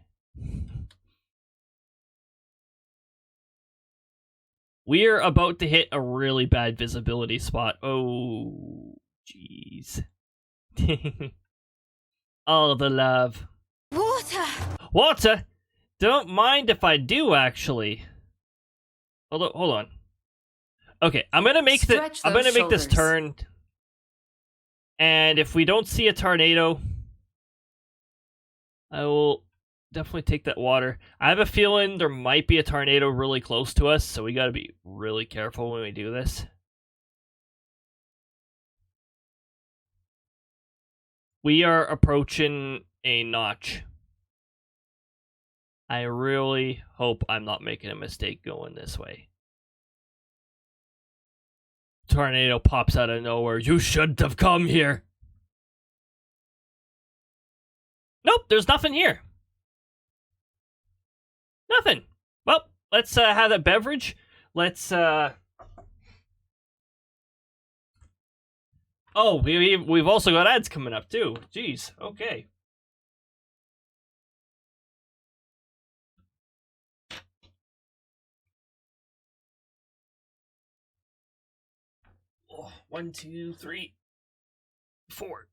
We're about to hit a really bad visibility spot. Oh, jeez. All the love. Water! Water? Don't mind if I do, actually. Hold on. Okay, I'm gonna make this turn. And if we don't see a tornado, I will definitely take that water. I have a feeling there might be a tornado really close to us, so we gotta be really careful when we do this. We are approaching a notch. I really hope I'm not making a mistake going this way. Tornado pops out of nowhere. You shouldn't have come here. Nope, there's nothing here. Nothing. Well, let's have that beverage. Let's Oh, we've also got ads coming up too. Jeez. Okay. Oh, 1, 2, 3, 4,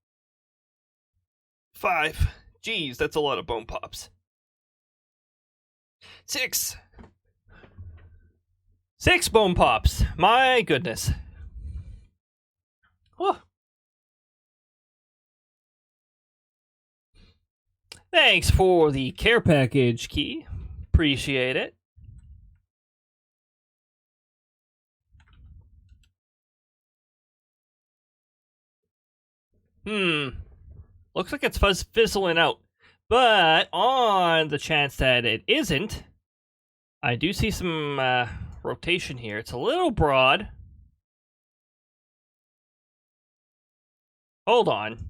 5. Jeez, that's a lot of bone pops. 6. 6 bone pops. My goodness. Oh. Thanks for the care package, Key. Appreciate it. Looks like it's fizzling out. But on the chance that it isn't, I do see some rotation here. It's a little broad. Hold on.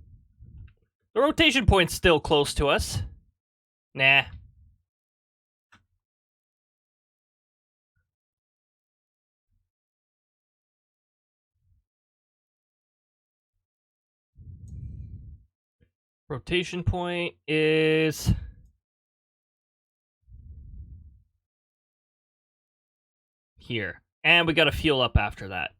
The rotation point's still close to us. Nah. Rotation point is here. And we gotta fuel up after that.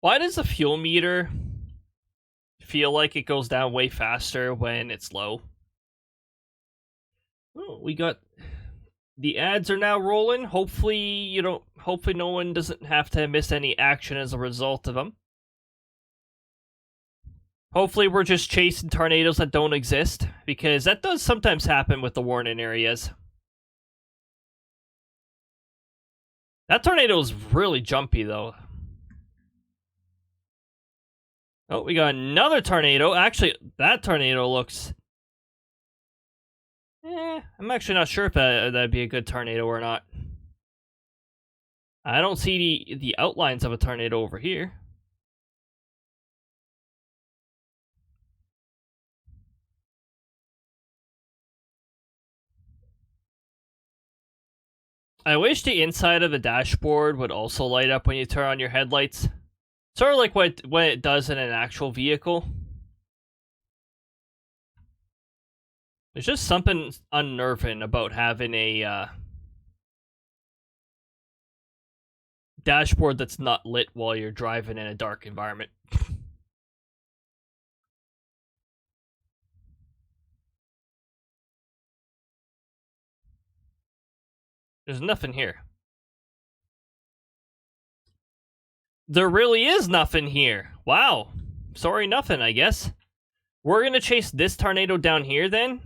Why does the fuel meter feel like it goes down way faster when it's low? Oh, we got the ads are now rolling. Hopefully, hopefully no one doesn't have to miss any action as a result of them. Hopefully we're just chasing tornadoes that don't exist, because that does sometimes happen with the warning areas. That tornado is really jumpy, though. Oh, we got another tornado. Actually, that tornado looks... I'm actually not sure if that'd be a good tornado or not. I don't see the outlines of a tornado over here. I wish the inside of the dashboard would also light up when you turn on your headlights. Sort of like what it does in an actual vehicle. There's just something unnerving about having a dashboard that's not lit while you're driving in a dark environment. There's nothing here. There really is nothing here. Wow. Sorry, nothing, I guess. We're gonna chase this tornado down here then,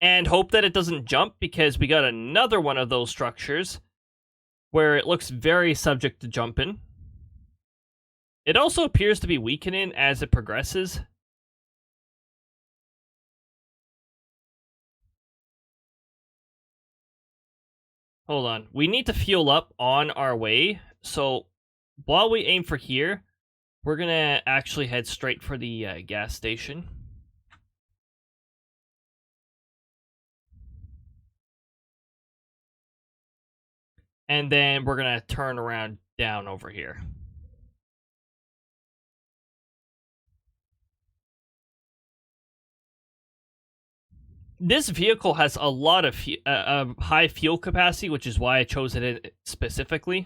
and hope that it doesn't jump, because we got another one of those structures where it looks very subject to jumping. It also appears to be weakening as it progresses. Hold on. We need to fuel up on our way, so while we aim for here, we're gonna actually head straight for the gas station. And then we're gonna turn around down over here. This vehicle has a lot of high fuel capacity, which is why I chose it specifically.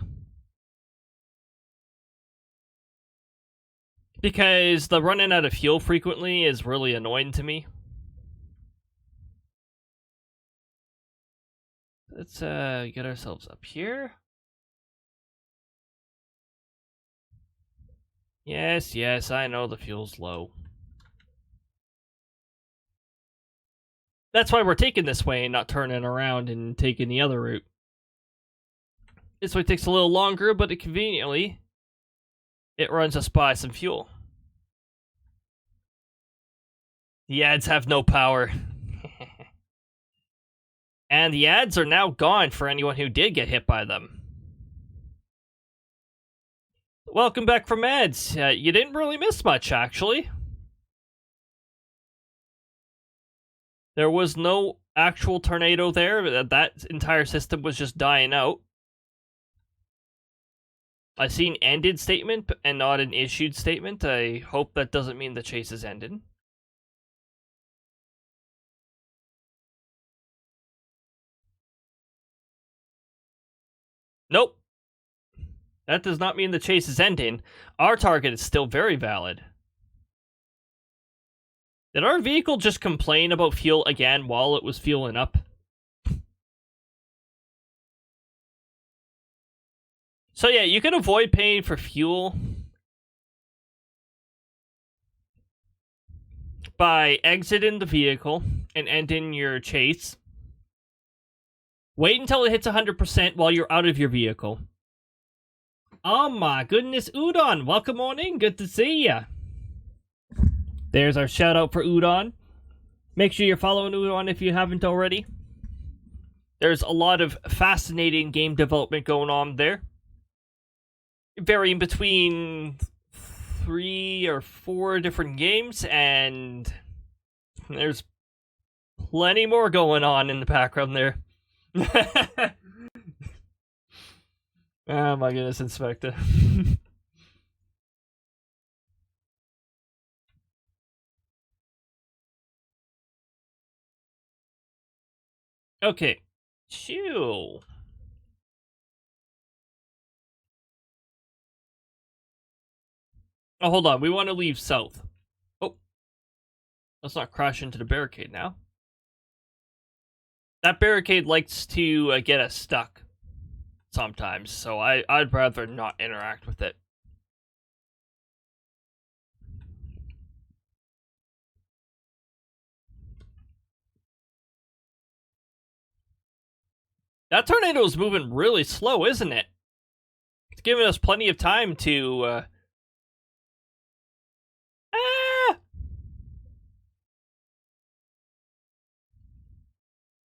Because the running out of fuel frequently is really annoying to me. Let's get ourselves up here. Yes, I know the fuel's low. That's why we're taking this way and not turning around and taking the other route. This way takes a little longer, but conveniently, it runs us by some fuel. The ads have no power. And the ads are now gone for anyone who did get hit by them. Welcome back from ads. You didn't really miss much, actually. There was no actual tornado there. That entire system was just dying out. I see an ended statement and not an issued statement. I hope that doesn't mean the chase is ended. Nope. That does not mean the chase is ending. Our target is still very valid. Did our vehicle just complain about fuel again while it was fueling up? So yeah, you can avoid paying for fuel by exiting the vehicle and ending your chase. Wait until it hits 100% while you're out of your vehicle. Oh my goodness, Udon, welcome on in, good to see ya. There's our shout out for Udon. Make sure you're following Udon if you haven't already. There's a lot of fascinating game development going on there. Varying between 3 or 4 different games, and there's plenty more going on in the background there. Oh my goodness, Inspector. Okay. Shoo. Oh, hold on. We want to leave south. Oh. Let's not crash into the barricade now. That barricade likes to get us stuck sometimes, so I'd rather not interact with it. That tornado is moving really slow, isn't it? It's giving us plenty of time to...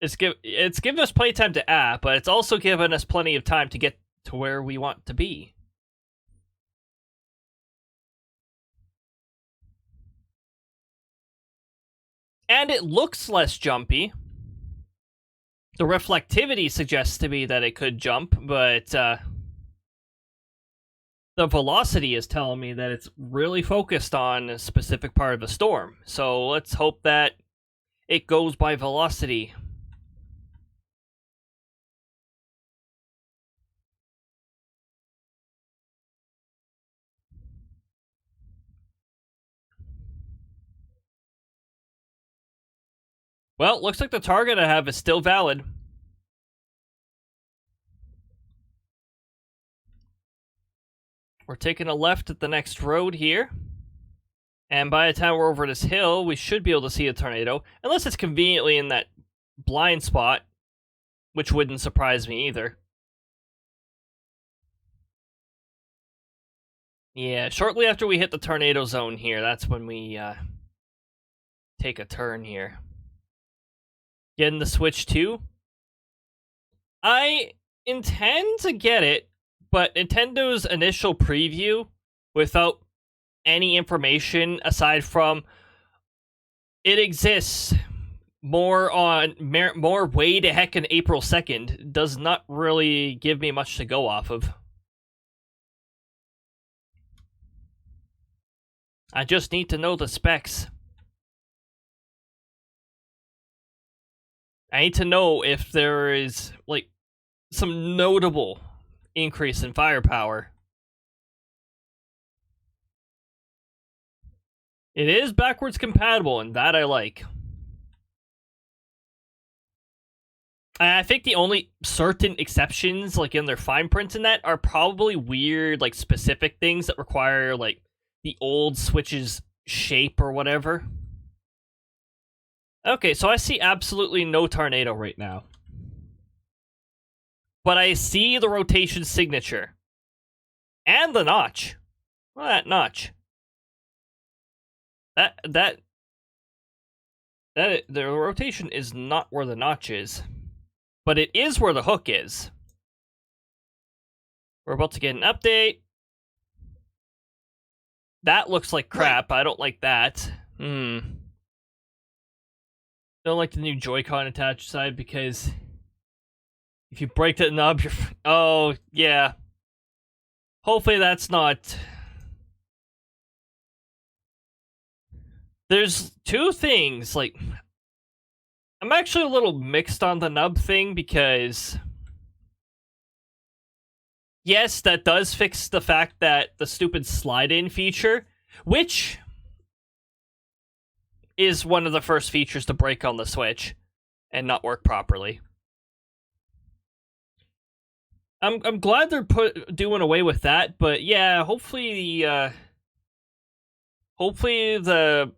It's given us plenty of time to but it's also given us plenty of time to get to where we want to be. And it looks less jumpy. The reflectivity suggests to me that it could jump, but the velocity is telling me that it's really focused on a specific part of the storm. So let's hope that it goes by velocity. Well, looks like the target I have is still valid. We're taking a left at the next road here. And by the time we're over this hill, we should be able to see a tornado. Unless it's conveniently in that blind spot, which wouldn't surprise me either. Yeah, shortly after we hit the tornado zone here, that's when we take a turn here. Getting the Switch 2. I intend to get it, but Nintendo's initial preview, without any information aside from it exists more way to heck in April 2nd, does not really give me much to go off of. I just need to know the specs. I need to know if there is, like, some notable increase in firepower. It is backwards compatible, and that I like. I think the only certain exceptions, like in their fine print in that, are probably weird, like, specific things that require, like, the old Switch's shape or whatever. Okay, so I see absolutely no tornado right now. But I see the rotation signature. And the notch. Well, that notch. The rotation is not where the notch is. But it is where the hook is. We're about to get an update. That looks like crap. I don't like that. Don't like the new Joy-Con attached side because if you break that knob, you're... Oh, yeah. Hopefully that's not... There's two things, like... I'm actually a little mixed on the nub thing because... Yes, that does fix the fact that the stupid slide-in feature, which is one of the first features to break on the Switch and not work properly. I'm glad they're doing away with that, but yeah, hopefully the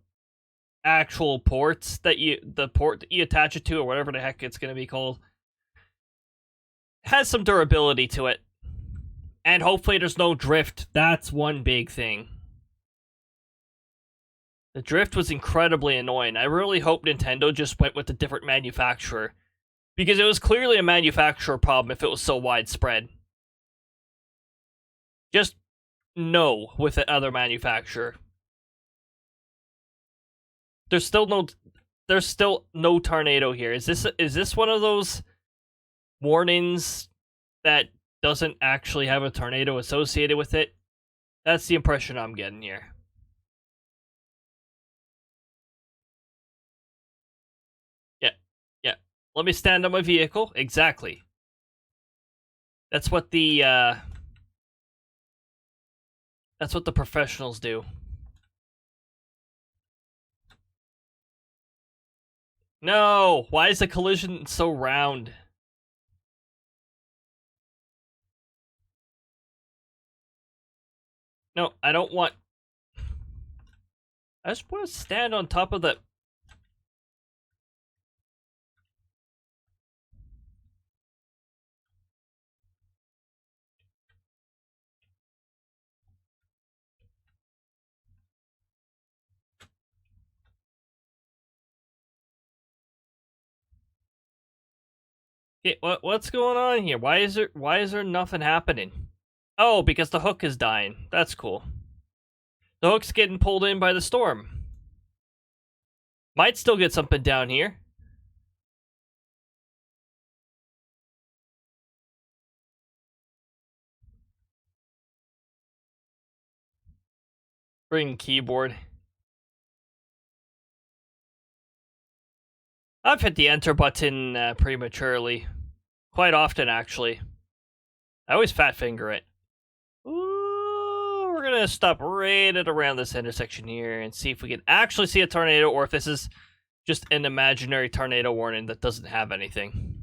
actual ports that the port that you attach it to, or whatever the heck it's gonna be called, has some durability to it. And hopefully there's no drift. That's one big thing. The drift was incredibly annoying. I really hope Nintendo just went with a different manufacturer, because it was clearly a manufacturer problem if it was so widespread. Just no with the other manufacturer. There's still no tornado here. Is this one of those warnings that doesn't actually have a tornado associated with it? That's the impression I'm getting here. Yeah. Let me stand on my vehicle. Exactly. That's what the professionals do. No! Why is the collision so round? No, I don't want... I just want to stand on top of the... Okay, what's going on here? Why is there nothing happening? Oh, because the hook is dying. That's cool. The hook's getting pulled in by the storm. Might still get something down here. Bring keyboard. I've hit the enter button prematurely. Quite often, actually. I always fat finger it. Ooh, we're gonna stop right at around this intersection here and see if we can actually see a tornado or if this is just an imaginary tornado warning that doesn't have anything.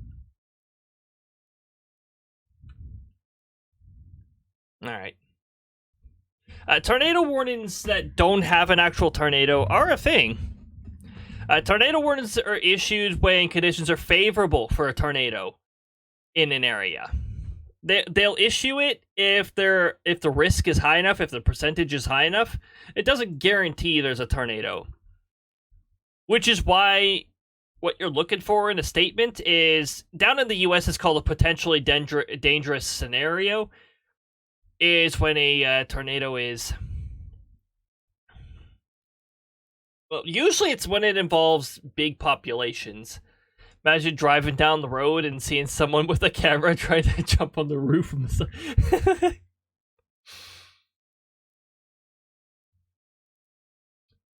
Alright. Tornado warnings that don't have an actual tornado are a thing. Tornado warnings are issued when conditions are favorable for a tornado in an area. They'll issue it if the risk is high enough, if the percentage is high enough. It doesn't guarantee there's a tornado. Which is why what you're looking for in a statement is, down in the US it's called a potentially dangerous scenario, is when a tornado is... Well, usually it's when it involves big populations. Imagine driving down the road and seeing someone with a camera trying to jump on the roof from the side.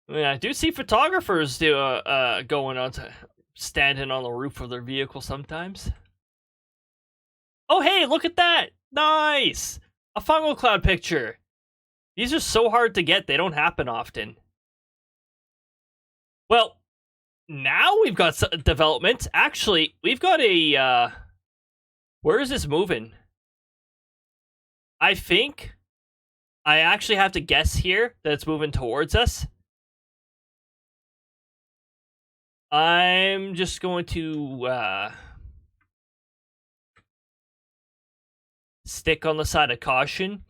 Yeah, I do see photographers going on to standing on the roof of their vehicle sometimes. Oh, hey, look at that! Nice! A fungal cloud picture. These are so hard to get, they don't happen often. Well, now we've got some development. Actually, we've got a, where is this moving? I think I actually have to guess here that it's moving towards us. I'm just going to, stick on the side of caution.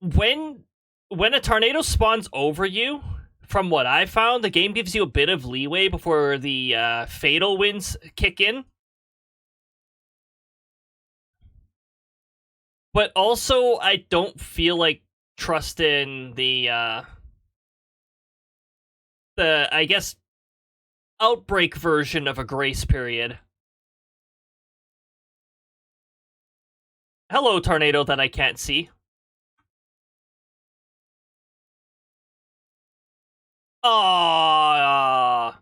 When a tornado spawns over you, from what I found, the game gives you a bit of leeway before the fatal winds kick in. But also, I don't feel like trusting the I guess, Outbrk version of a grace period. Hello, tornado that I can't see. Ah.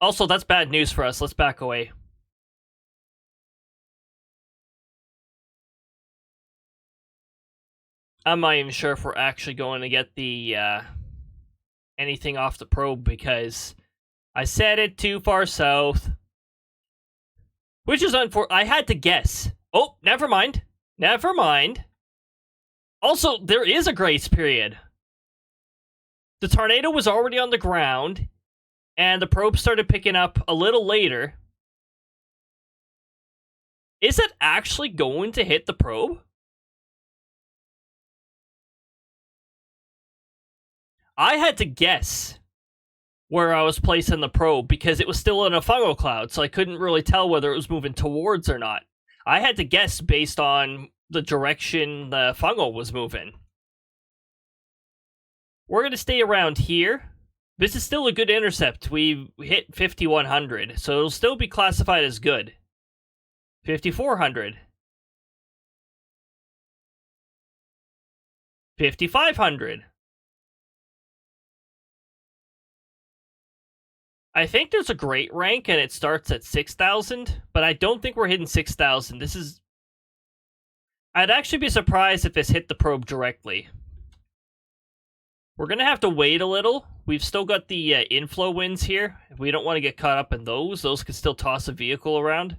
Also, that's bad news for us. Let's back away. I'm not even sure if we're actually going to get the anything off the probe because I set it too far south. Which is unfortunate. I had to guess. Oh, never mind. Never mind. Also, there is a grace period. The tornado was already on the ground, and the probe started picking up a little later. Is it actually going to hit the probe? I had to guess where I was placing the probe because it was still in a fungal cloud, so I couldn't really tell whether it was moving towards or not. I had to guess based on the direction the fungal was moving. We're going to stay around here. This is still a good intercept. We hit 5,100, so it'll still be classified as good. 5,400. 5,500. I think there's a great rank and it starts at 6,000, but I don't think we're hitting 6,000. This is... I'd actually be surprised if this hit the probe directly. We're going to have to wait a little. We've still got the inflow winds here. If we don't want to get caught up in those could still toss a vehicle around.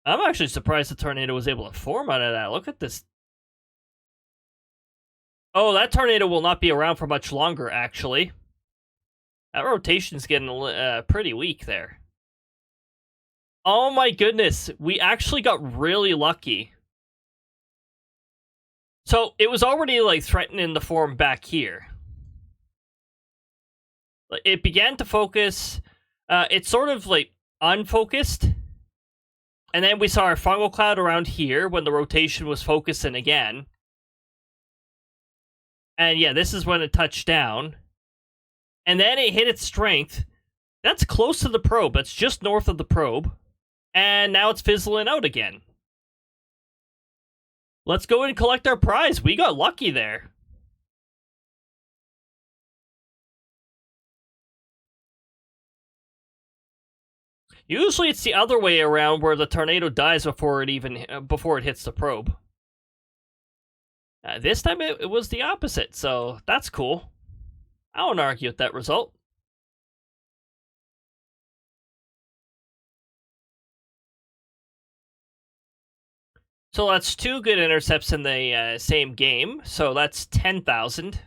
I'm actually surprised the tornado was able to form out of that. Look at this. Oh, that tornado will not be around for much longer, actually. That rotation's getting pretty weak there. Oh my goodness, we actually got really lucky. So, it was already, like, threatening the form back here. It began to focus. It's sort of, like, unfocused. And then we saw our fungal cloud around here when the rotation was focusing again. And yeah, this is when it touched down. And then it hit its strength. That's close to the probe. That's just north of the probe. And now it's fizzling out again. Let's go and collect our prize. We got lucky there. Usually it's the other way around where the tornado dies before it hits the probe. This time it was the opposite, so that's cool. I won't argue with that result. So that's 2 good intercepts in the same game, so that's 10,000.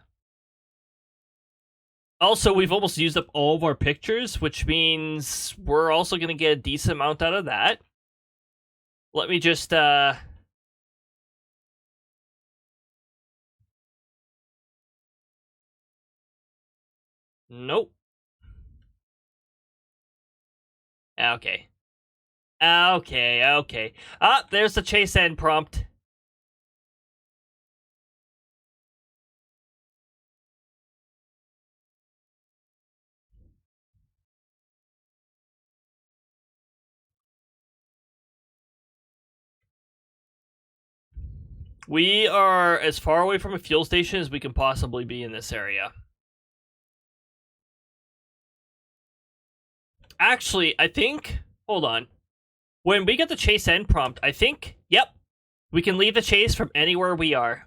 Also, we've almost used up all of our pictures, which means we're also going to get a decent amount out of that. Let me just, Nope. Okay. Okay. Ah, there's the chase end prompt. We are as far away from a fuel station as we can possibly be in this area. Actually, I think... Hold on. When we get the chase end prompt, I think... Yep. We can leave the chase from anywhere we are.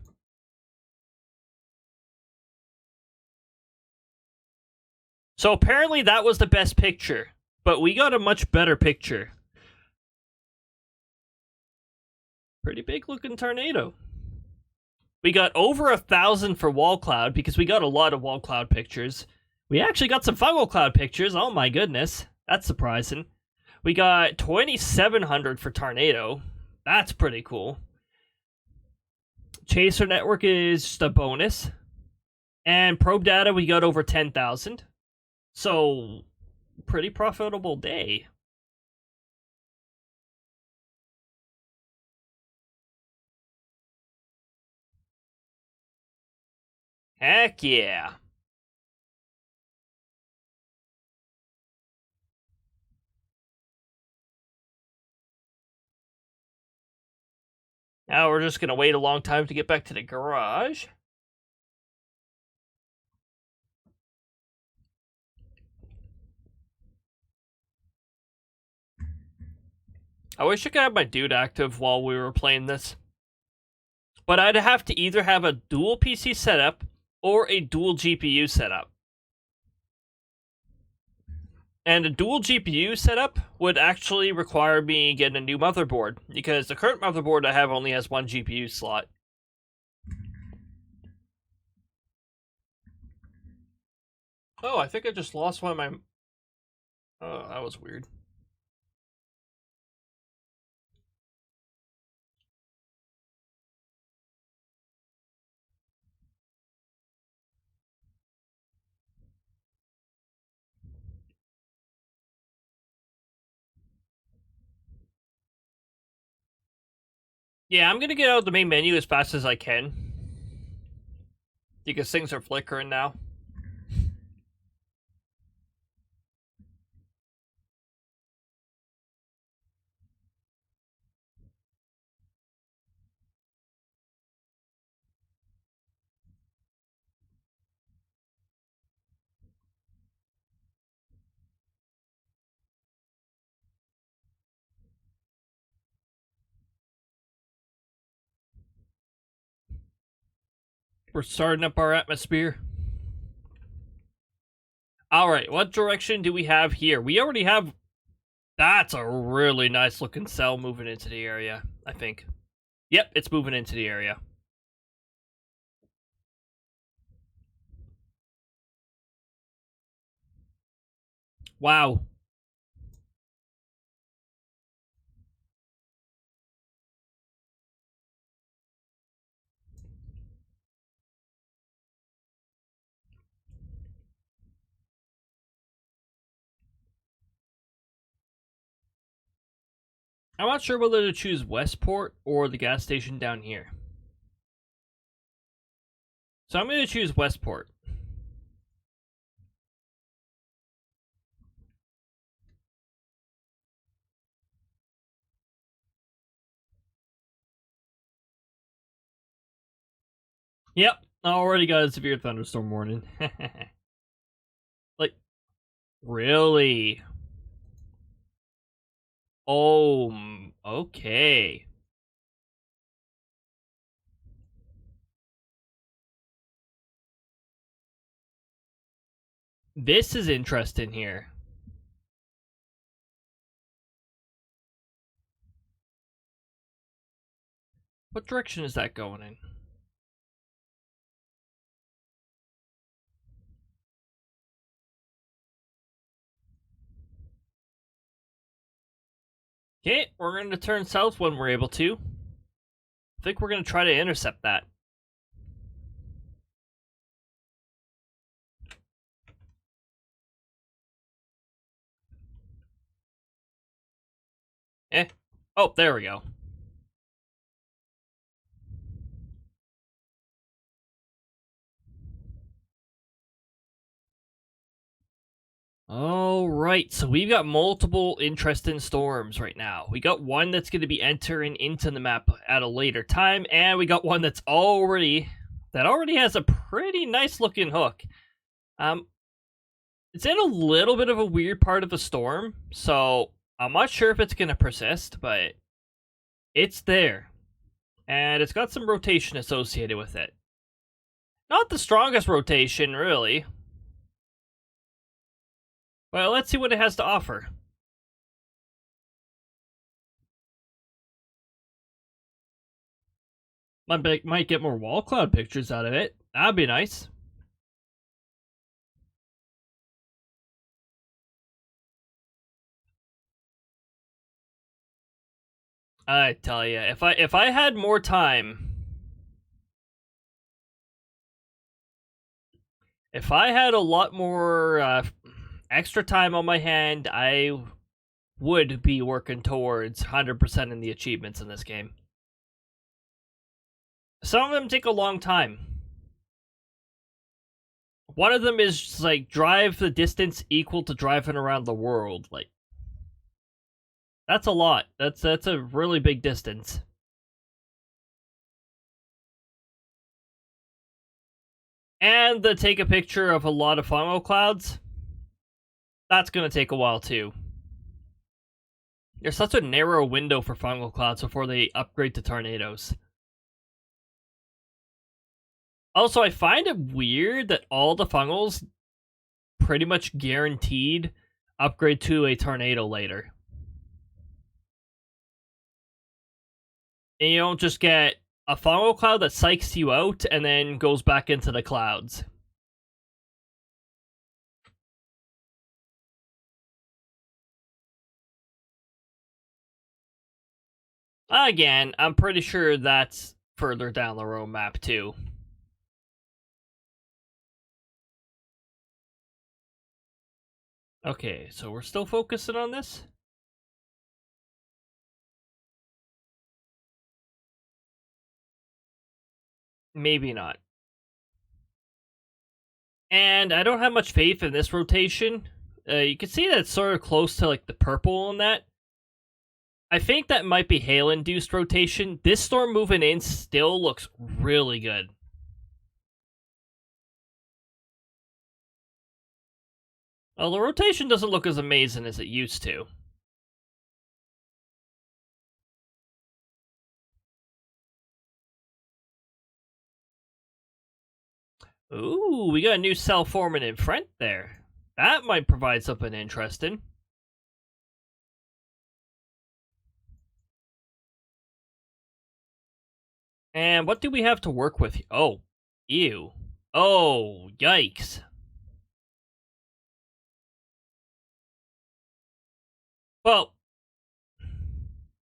So apparently that was the best picture. But we got a much better picture. Pretty big looking tornado. We got over 1,000 for wall cloud because we got a lot of wall cloud pictures. We actually got some fungal cloud pictures. Oh my goodness. That's surprising. We got 2,700 for tornado. That's pretty cool. Chaser network is just a bonus. And probe data, we got over 10,000. So, pretty profitable day. Heck yeah. Now we're just going to wait a long time to get back to the garage. I wish I could have my dude active while we were playing this. But I'd have to either have a dual PC setup or a dual GPU setup. And a dual GPU setup would actually require me getting a new motherboard, because the current motherboard I have only has 1 GPU slot. Oh, I think I just lost one of my... Oh, that was weird. Yeah, I'm gonna get out of the main menu as fast as I can, because things are flickering now. We're starting up our atmosphere. Alright, what direction do we have here? We already have... That's a really nice looking cell moving into the area, I think. Yep, it's moving into the area. Wow. I'm not sure whether to choose Westport or the gas station down here. So I'm going to choose Westport. Yep, I already got a severe thunderstorm warning. Like, really? Oh, okay. This is interesting here. What direction is that going in? Okay, we're going to turn south when we're able to. I think we're going to try to intercept that. Oh, there we go. Alright, so we've got multiple interesting storms right now. We got one that's going to be entering into the map at a later time, and we got one that already has a pretty nice looking hook. It's in a little bit of a weird part of the storm, so I'm not sure if it's going to persist, but it's there. And it's got some rotation associated with it. Not the strongest rotation, really. Well, let's see what it has to offer. Might get more wall cloud pictures out of it. That'd be nice. I tell you, if I had more time, if I had a lot more extra time on my hand, I would be working towards 100% in the achievements in this game. Some of them take a long time. One of them is just, like, drive the distance equal to driving around the world. Like, that's a lot. That's a really big distance. And the take a picture of a lot of funnel clouds. That's gonna take a while too. There's such a narrow window for fungal clouds before they upgrade to tornadoes. Also, I find it weird that all the fungals pretty much guaranteed upgrade to a tornado later. And you don't just get a fungal cloud that psychs you out and then goes back into the clouds. Again, I'm pretty sure that's further down the road map too. Okay, so we're still focusing on this? Maybe not. And I don't have much faith in this rotation. You can see that it's sort of close to like the purple on that. I think that might be hail-induced rotation. This storm moving in still looks really good. Well, the rotation doesn't look as amazing as it used to. Ooh, we got a new cell forming in front there. That might provide something interesting. And what do we have to work with? Oh, ew. Oh, yikes. Well,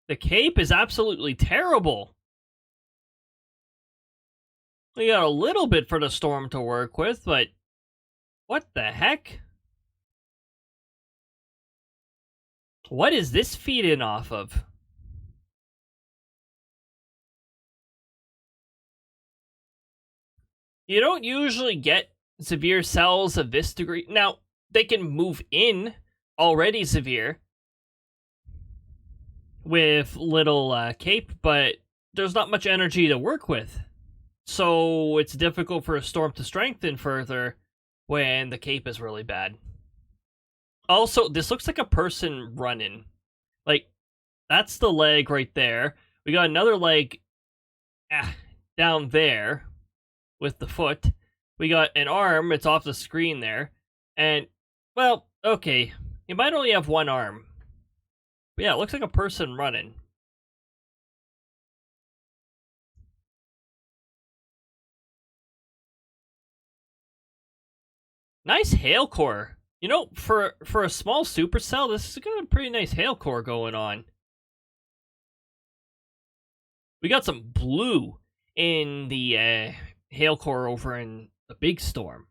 the cape is absolutely terrible. We got a little bit for the storm to work with, but what the heck? What is this feeding off of? You don't usually get severe cells of this degree. Now, they can move in already severe with little cape, but there's not much energy to work with. So it's difficult for a storm to strengthen further when the cape is really bad. Also, this looks like a person running. Like, that's the leg right there. We got another leg down there with the foot. We got an arm, it's off the screen there. And, well, okay, he might only have one arm. But yeah, it looks like a person running. Nice hail core. You know, for a small supercell, this has got a pretty nice hail core going on. We got some blue in the hail core over in the big storm.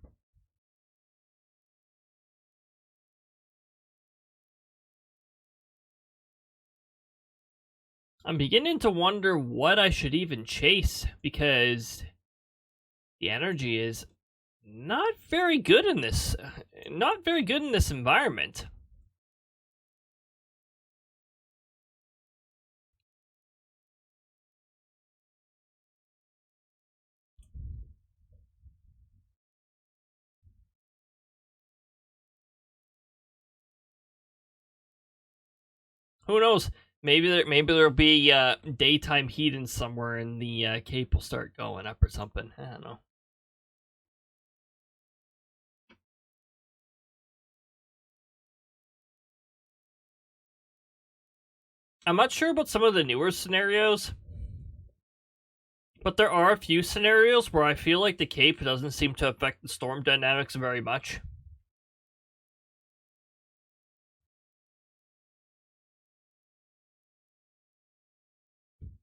I'm beginning to wonder what I should even chase, because the energy is not very good in this environment. Who knows? Maybe there'll be daytime heating somewhere, and the cape will start going up or something. I don't know. I'm not sure about some of the newer scenarios, but there are a few scenarios where I feel like the cape doesn't seem to affect the storm dynamics very much.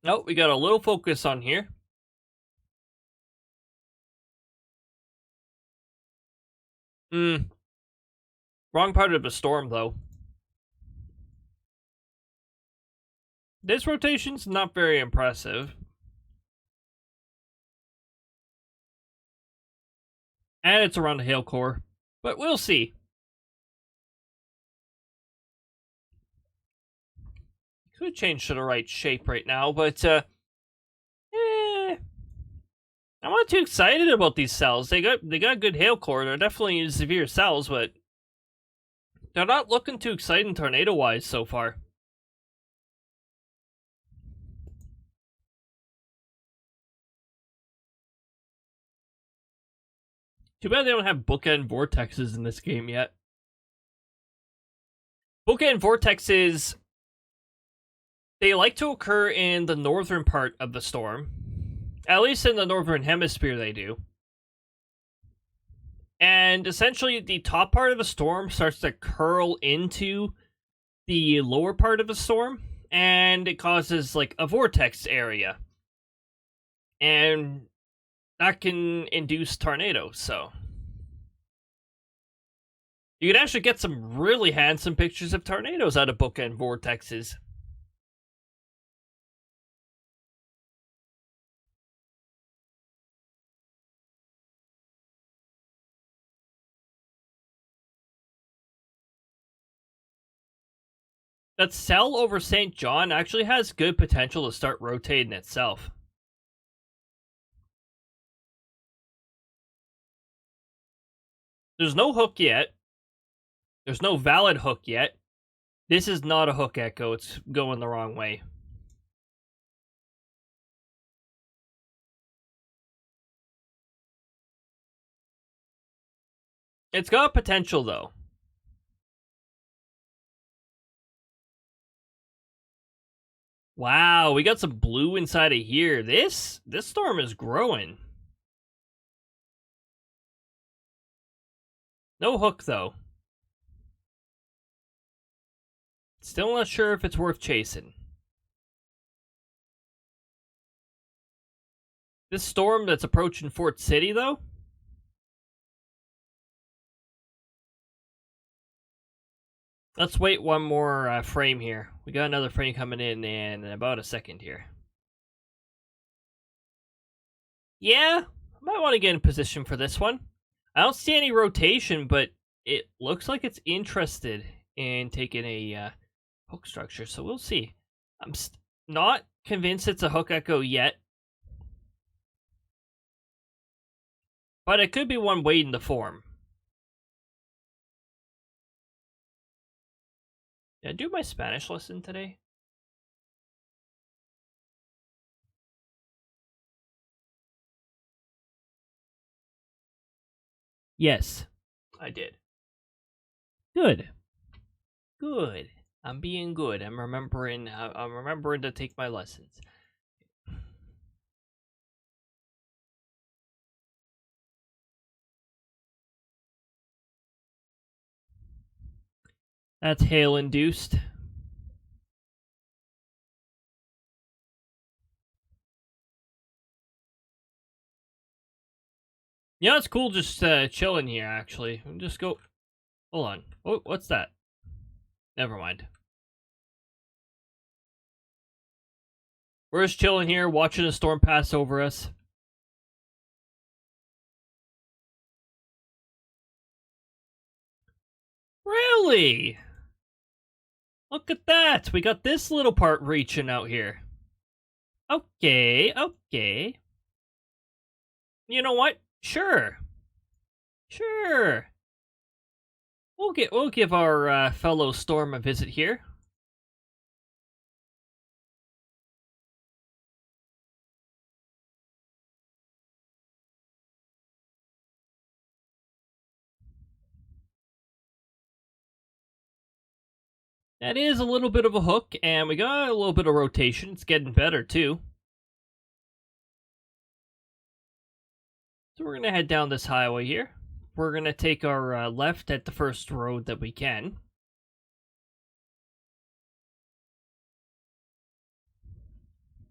Oh, we got a little focus on here. Wrong part of the storm, though. This rotation's not very impressive. And it's around the hail core. But we'll see. Could change to the right shape right now, but I'm not too excited about these cells. They got good hail core. They're definitely severe cells, but they're not looking too exciting tornado-wise so far. Too bad they don't have bookend vortexes in this game yet. Bookend vortexes, they like to occur in the northern part of the storm. At least in the northern hemisphere they do. And essentially the top part of the storm starts to curl into the lower part of the storm, and it causes like a vortex area. And that can induce tornadoes, so you can actually get some really handsome pictures of tornadoes out of bookend vortexes. That cell over St. John actually has good potential to start rotating itself. There's no hook yet. There's no valid hook yet. This is not a hook echo. It's going the wrong way. It's got potential, though. Wow, we got some blue inside of here. This storm is growing. No hook, though. Still not sure if it's worth chasing. This storm that's approaching Fort City, though? Let's wait one more frame here. We got another frame coming in about a second here. Yeah, I might want to get in position for this one. I don't see any rotation, but it looks like it's interested in taking a hook structure, so we'll see. I'm not convinced it's a hook echo yet, but it could be one waiting to form. Did I do my Spanish lesson today? Yes, I did. Good. Good. I'm being good. I'm remembering to take my lessons. That's hail induced. Yeah, it's cool just chilling here, actually. Just go... Hold on. Oh, what's that? Never mind. We're just chilling here, watching a storm pass over us. Really? Look at that! We got this little part reaching out here. Okay, okay. You know what? Sure. Sure. We'll give our fellow storm a visit here. That is a little bit of a hook, and we got a little bit of rotation. It's getting better, too. So we're going to head down this highway here. We're going to take our left at the first road that we can.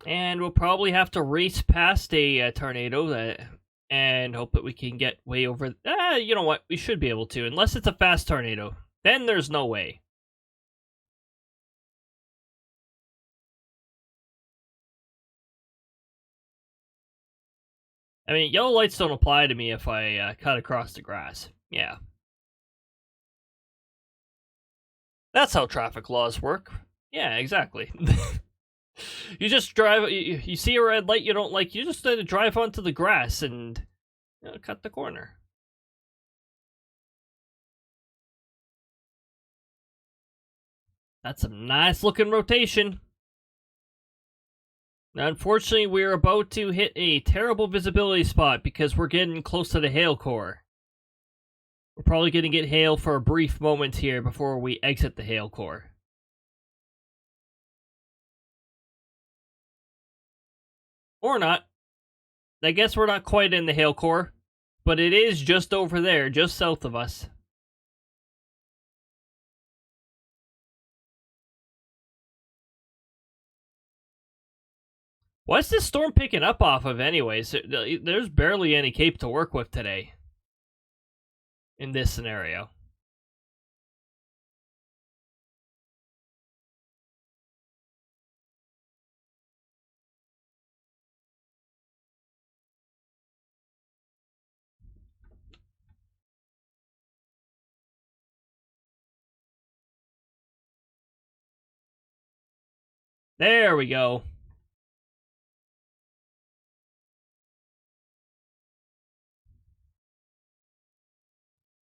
And we'll probably have to race past a tornado and hope that we can get way over... you know what? We should be able to, unless it's a fast tornado. Then there's no way. I mean, yellow lights don't apply to me if I cut across the grass. Yeah. That's how traffic laws work. Yeah, exactly. You just drive, you see a red light you don't like, you just drive onto the grass and cut the corner. That's some nice looking rotation. Now, unfortunately, we're about to hit a terrible visibility spot because we're getting close to the hail core. We're probably going to get hail for a brief moment here before we exit the hail core. Or not. I guess we're not quite in the hail core, but it is just over there, just south of us. What's this storm picking up off of anyways? There's barely any cape to work with today. In this scenario. There we go.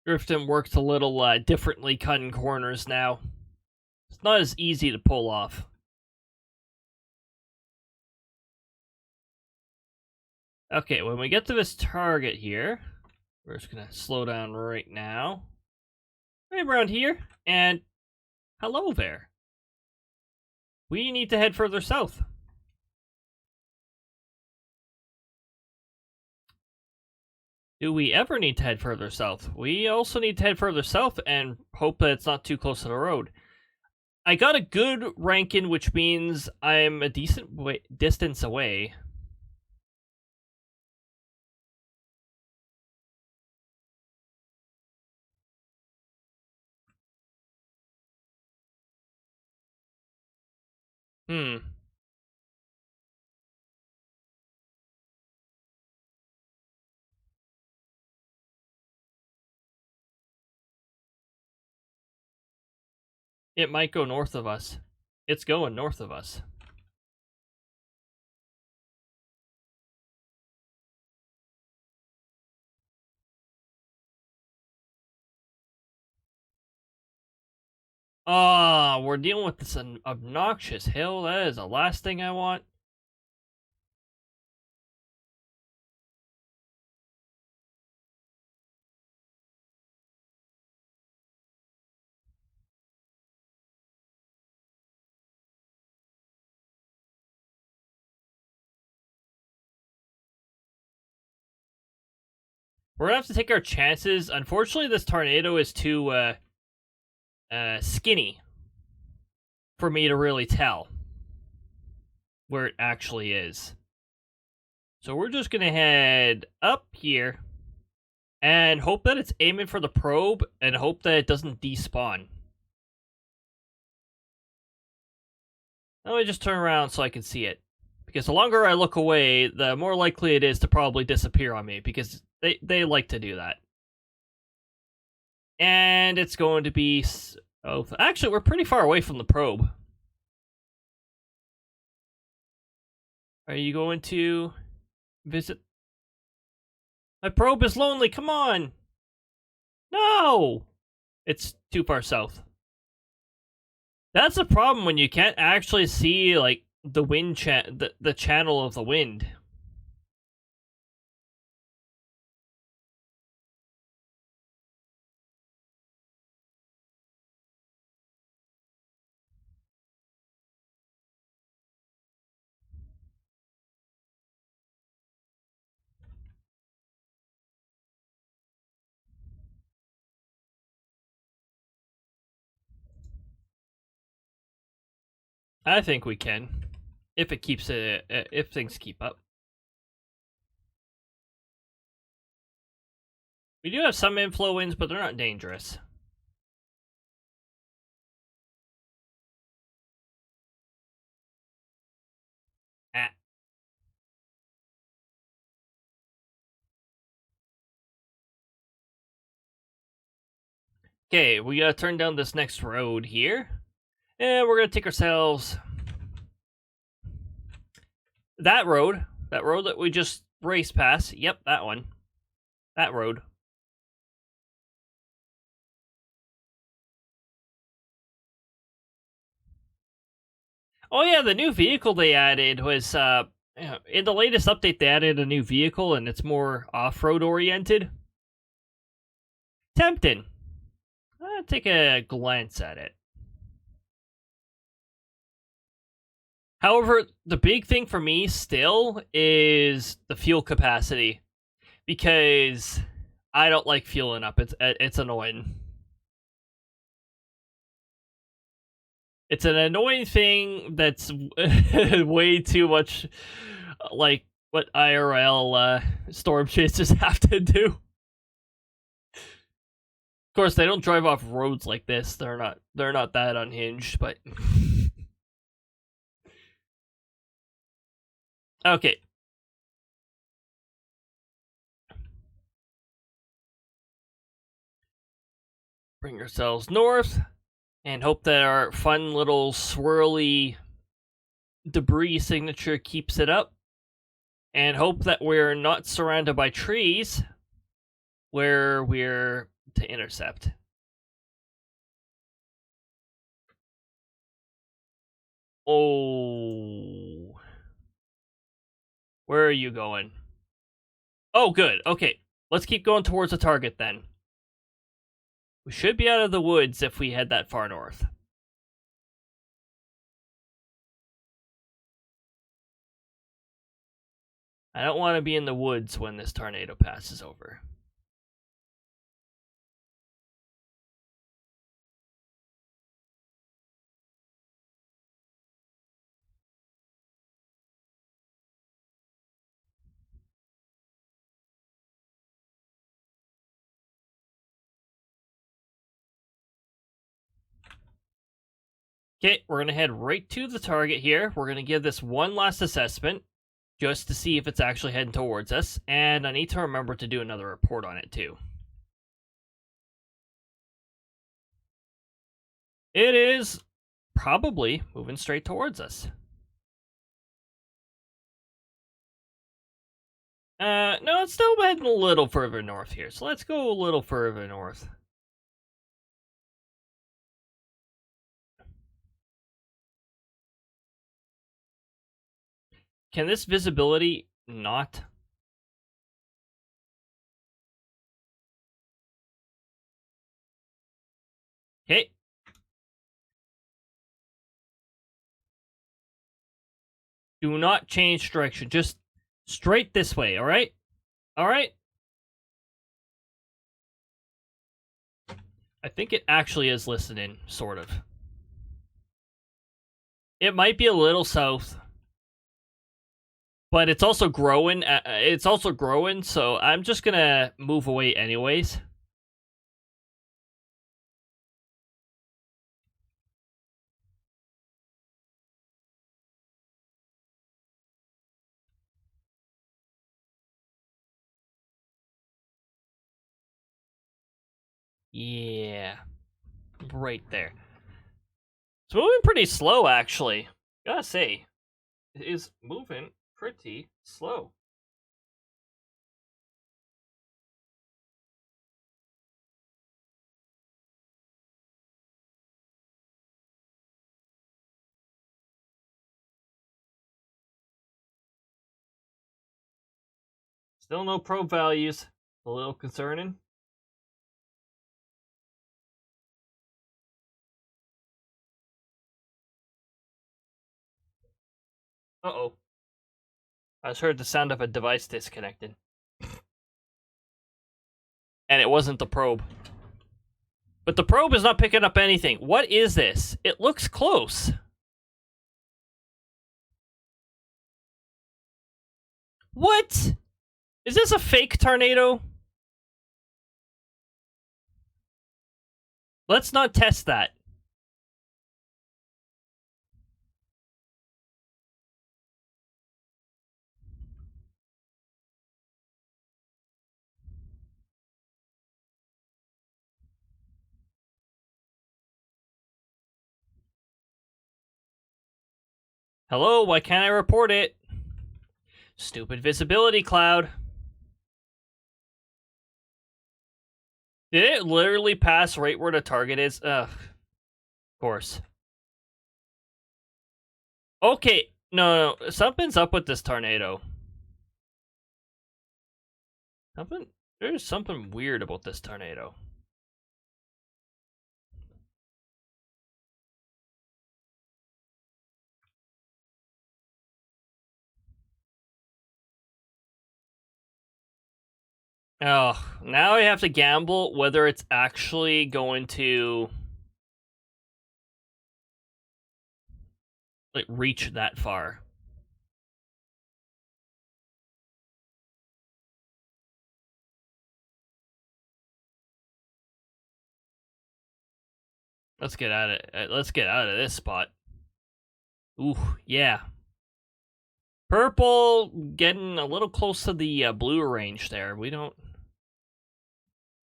Drifting works a little differently cutting corners now. It's not as easy to pull off. Okay, when we get to this target here, We're just gonna slow down right now. Right around here, and hello there. We need to head further south. Do we ever need to head further south? We also need to head further south and hope that it's not too close to the road. I got a good ranking, which means I'm a decent distance away. It might go north of us. It's going north of us. Ah, we're dealing with this obnoxious hill. That is the last thing I want. We're gonna have to take our chances. Unfortunately, this tornado is too skinny for me to really tell where it actually is. So we're just gonna head up here and hope that it's aiming for the probe and hope that it doesn't despawn. Let me just turn around so I can see it. Because the longer I look away, the more likely it is to probably disappear on me, because they like to do that. And it's going to be... Oh, actually, we're pretty far away from the probe. Are you going to visit? My probe is lonely, come on! No! It's too far south. That's a problem when you can't actually see, like, the wind the channel of the wind. I think we can, if it keeps it, if things keep up. We do have some inflow winds, but they're not dangerous. Ah. Okay, we gotta turn down this next road here. And we're gonna take ourselves that road that we just raced past. Yep, that one. That road. Oh yeah, the new vehicle they added was in the latest update they added a new vehicle and it's more off-road oriented. Tempting. I'll take a glance at it. However, the big thing for me still is the fuel capacity, because I don't like fueling up. It's annoying. It's an annoying thing that's way too much like what IRL storm chasers have to do. Of course, they don't drive off roads like this. They're not that unhinged, but okay. Bring ourselves north and hope that our fun little swirly debris signature keeps it up. And hope that we're not surrounded by trees where we're to intercept. Oh. Where are you going? Oh, good. Okay. let's keep going towards the target then. We should be out of the woods if we head that far north. I don't want to be in the woods when this tornado passes over. Okay, we're going to head right to the target here. We're going to give this one last assessment just to see if it's actually heading towards us. And I need to remember to do another report on it too. It is probably moving straight towards us. No, it's still heading a little further north here. So let's go a little further north. Can this visibility not? Okay. Do not change direction. Just straight this way, alright? Alright? I think it actually is listening, sort of. It might be a little south. But it's also growing. So I'm just gonna move away anyways. Yeah. Right there. It's moving pretty slow, actually. Gotta say. It is moving pretty slow. Still no probe values. A little concerning. Uh-oh. I just heard the sound of a device disconnected. And it wasn't the probe. But the probe is not picking up anything. What is this? It looks close. What? Is this a fake tornado? Let's not test that. Hello, why can't I report it? Stupid visibility cloud. Did it literally pass right where the target is? Ugh. Of course. Okay, no, something's up with this tornado. There's something weird about this tornado. Oh, now I have to gamble whether it's actually going to like reach that far. Let's get out of this spot. Ooh, yeah. Purple getting a little close to the blue range there. We don't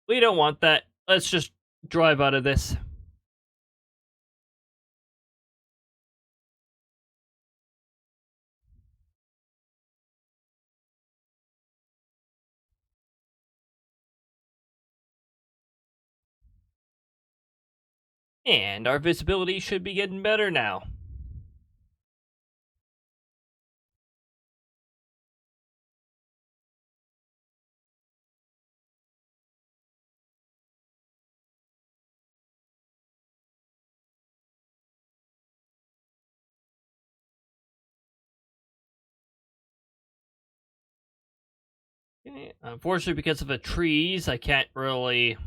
want that. Let's just drive out of this. And our visibility should be getting better now. Okay. Unfortunately, because of the trees, I can't really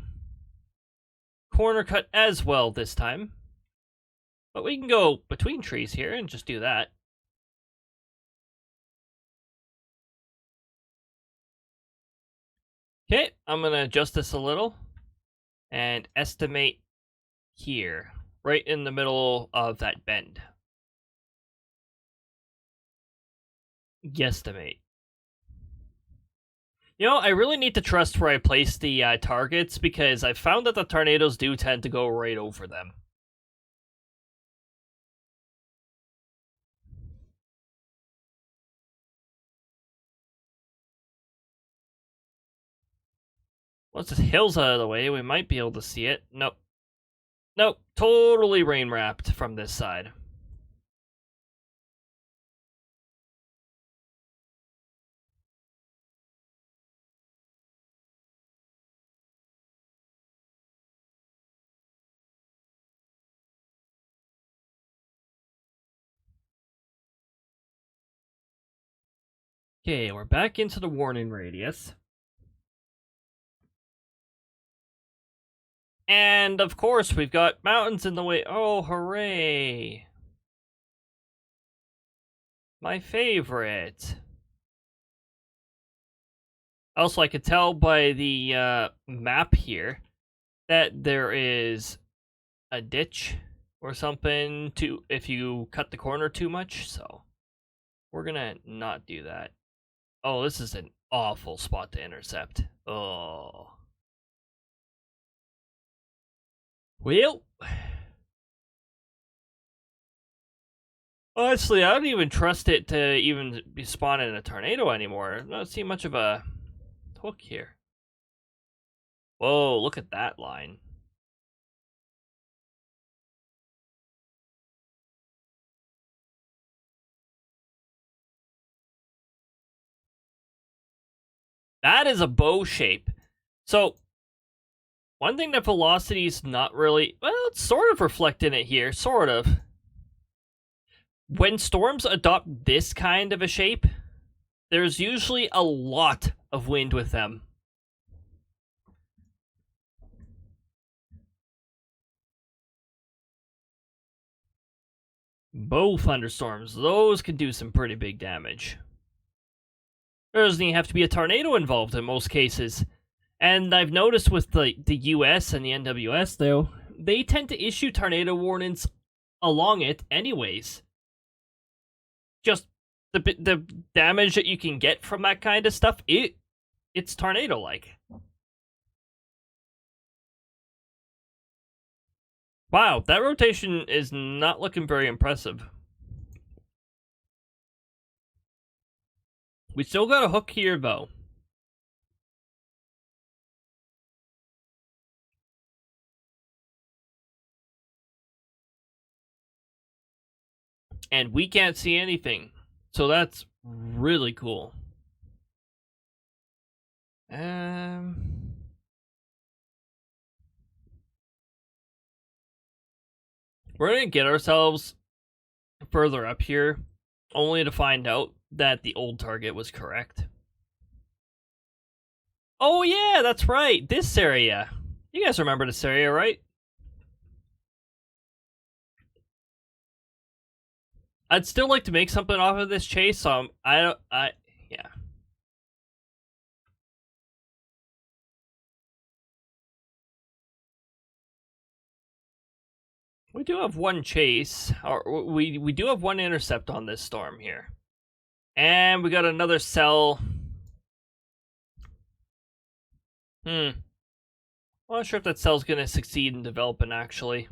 corner cut as well this time. But we can go between trees here and just do that. Okay, I'm going to adjust this a little and estimate here, right in the middle of that bend. Guesstimate. You know, I really need to trust where I place the targets because I found that the tornadoes do tend to go right over them. Once this hill's out of the way, we might be able to see it. Nope. Nope. Totally rain wrapped from this side. Okay, we're back into the warning radius. And of course, we've got mountains in the way. Oh, hooray! My favorite. Also, I could tell by the map here that there is a ditch or something to if you cut the corner too much, so we're gonna not do that. Oh, this is an awful spot to intercept. Oh. Well, honestly, I don't even trust it to even be spawning in a tornado anymore. I don't see much of a hook here. Whoa, look at that line. That is a bow shape. So, one thing that velocity's not really... Well, it's sort of reflecting it here, sort of. When storms adopt this kind of a shape, there's usually a lot of wind with them. Bow thunderstorms, those can do some pretty big damage. There doesn't even have to be a tornado involved in most cases. And I've noticed with the US and the NWS, though, they tend to issue tornado warnings along it anyways. Just the damage that you can get from that kind of stuff, it's tornado-like. Wow, that rotation is not looking very impressive. We still got a hook here, though. And we can't see anything. So that's really cool. We're gonna get ourselves further up here, only to find out that the old target was correct. Oh yeah, that's right, this area. You guys remember this area, right? I'd still like to make something off of this chase, so yeah. We do have one chase, or we do have one intercept on this storm here. And we got another cell. I'm not sure if that cell's gonna succeed in developing, actually.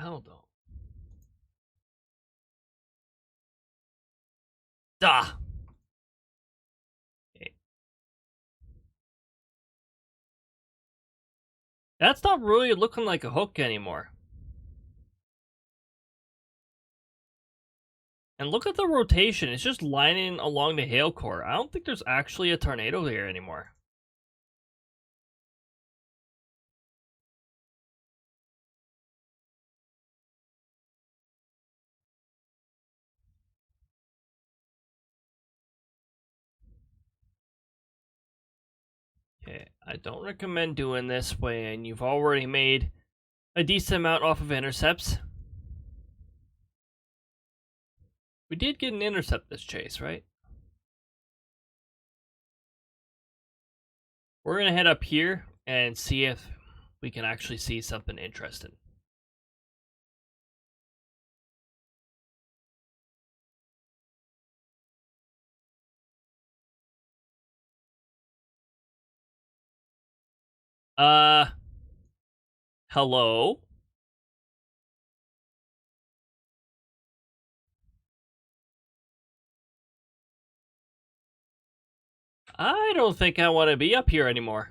hell, though? Ah! Okay. That's not really looking like a hook anymore. And look at the rotation. It's just lining along the hail core. I don't think there's actually a tornado here anymore. Okay, I don't recommend doing this when you've already made a decent amount off of intercepts. We did get an intercept this chase, right? We're gonna head up here and see if we can actually see something interesting. Hello? I don't think I want to be up here anymore.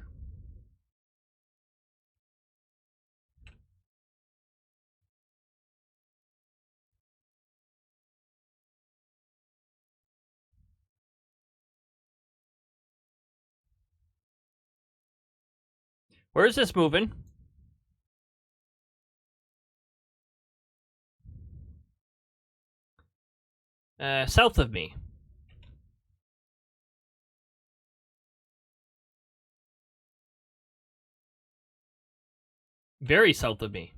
Where is this moving? South of me. Very south of me.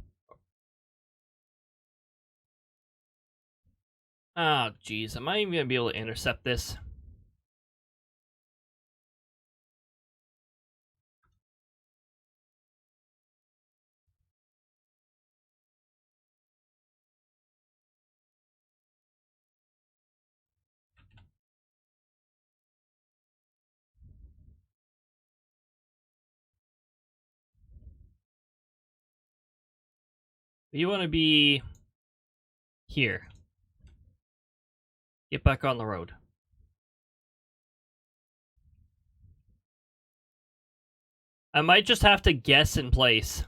Oh, jeez. Am I even going to be able to intercept this? You want to be here. Get back on the road. I might just have to guess in place.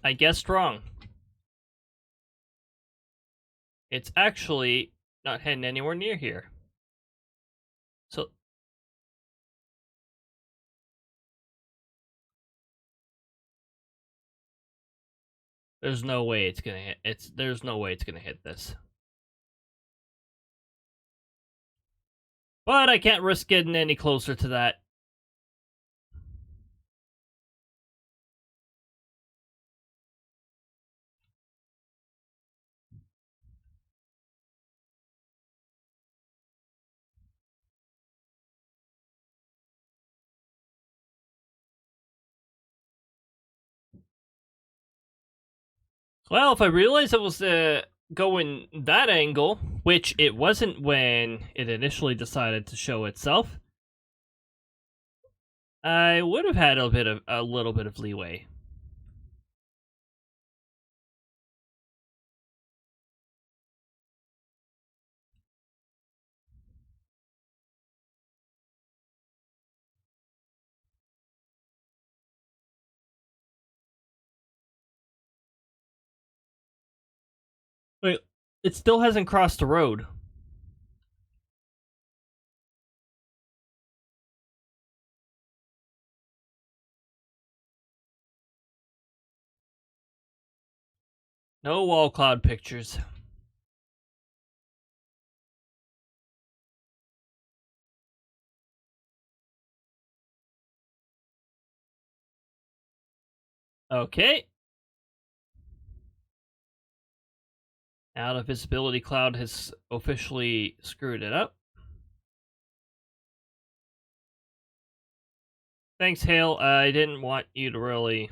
I guessed wrong. It's actually not heading anywhere near here. So there's no way it's gonna hit. There's no way it's gonna hit this. But I can't risk getting any closer to that. Well, if I realized it was going that angle, which it wasn't when it initially decided to show itself, I would have had a little bit of leeway. Wait, it still hasn't crossed the road. No wall cloud pictures. Okay. Out of visibility cloud has officially screwed it up. Thanks, Hale. I didn't want you to really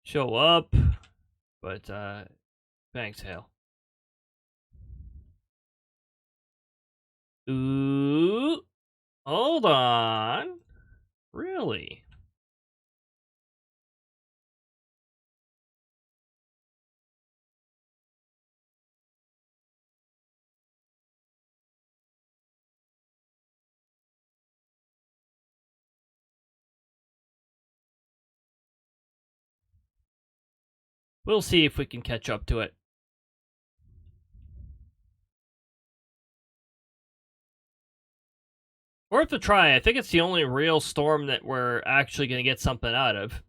show up, but thanks, Hale. Ooh, hold on. Really? We'll see if we can catch up to it. Worth a try. I think it's the only real storm that we're actually going to get something out of.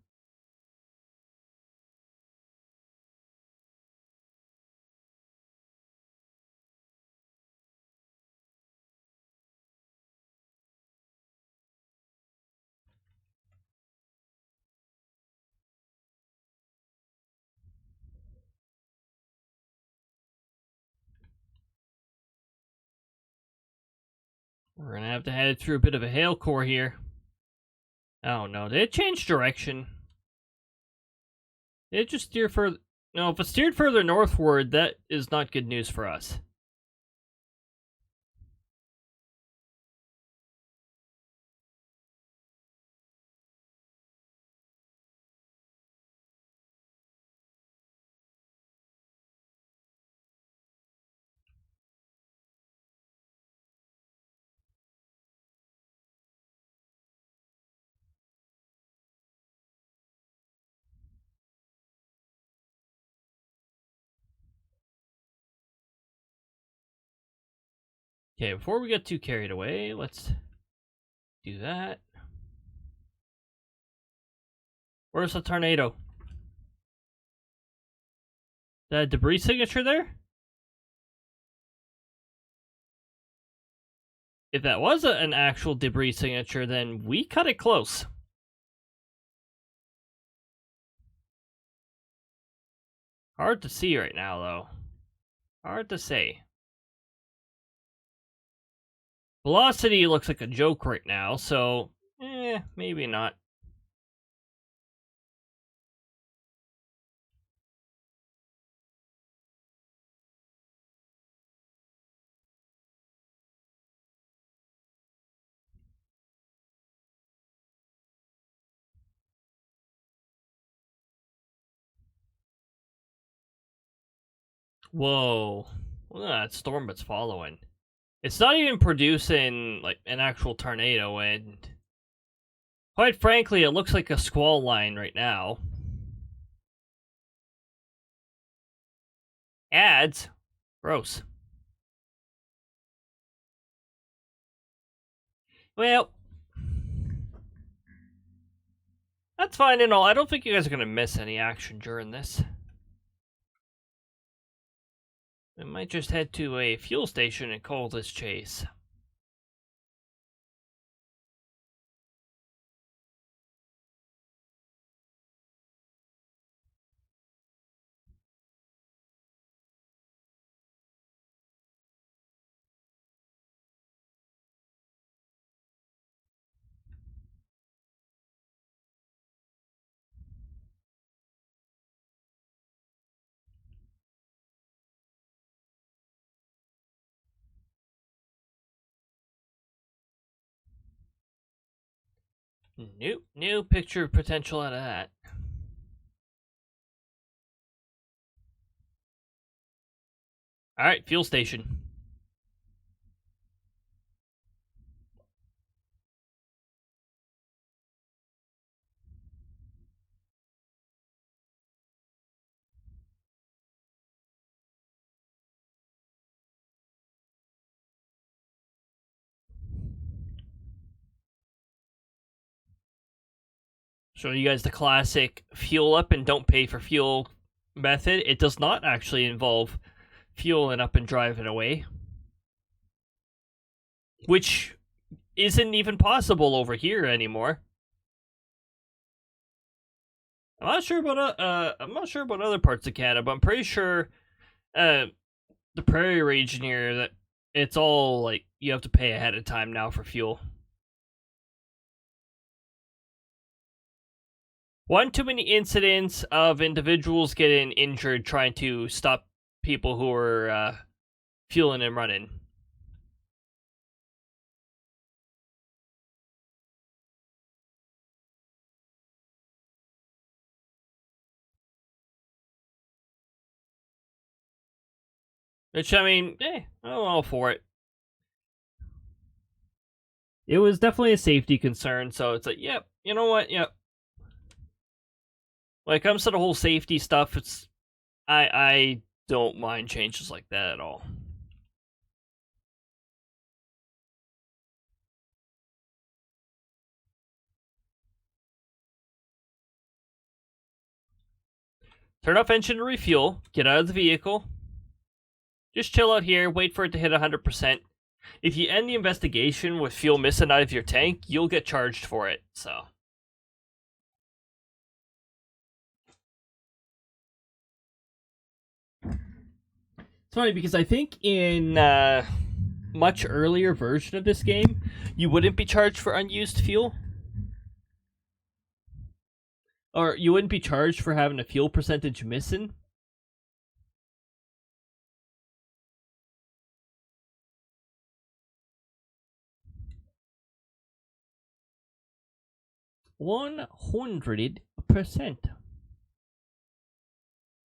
We're going to have to head through a bit of a hail core here. Oh no, did it change direction? Did it just steer further? No, if it steered further northward, that is not good news for us. Okay, before we get too carried away, let's do that. Where's the tornado? That debris signature there? If that was an actual debris signature, then we cut it close. Hard to see right now, though. Hard to say. Velocity looks like a joke right now, so maybe not. Whoa. Look at that storm that's following. It's not even producing, like, an actual tornado, and quite frankly, it looks like a squall line right now. Ads? Gross. Well, that's fine and all. I don't think you guys are going to miss any action during this. We might just head to a fuel station and call this chase. Nope, no picture of potential out of that. Alright, fuel station. Show you guys the classic fuel up and don't pay for fuel method. It does not actually involve fueling up and driving away, which isn't even possible over here anymore. I'm not sure about other parts of Canada, but I'm pretty sure the prairie region here that it's all like you have to pay ahead of time now for fuel. One too many incidents of individuals getting injured trying to stop people who are fueling and running. Which, I mean, I'm all for it. It was definitely a safety concern, so it's like, yep, you know what, yep. When it comes to the whole safety stuff, I don't mind changes like that at all. Turn off engine to refuel, get out of the vehicle, just chill out here, wait for it to hit 100%. If you end the investigation with fuel missing out of your tank, you'll get charged for it, so. It's funny because I think in much earlier version of this game, you wouldn't be charged for unused fuel. Or you wouldn't be charged for having a fuel percentage missing. $100%.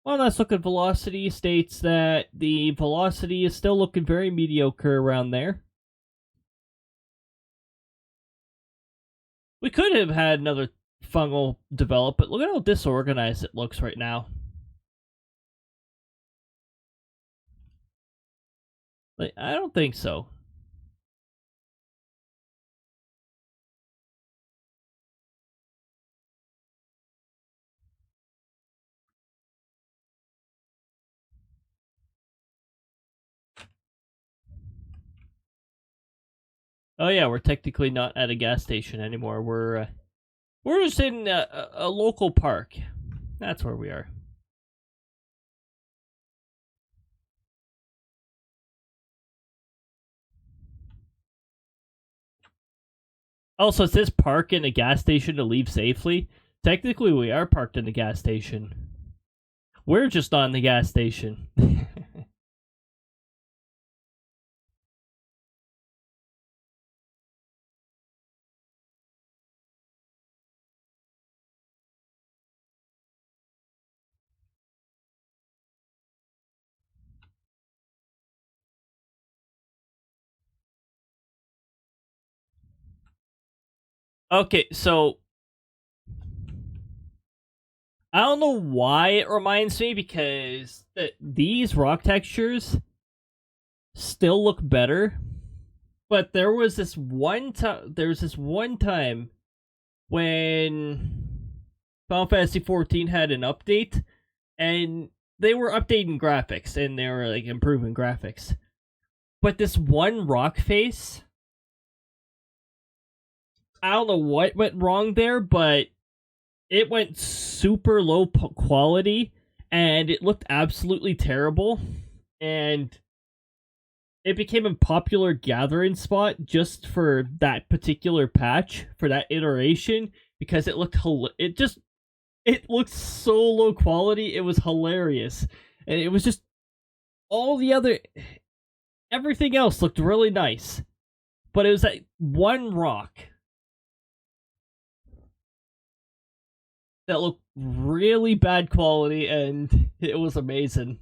Well, let's look at velocity. States that the velocity is still looking very mediocre around there. We could have had another fungal develop, but look at how disorganized it looks right now. Like, I don't think so. Oh yeah, we're technically not at a gas station anymore. We're just in a local park. That's where we are. Also, it says park in a gas station to leave safely. Technically, we are parked in a gas station. We're just on the gas station. Okay, so I don't know why it reminds me, because these rock textures still look better. But there was this one time. When Final Fantasy XIV had an update, and they were updating graphics and they were like improving graphics. But this one rock face, I don't know what went wrong there, but it went super low quality and it looked absolutely terrible. And it became a popular gathering spot just for that particular patch, for that iteration, because it looked it looked so low quality. It was hilarious, and it was just all the other everything else looked really nice, but it was that one rock that looked really bad quality, and it was amazing.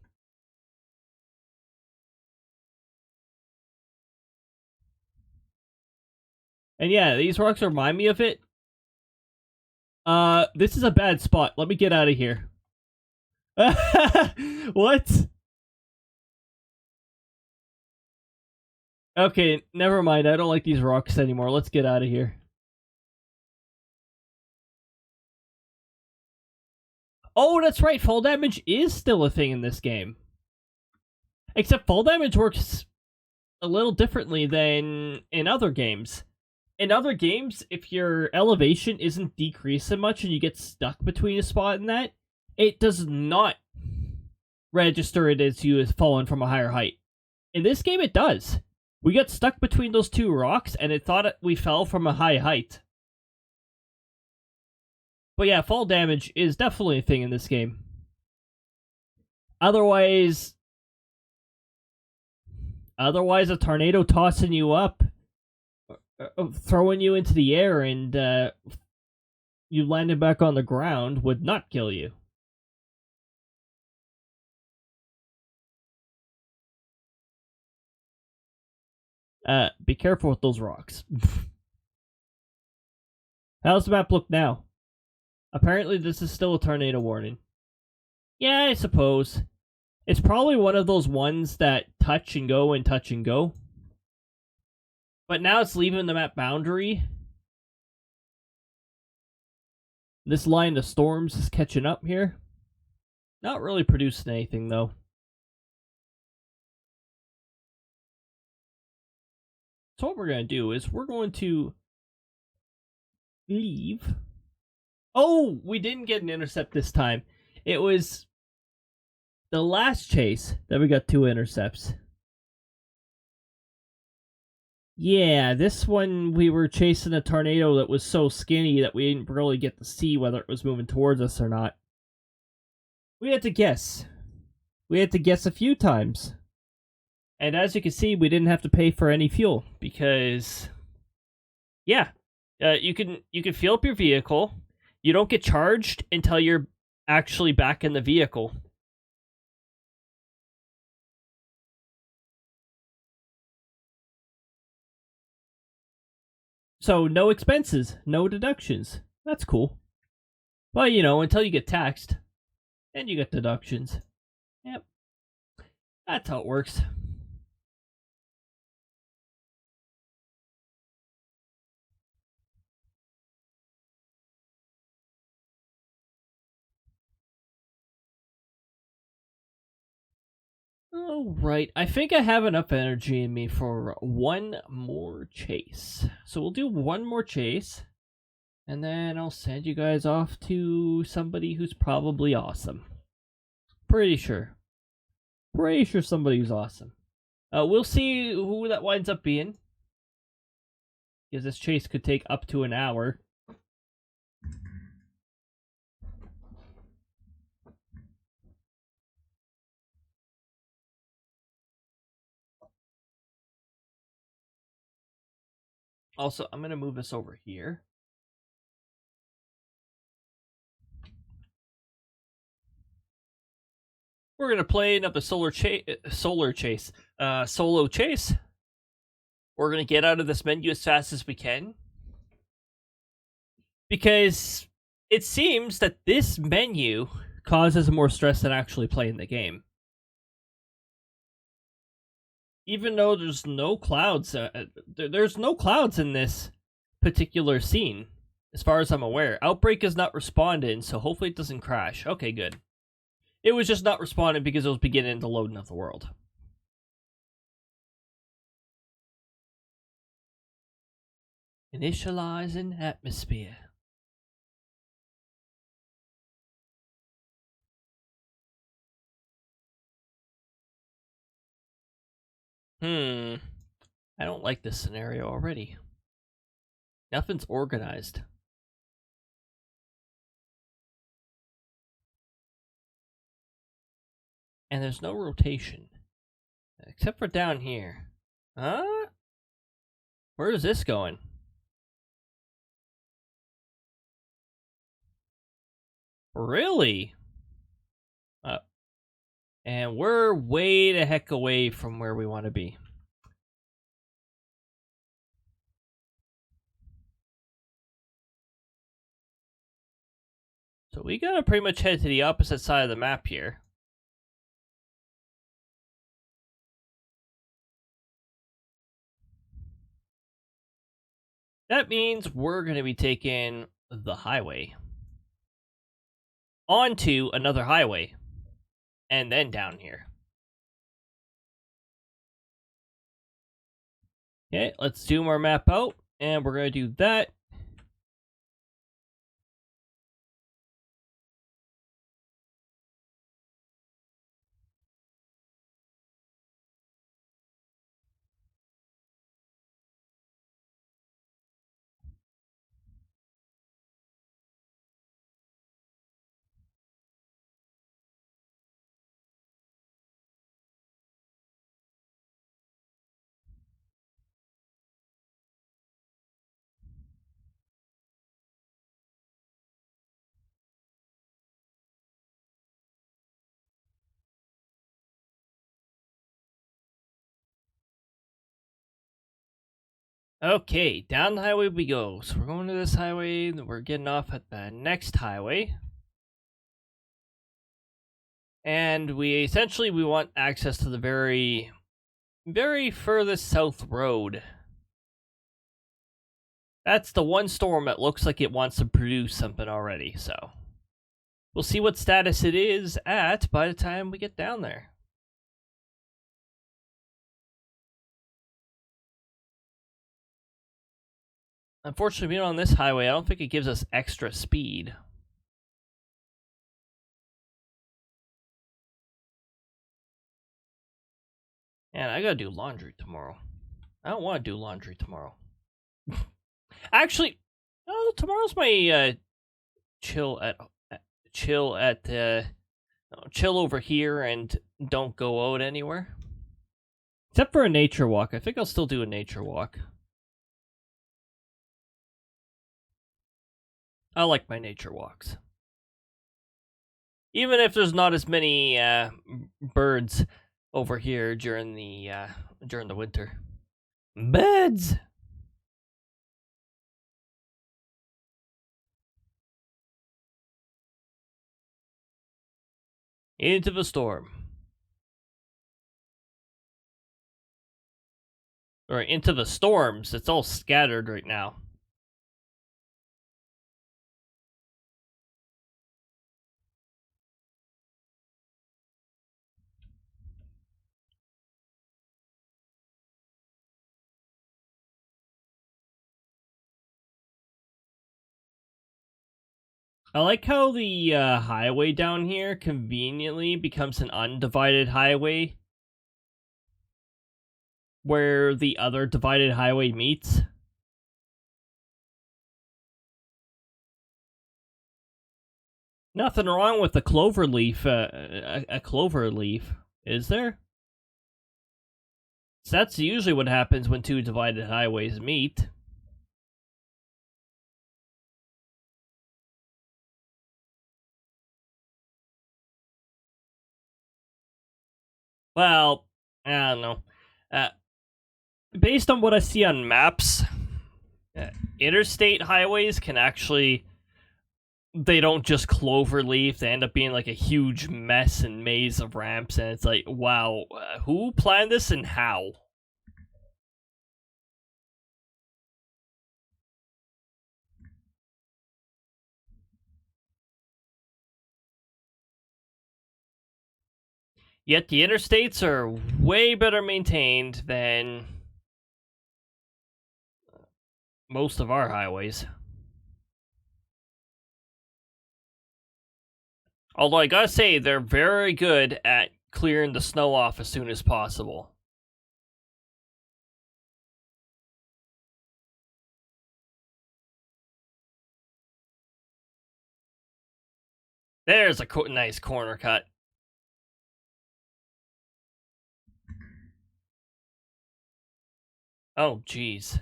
And yeah, these rocks remind me of it. This is a bad spot. Let me get out of here. What? Okay, never mind. I don't like these rocks anymore. Let's get out of here. Oh, that's right. Fall damage is still a thing in this game. Except fall damage works a little differently than in other games. In other games, if your elevation isn't decreasing much and you get stuck between a spot and that, it does not register it as you have fallen from a higher height. In this game, it does. We got stuck between those two rocks, and it thought we fell from a high height. But yeah, fall damage is definitely a thing in this game. Otherwise, a tornado tossing you up, throwing you into the air, and you landing back on the ground would not kill you. Be careful with those rocks. How's the map look now? Apparently this is still a tornado warning. Yeah, I suppose. It's probably one of those ones that touch and go and touch and go. But now it's leaving the map boundary. This line of storms is catching up here. Not really producing anything, though. So what we're going to do is we're going to leave. Oh, we didn't get an intercept this time. It was the last chase that we got 2 intercepts. Yeah, this one we were chasing a tornado that was so skinny that we didn't really get to see whether it was moving towards us or not. We had to guess. We had to guess a few times. And as you can see, we didn't have to pay for any fuel because, yeah, you can fill up your vehicle. You don't get charged until you're actually back in the vehicle. So no expenses, no deductions. That's cool. Well, you know, until you get taxed, then you get deductions. Yep. That's how it works. Alright, I think I have enough energy in me for one more chase. So we'll do one more chase, and then I'll send you guys off to somebody who's probably awesome. Pretty sure. Pretty sure somebody who's awesome. We'll see who that winds up being. Because this chase could take up to an hour. Also, I'm going to move this over here. We're going to play another solo chase. Solo chase. We're going to get out of this menu as fast as we can. Because it seems that this menu causes more stress than actually playing the game. Even though there's no clouds, there's no clouds in this particular scene, as far as I'm aware. Outbrk is not responding, so hopefully it doesn't crash. Okay, good. It was just not responding because it was beginning the loading of the world. Initializing atmosphere. I don't like this scenario already. Nothing's organized. And there's no rotation. Except for down here. Huh? Where is this going? Really? And we're way the heck away from where we want to be. So we gotta pretty much head to the opposite side of the map here. That means we're gonna be taking the highway onto another highway and then down here. Okay, let's zoom our map out, and we're gonna do that. Okay, down the highway we go. So we're going to this highway, then we're getting off at the next highway. And we want access to the very, very furthest south road. That's the one storm that looks like it wants to produce something already, so we'll see what status it is at by the time we get down there. Unfortunately, being on this highway, I don't think it gives us extra speed. And I gotta do laundry tomorrow. I don't want to do laundry tomorrow. Actually, no, tomorrow's my chill over here and don't go out anywhere. Except for a nature walk. I think I'll still do a nature walk. I like my nature walks. Even if there's not as many birds over here during the winter. Birds! Into the storm. Or into the storms. It's all scattered right now. I like how the highway down here conveniently becomes an undivided highway where the other divided highway meets. Nothing wrong with a clover leaf, a clover leaf, is there? So that's usually what happens when two divided highways meet. Well, I don't know. Based on what I see on maps, interstate highways can actually... They don't just clover leaf, they end up being like a huge mess and maze of ramps, and it's like, wow, who planned this and how? Yet the interstates are way better maintained than most of our highways. Although I gotta say, they're very good at clearing the snow off as soon as possible. There's a nice corner cut. Oh, jeez.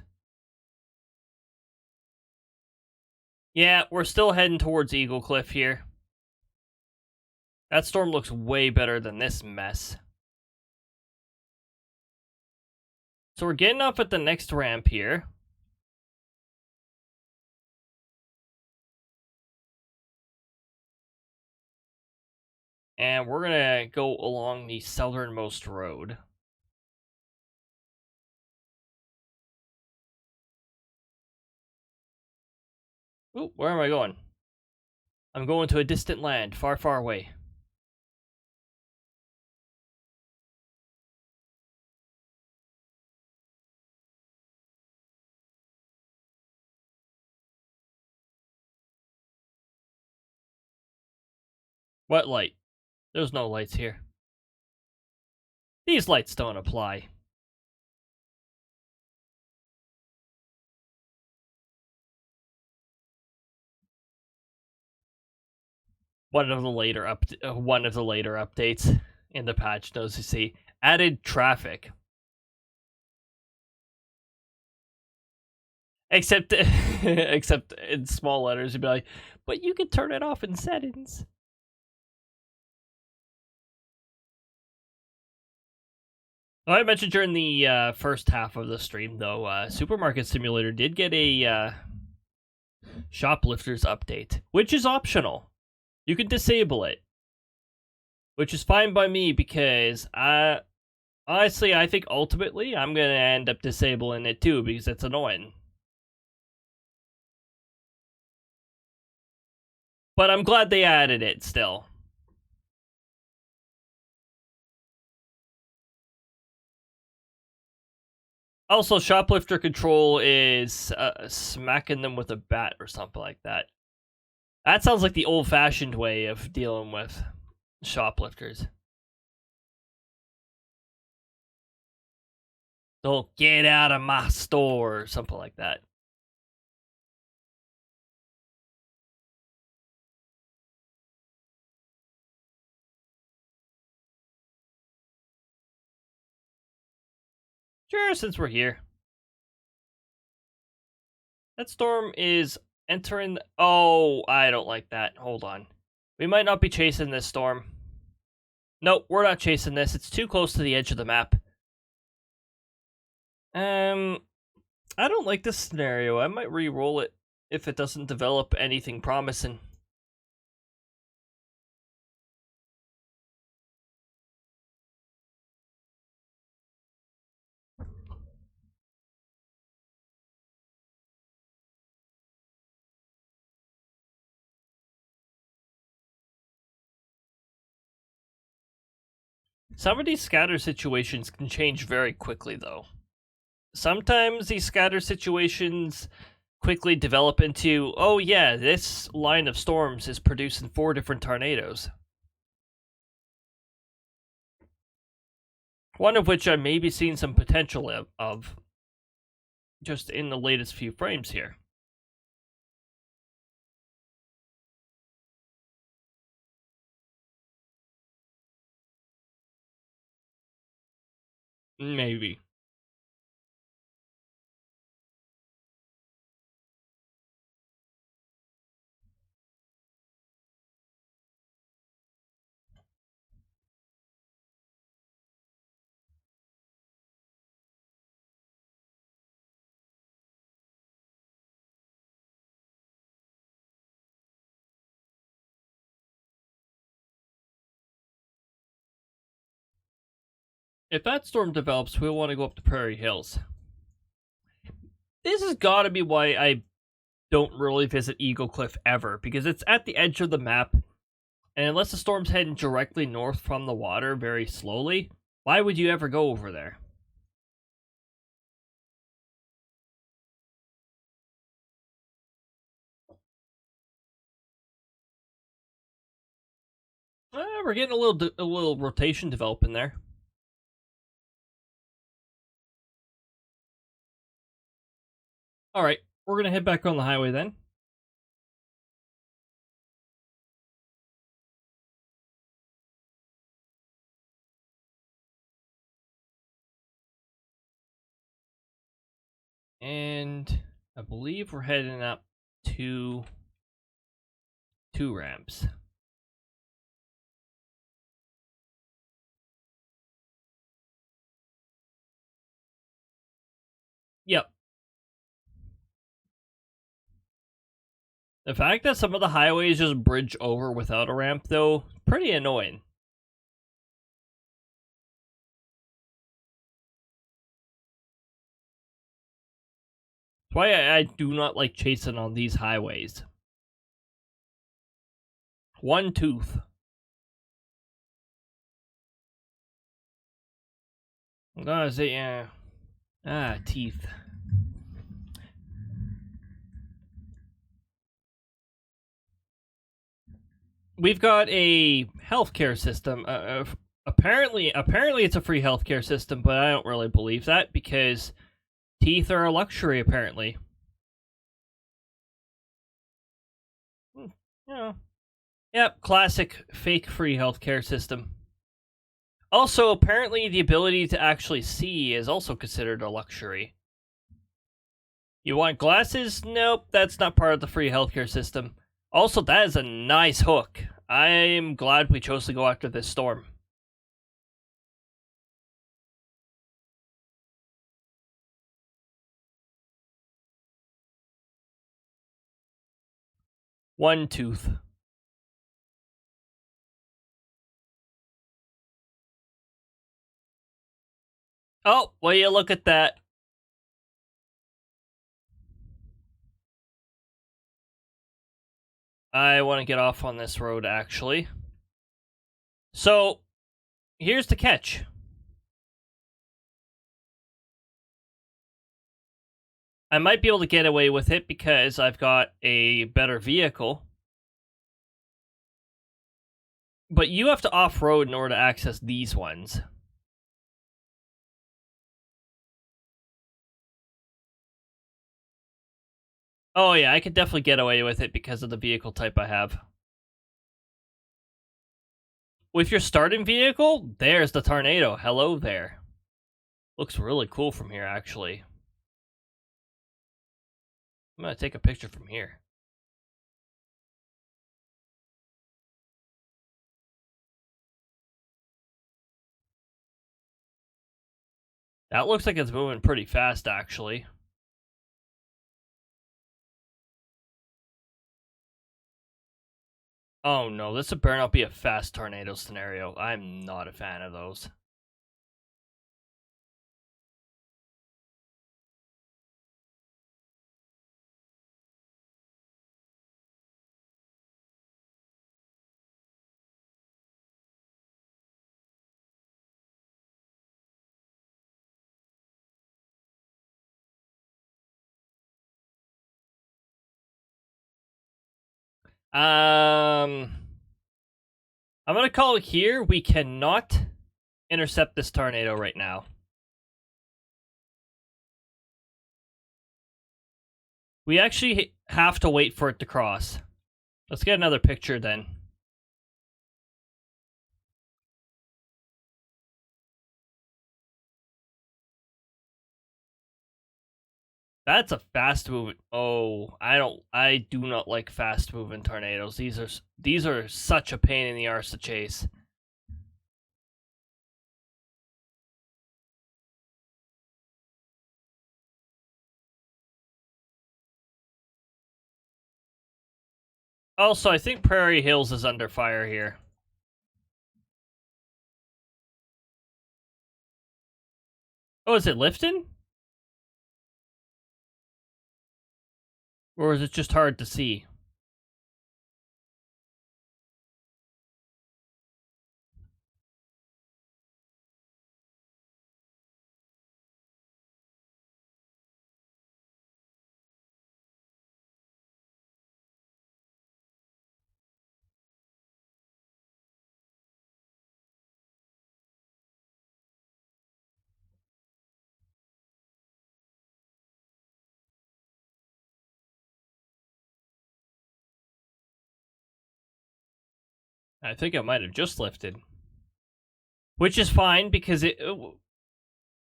Yeah, we're still heading towards Eagle Cliff here. That storm looks way better than this mess. So we're getting off at the next ramp here. And we're gonna go along the southernmost road. Ooh, where am I going? I'm going to a distant land, far, far away. What light? There's no lights here. These lights don't apply. One of the later updates in the patch notes, you see added traffic. Except in small letters, you'd be like, but you can turn it off in settings. I mentioned during the first half of the stream, though, Supermarket Simulator did get a shoplifters update, which is optional. You can disable it, which is fine by me because honestly, I think ultimately I'm gonna end up disabling it too because it's annoying. But I'm glad they added it still. Also, shoplifter control is smacking them with a bat or something like that. That sounds like the old-fashioned way of dealing with shoplifters. Don't get out of my store or something like that. Sure, since we're here. That storm is entering... Oh, I don't like that. Hold on. We might not be chasing this storm. Nope, we're not chasing this. It's too close to the edge of the map. I don't like this scenario. I might re-roll it if it doesn't develop anything promising. Some of these scatter situations can change very quickly, though. Sometimes these scatter situations quickly develop into, oh yeah, this line of storms is producing 4 different tornadoes. One of which I may be seeing some potential of just in the latest few frames here. Maybe. If that storm develops, we'll want to go up to Prairie Hills. This has got to be why I don't really visit Eagle Cliff ever, because it's at the edge of the map, and unless the storm's heading directly north from the water very slowly, why would you ever go over there? We're getting a little rotation developing there. Alright, we're gonna head back on the highway then. And I believe we're heading up to 2 ramps. Yep. The fact that some of the highways just bridge over without a ramp, though, pretty annoying. That's why I do not like chasing on these highways. One tooth. I'm gonna say, yeah. Teeth. We've got a healthcare system. Apparently it's a free healthcare system, but I don't really believe that because teeth are a luxury, apparently. Yeah. Yep, classic fake free healthcare system. Also, apparently the ability to actually see is also considered a luxury. You want glasses? Nope, that's not part of the free healthcare system. Also, that is a nice hook. I'm glad we chose to go after this storm. One tooth. Oh, will you look at that? I want to get off on this road, actually. So, here's the catch. I might be able to get away with it because I've got a better vehicle. But you have to off-road in order to access these ones. Oh yeah, I could definitely get away with it because of the vehicle type I have. With your starting vehicle, there's the tornado. Hello there. Looks really cool from here, actually. I'm gonna take a picture from here. That looks like it's moving pretty fast, actually. Oh no, this would better not be a fast tornado scenario. I'm not a fan of those. I'm gonna call it here. We cannot intercept this tornado right now. We actually have to wait for it to cross. Let's get another picture then. That's a fast moving. Oh, I do not like fast moving tornadoes. These are such a pain in the arse to chase. Also, I think Prairie Hills is under fire here. Oh, is it lifting? Or is it just hard to see? I think it might have just lifted. Which is fine because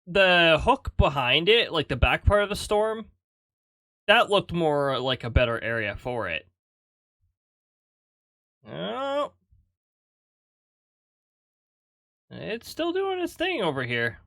the hook behind it, like the back part of the storm, that looked more like a better area for it. Oh. It's still doing its thing over here.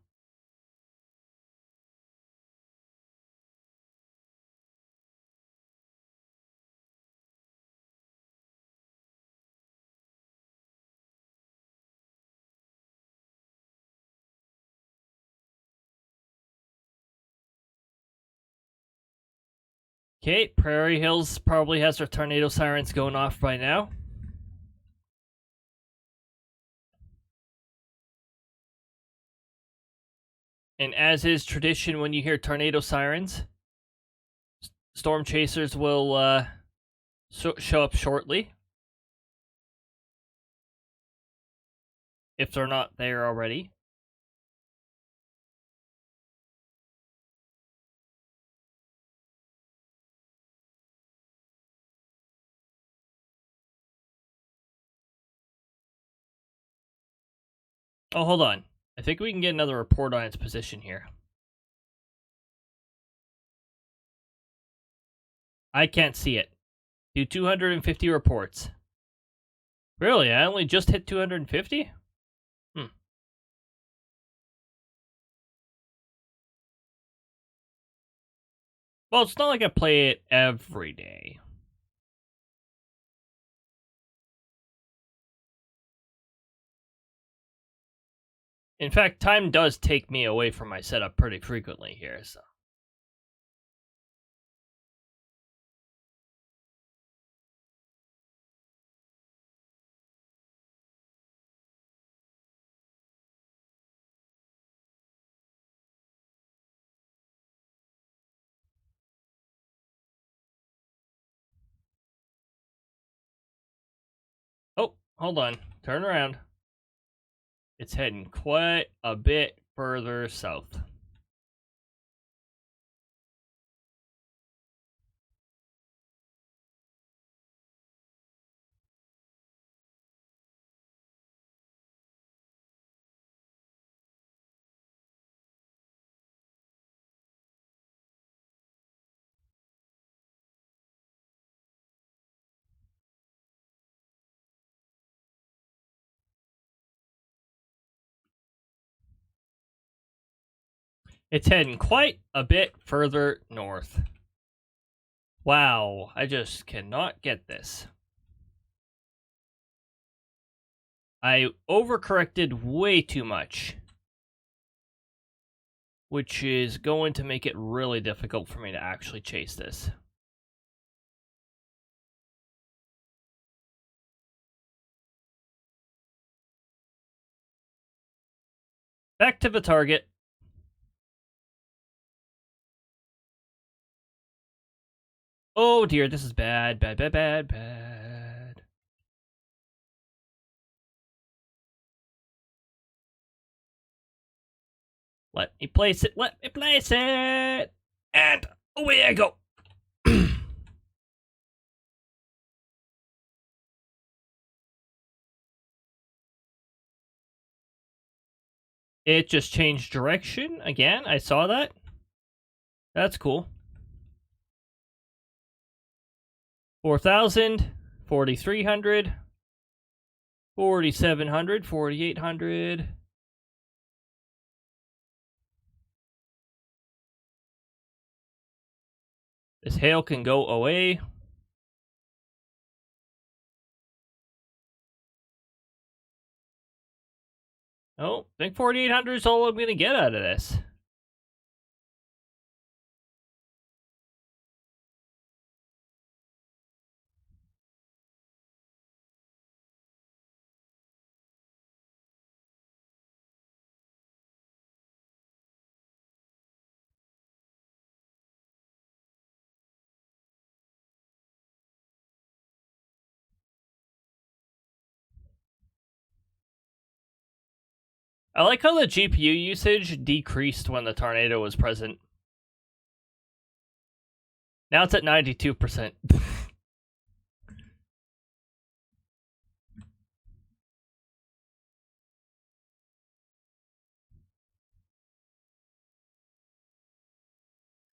Okay, Prairie Hills probably has their tornado sirens going off by now. And as is tradition when you hear tornado sirens, storm chasers will show up shortly. If they're not there already. Oh, hold on. I think we can get another report on its position here. I can't see it. Do 250 reports. Really? I only just hit 250? Well, it's not like I play it every day. In fact, time does take me away from my setup pretty frequently here, so. Oh, hold on. Turn around. It's heading quite a bit further south. It's heading quite a bit further north. Wow, I just cannot get this. I overcorrected way too much, which is going to make it really difficult for me to actually chase this. Back to the target. Oh dear, this is bad, bad, bad, bad, bad. Let me place it, let me place it! And away I go! It just changed direction again, I saw that. That's cool. 4,000, 4,300, 4,700, 4,800. This hail can go away. Oh, I think 4,800 is all I'm going to get out of this. I like how the GPU usage decreased when the tornado was present. Now it's at 92%.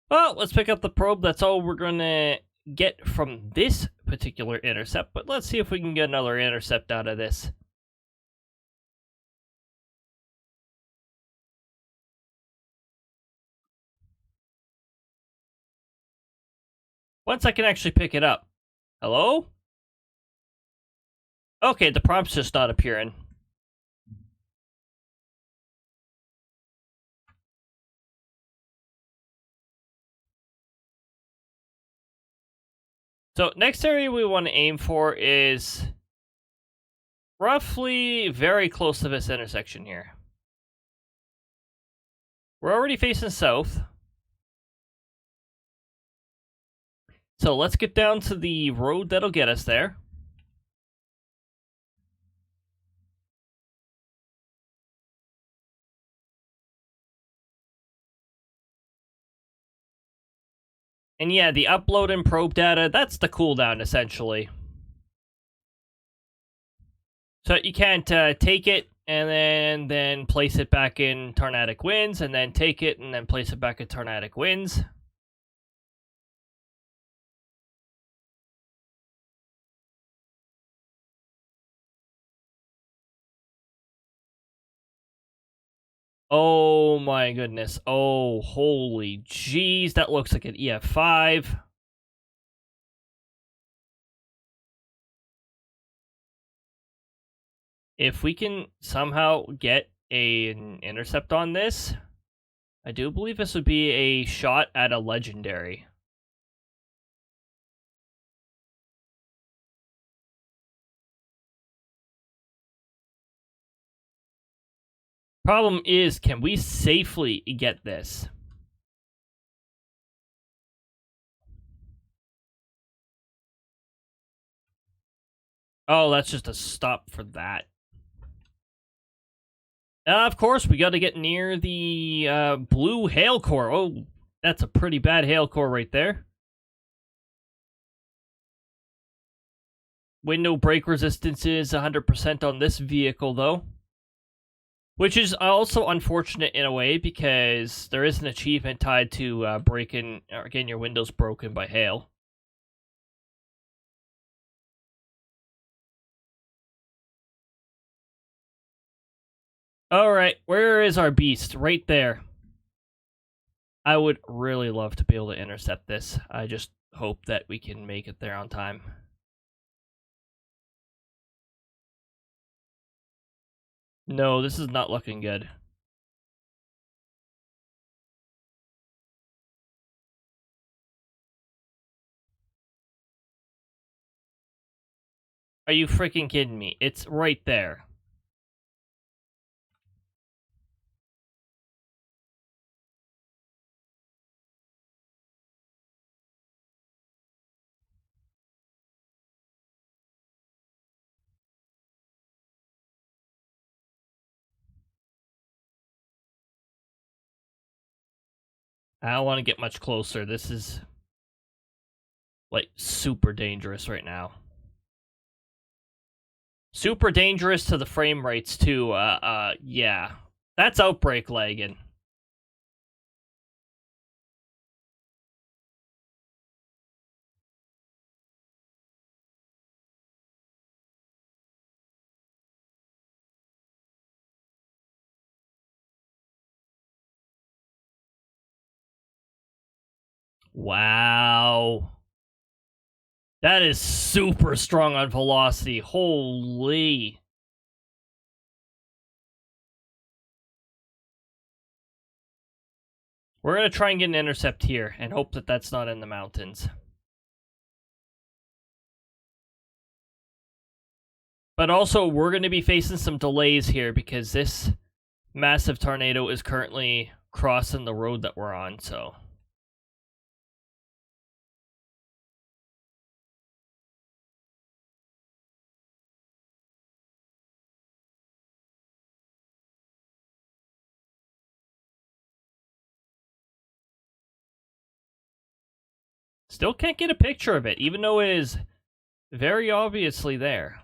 Well, let's pick up the probe. That's all we're going to get from this particular intercept, but let's see if we can get another intercept out of this. Once I can actually pick it up. Hello? Okay, the prompt's just not appearing. So, next area we want to aim for is roughly very close to this intersection here. We're already facing south. So let's get down to the road that'll get us there. And yeah, the upload and probe data, that's the cooldown, essentially. So you can't take it and then place it back in Tornadic Winds, and then take it and then place it back in Tornadic Winds. Oh my goodness. Oh, holy jeez. That looks like an EF5. If we can somehow get an intercept on this. I do believe this would be a shot at a legendary. Problem is, can we safely get this? Oh, that's just a stop for that. Of course, we got to get near the blue hail core. Oh, that's a pretty bad hail core right there. Window brake resistance is 100% on this vehicle, though. Which is also unfortunate in a way, because there is an achievement tied to breaking or getting your windows broken by hail. Alright, where is our beast? Right there. I would really love to be able to intercept this. I just hope that we can make it there on time. No, this is not looking good. Are you freaking kidding me? It's right there. I don't want to get much closer. This is, like, super dangerous right now. Super dangerous to the frame rates, too. Yeah. That's Outbrk lagging. Wow. That is super strong on velocity. Holy. We're going to try and get an intercept here and hope that that's not in the mountains. But also, we're going to be facing some delays here because this massive tornado is currently crossing the road that we're on, so... Still can't get a picture of it, even though it is very obviously there.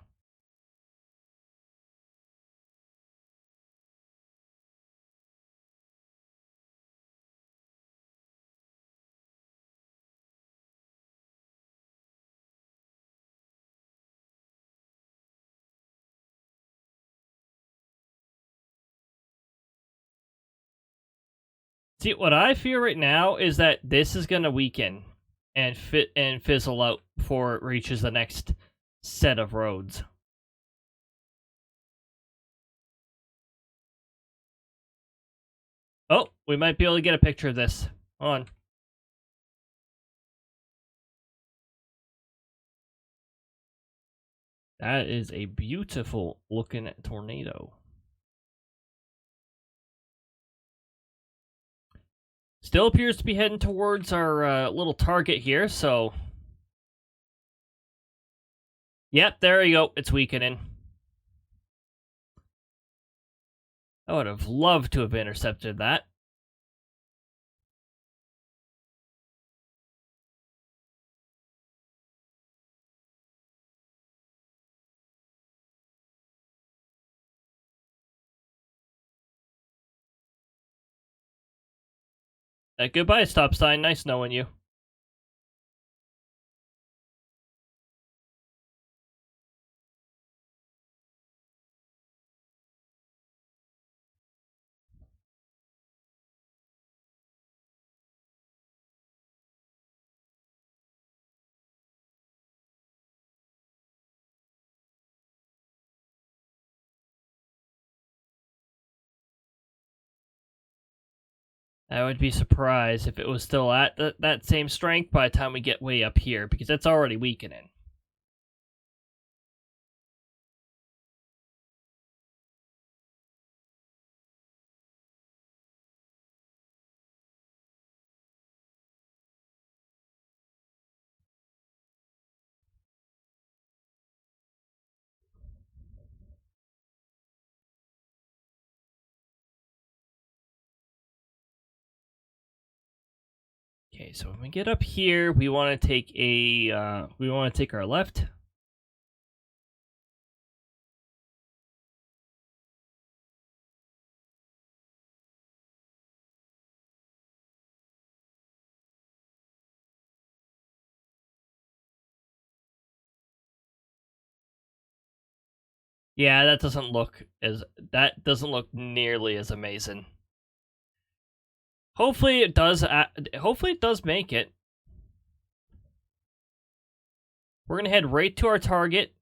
See, what I fear right now is that this is going to weaken and fizzle out before it reaches the next set of roads. Oh, we might be able to get a picture of this. Hold on. That is a beautiful looking tornado. Still appears to be heading towards our little target here, so... Yep, there you go. It's weakening. I would have loved to have intercepted that. Goodbye, stop sign. Nice knowing you. I would be surprised if it was still at that same strength by the time we get way up here, because it's already weakening. Okay, so when we get up here, we want to take our left. Yeah, that doesn't look nearly as amazing. Hopefully it does. Hopefully it does make it. We're gonna head right to our target.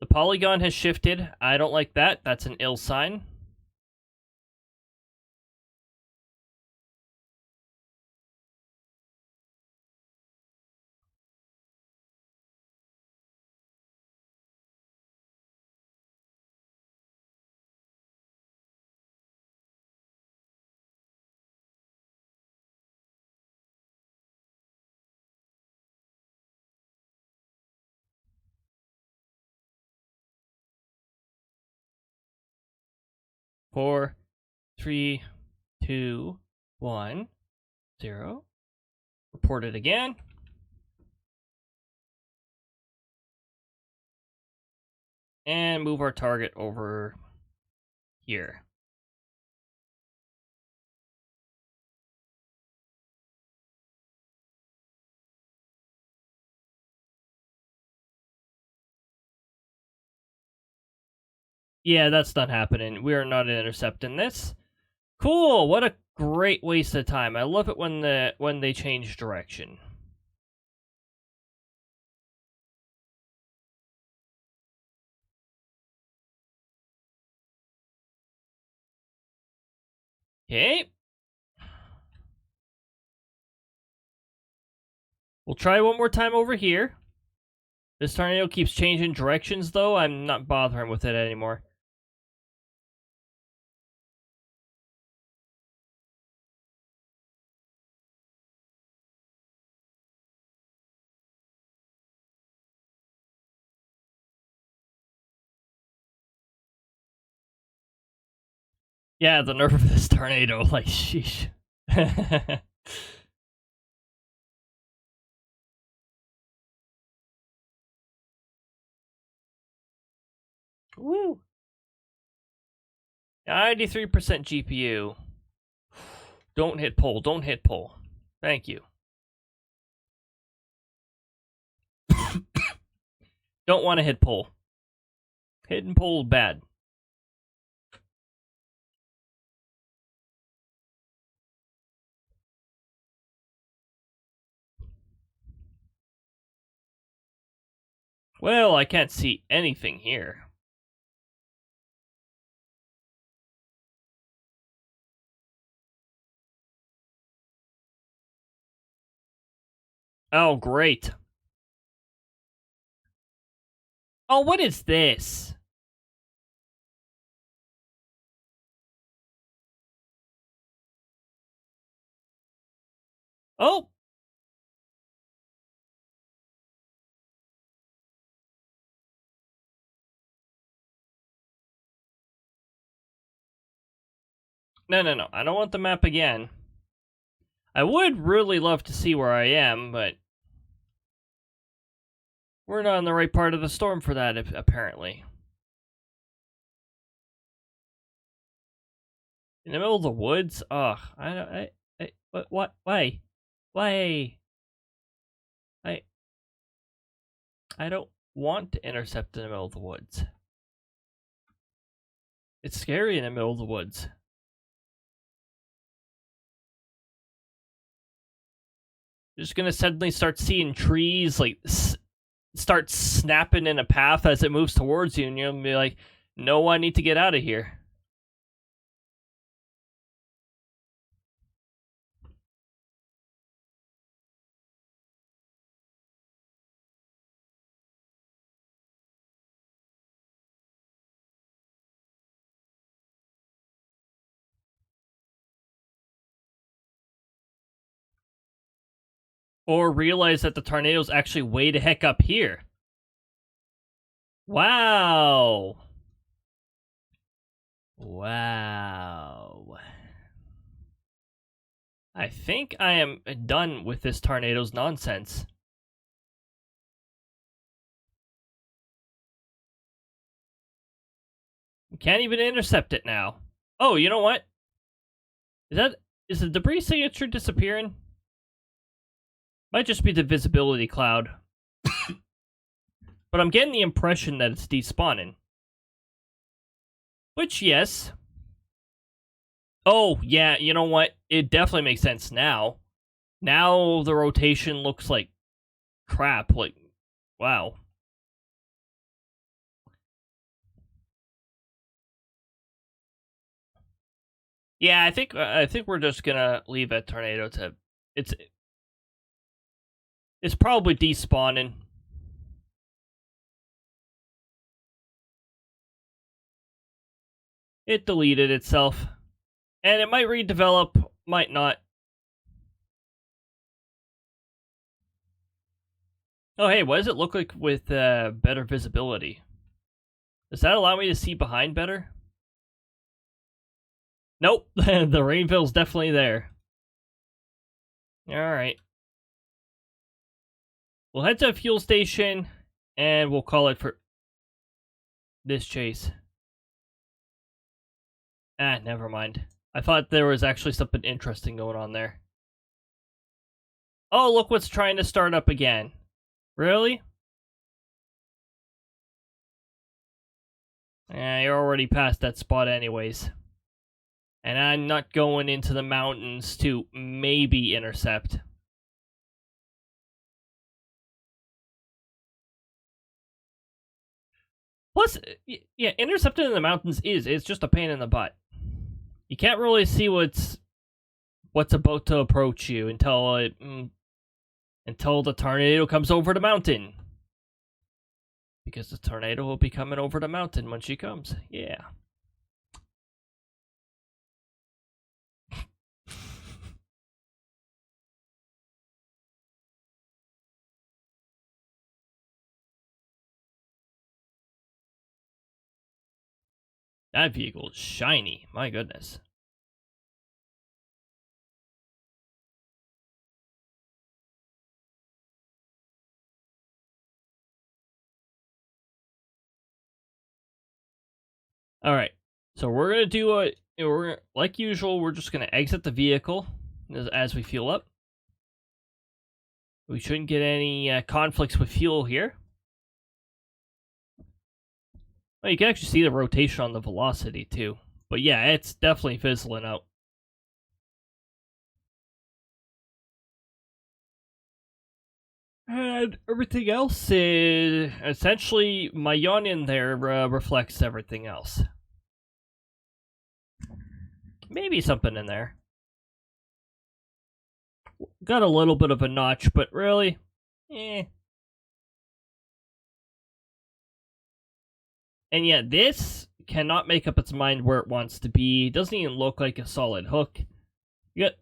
The polygon has shifted. I don't like that. That's an ill sign. Four, 3, 2, 1, 0. Report it again. And move our target over here. Yeah, that's not happening. We are not intercepting this. Cool. What a great waste of time. I love it when they change direction. Okay. We'll try one more time over here. This tornado keeps changing directions, though. I'm not bothering with it anymore. Yeah, the nerve of this tornado. Like, sheesh. Woo. 93% GPU. Don't hit pole. Don't hit pole. Thank you. Don't want to hit pole. Hitting pole bad. Well, I can't see anything here. Oh, great. Oh, what is this? Oh! No, no, no. I don't want the map again. I would really love to see where I am, but we're not in the right part of the storm for that, apparently. In the middle of the woods? Ugh. What? Why? Why? I don't want to intercept in the middle of the woods. It's scary in the middle of the woods. You're just gonna suddenly start seeing trees, like, start snapping in a path as it moves towards you, and you'll be like, no, I need to get out of here. Or realize that the tornado's actually way the heck up here. Wow. Wow. I think I am done with this tornado's nonsense. We can't even intercept it now. Oh, you know what? Is the debris signature disappearing? Might just be the visibility cloud. But I'm getting the impression that it's despawning. Which, yes. Oh, yeah, you know what? It definitely makes sense now. Now the rotation looks like crap. Like, wow. Yeah, I think we're just gonna leave that tornado to it's probably despawning. It deleted itself. And it might redevelop, might not. Oh, hey, what does it look like with better visibility? Does that allow me to see behind better? Nope, the rainfall's definitely there. Alright. We'll head to a fuel station, and we'll call it for this chase. Ah, never mind. I thought there was actually something interesting going on there. Oh, look what's trying to start up again. Really? You're already past that spot anyways. And I'm not going into the mountains to maybe intercept. Plus, yeah, intercepting in the mountains it's just a pain in the butt. You can't really see what's about to approach you until the tornado comes over the mountain. Because the tornado will be coming over the mountain when she comes. Yeah. That vehicle is shiny. My goodness. All right. So we're gonna do like usual. We're just gonna exit the vehicle as we fuel up. We shouldn't get any conflicts with fuel here. Well, you can actually see the rotation on the velocity too. But yeah, it's definitely fizzling out. And everything else is essentially my union there reflects everything else. Maybe something in there. Got a little bit of a notch, but really, And yet this cannot make up its mind where it wants to be. It doesn't even look like a solid hook. You got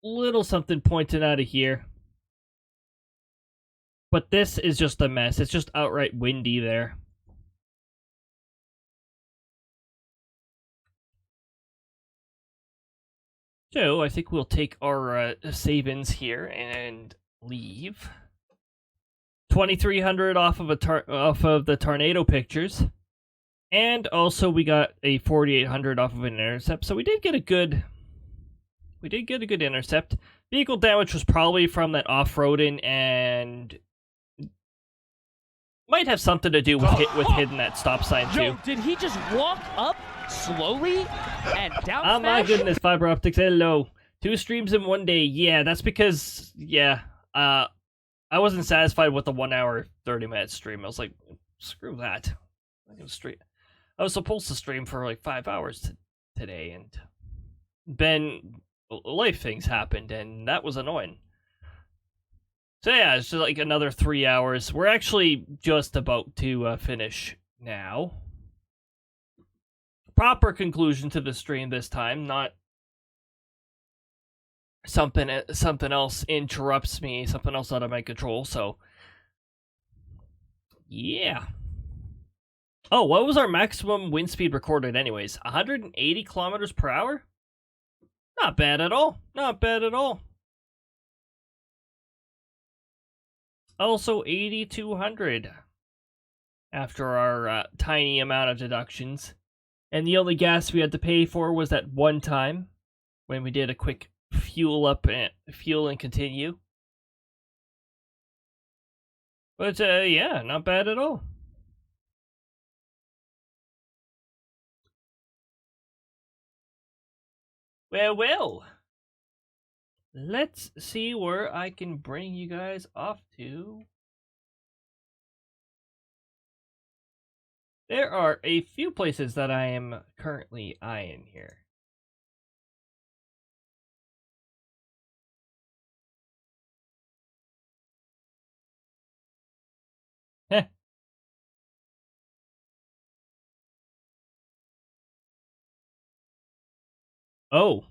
little something pointing out of here. But this is just a mess. It's just outright windy there. So I think we'll take our save-ins here and leave. 2,300 off of the tornado pictures, and also we got a 4,800 off of an intercept. So we did get a good intercept. Vehicle damage was probably from that off-roading and might have something to do with hitting that stop sign too. Yo, did he just walk up slowly and down? Oh my goodness, fiber optics, hello. 2 streams in one day. Yeah, that's because I wasn't satisfied with the 1 hour 30-minute stream. I was like, screw that. I was supposed to stream for like 5 hours today, and then life things happened, and that was annoying. So yeah, it's just like another 3 hours. We're actually just about to finish now. Proper conclusion to the stream this time, not something else interrupts me, something else out of my control. So yeah. Oh, what was our maximum wind speed recorded anyways? 180 kilometers per hour? Not bad at all. Not bad at all. Also 8,200 after our tiny amount of deductions. And the only gas we had to pay for was that one time when we did a quick fuel and continue. But yeah, not bad at all. Well. Let's see where I can bring you guys off to. There are a few places that I am currently eyeing here. Heh. Oh.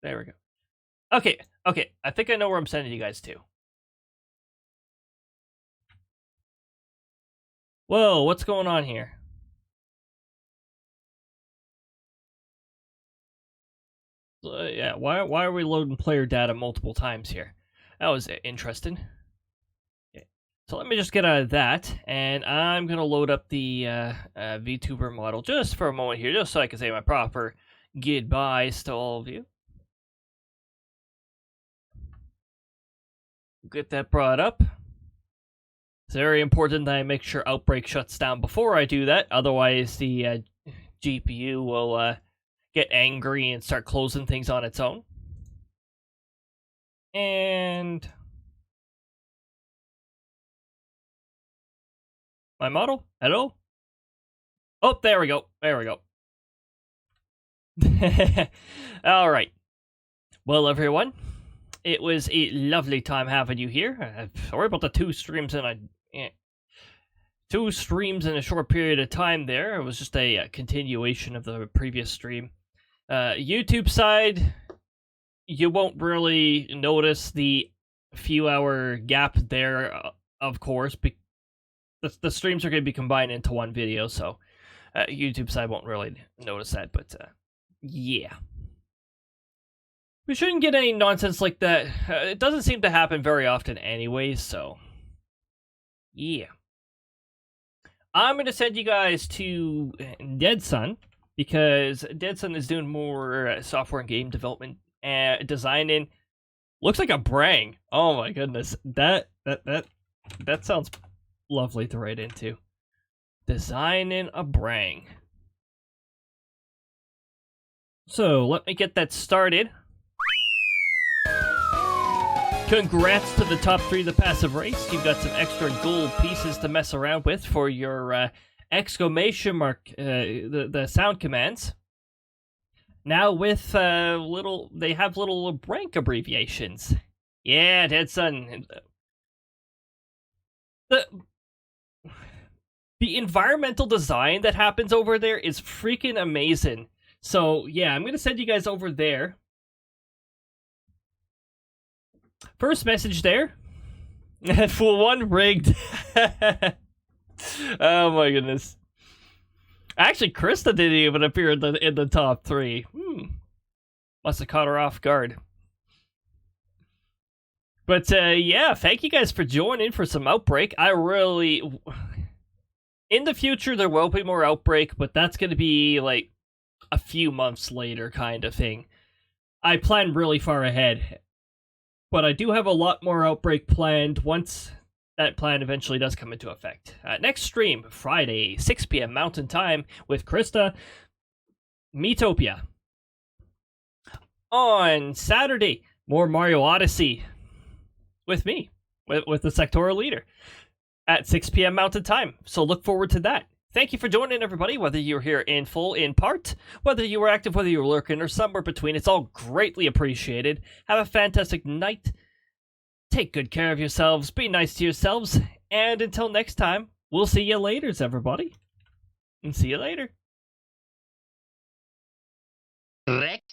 There we go. Okay. I think I know where I'm sending you guys to. Whoa, what's going on here? Yeah, why are we loading player data multiple times here? That was interesting. Okay. So let me just get out of that, and I'm gonna load up the VTuber model just for a moment here, just so I can say my proper goodbyes to all of you. Get that brought up. It's very important that I make sure Outbrk shuts down before I do that, otherwise the GPU will get angry and start closing things on its own. And my model? Hello? Oh, there we go. Alright. Well, everyone, it was a lovely time having you here. Sorry about the two streams in a short period of time there. It was just a continuation of the previous stream. YouTube side, you won't really notice the few hour gap there, of course, the streams are going to be combined into one video, so YouTube side won't really notice that, but yeah. We shouldn't get any nonsense like that. It doesn't seem to happen very often anyways, so yeah. I'm going to send you guys to Deadsun, because Deadsun is doing more software and game development and designing. Looks like a brang. Oh my goodness. That sounds lovely to write into. Designing a brang. So, let me get that started. Congrats to the top 3 of the passive race. You've got some extra gold pieces to mess around with for your exclamation mark, the sound commands. Now with they have little rank abbreviations. Yeah, Deadsun. The environmental design that happens over there is freaking amazing. So yeah, I'm gonna send you guys over there. First message there. Full one rigged. Oh my goodness. Actually, Krista didn't even appear in the top 3. Must have caught her off guard. But yeah, thank you guys for joining for some Outbrk. I really... In the future, there will be more Outbrk, but that's going to be like a few months later kind of thing. I plan really far ahead. But I do have a lot more Outbrk planned once that plan eventually does come into effect. Next stream, Friday, 6 p.m. Mountain Time with Krista, Metopia. On Saturday, more Mario Odyssey with me, with the sectoral leader, at 6 p.m. Mountain Time. So look forward to that. Thank you for joining, everybody, whether you're here in full, in part, whether you were active, whether you were lurking, or somewhere between. It's all greatly appreciated. Have a fantastic night. Take good care of yourselves. Be nice to yourselves. And until next time, we'll see you later, everybody. And see you later. Rex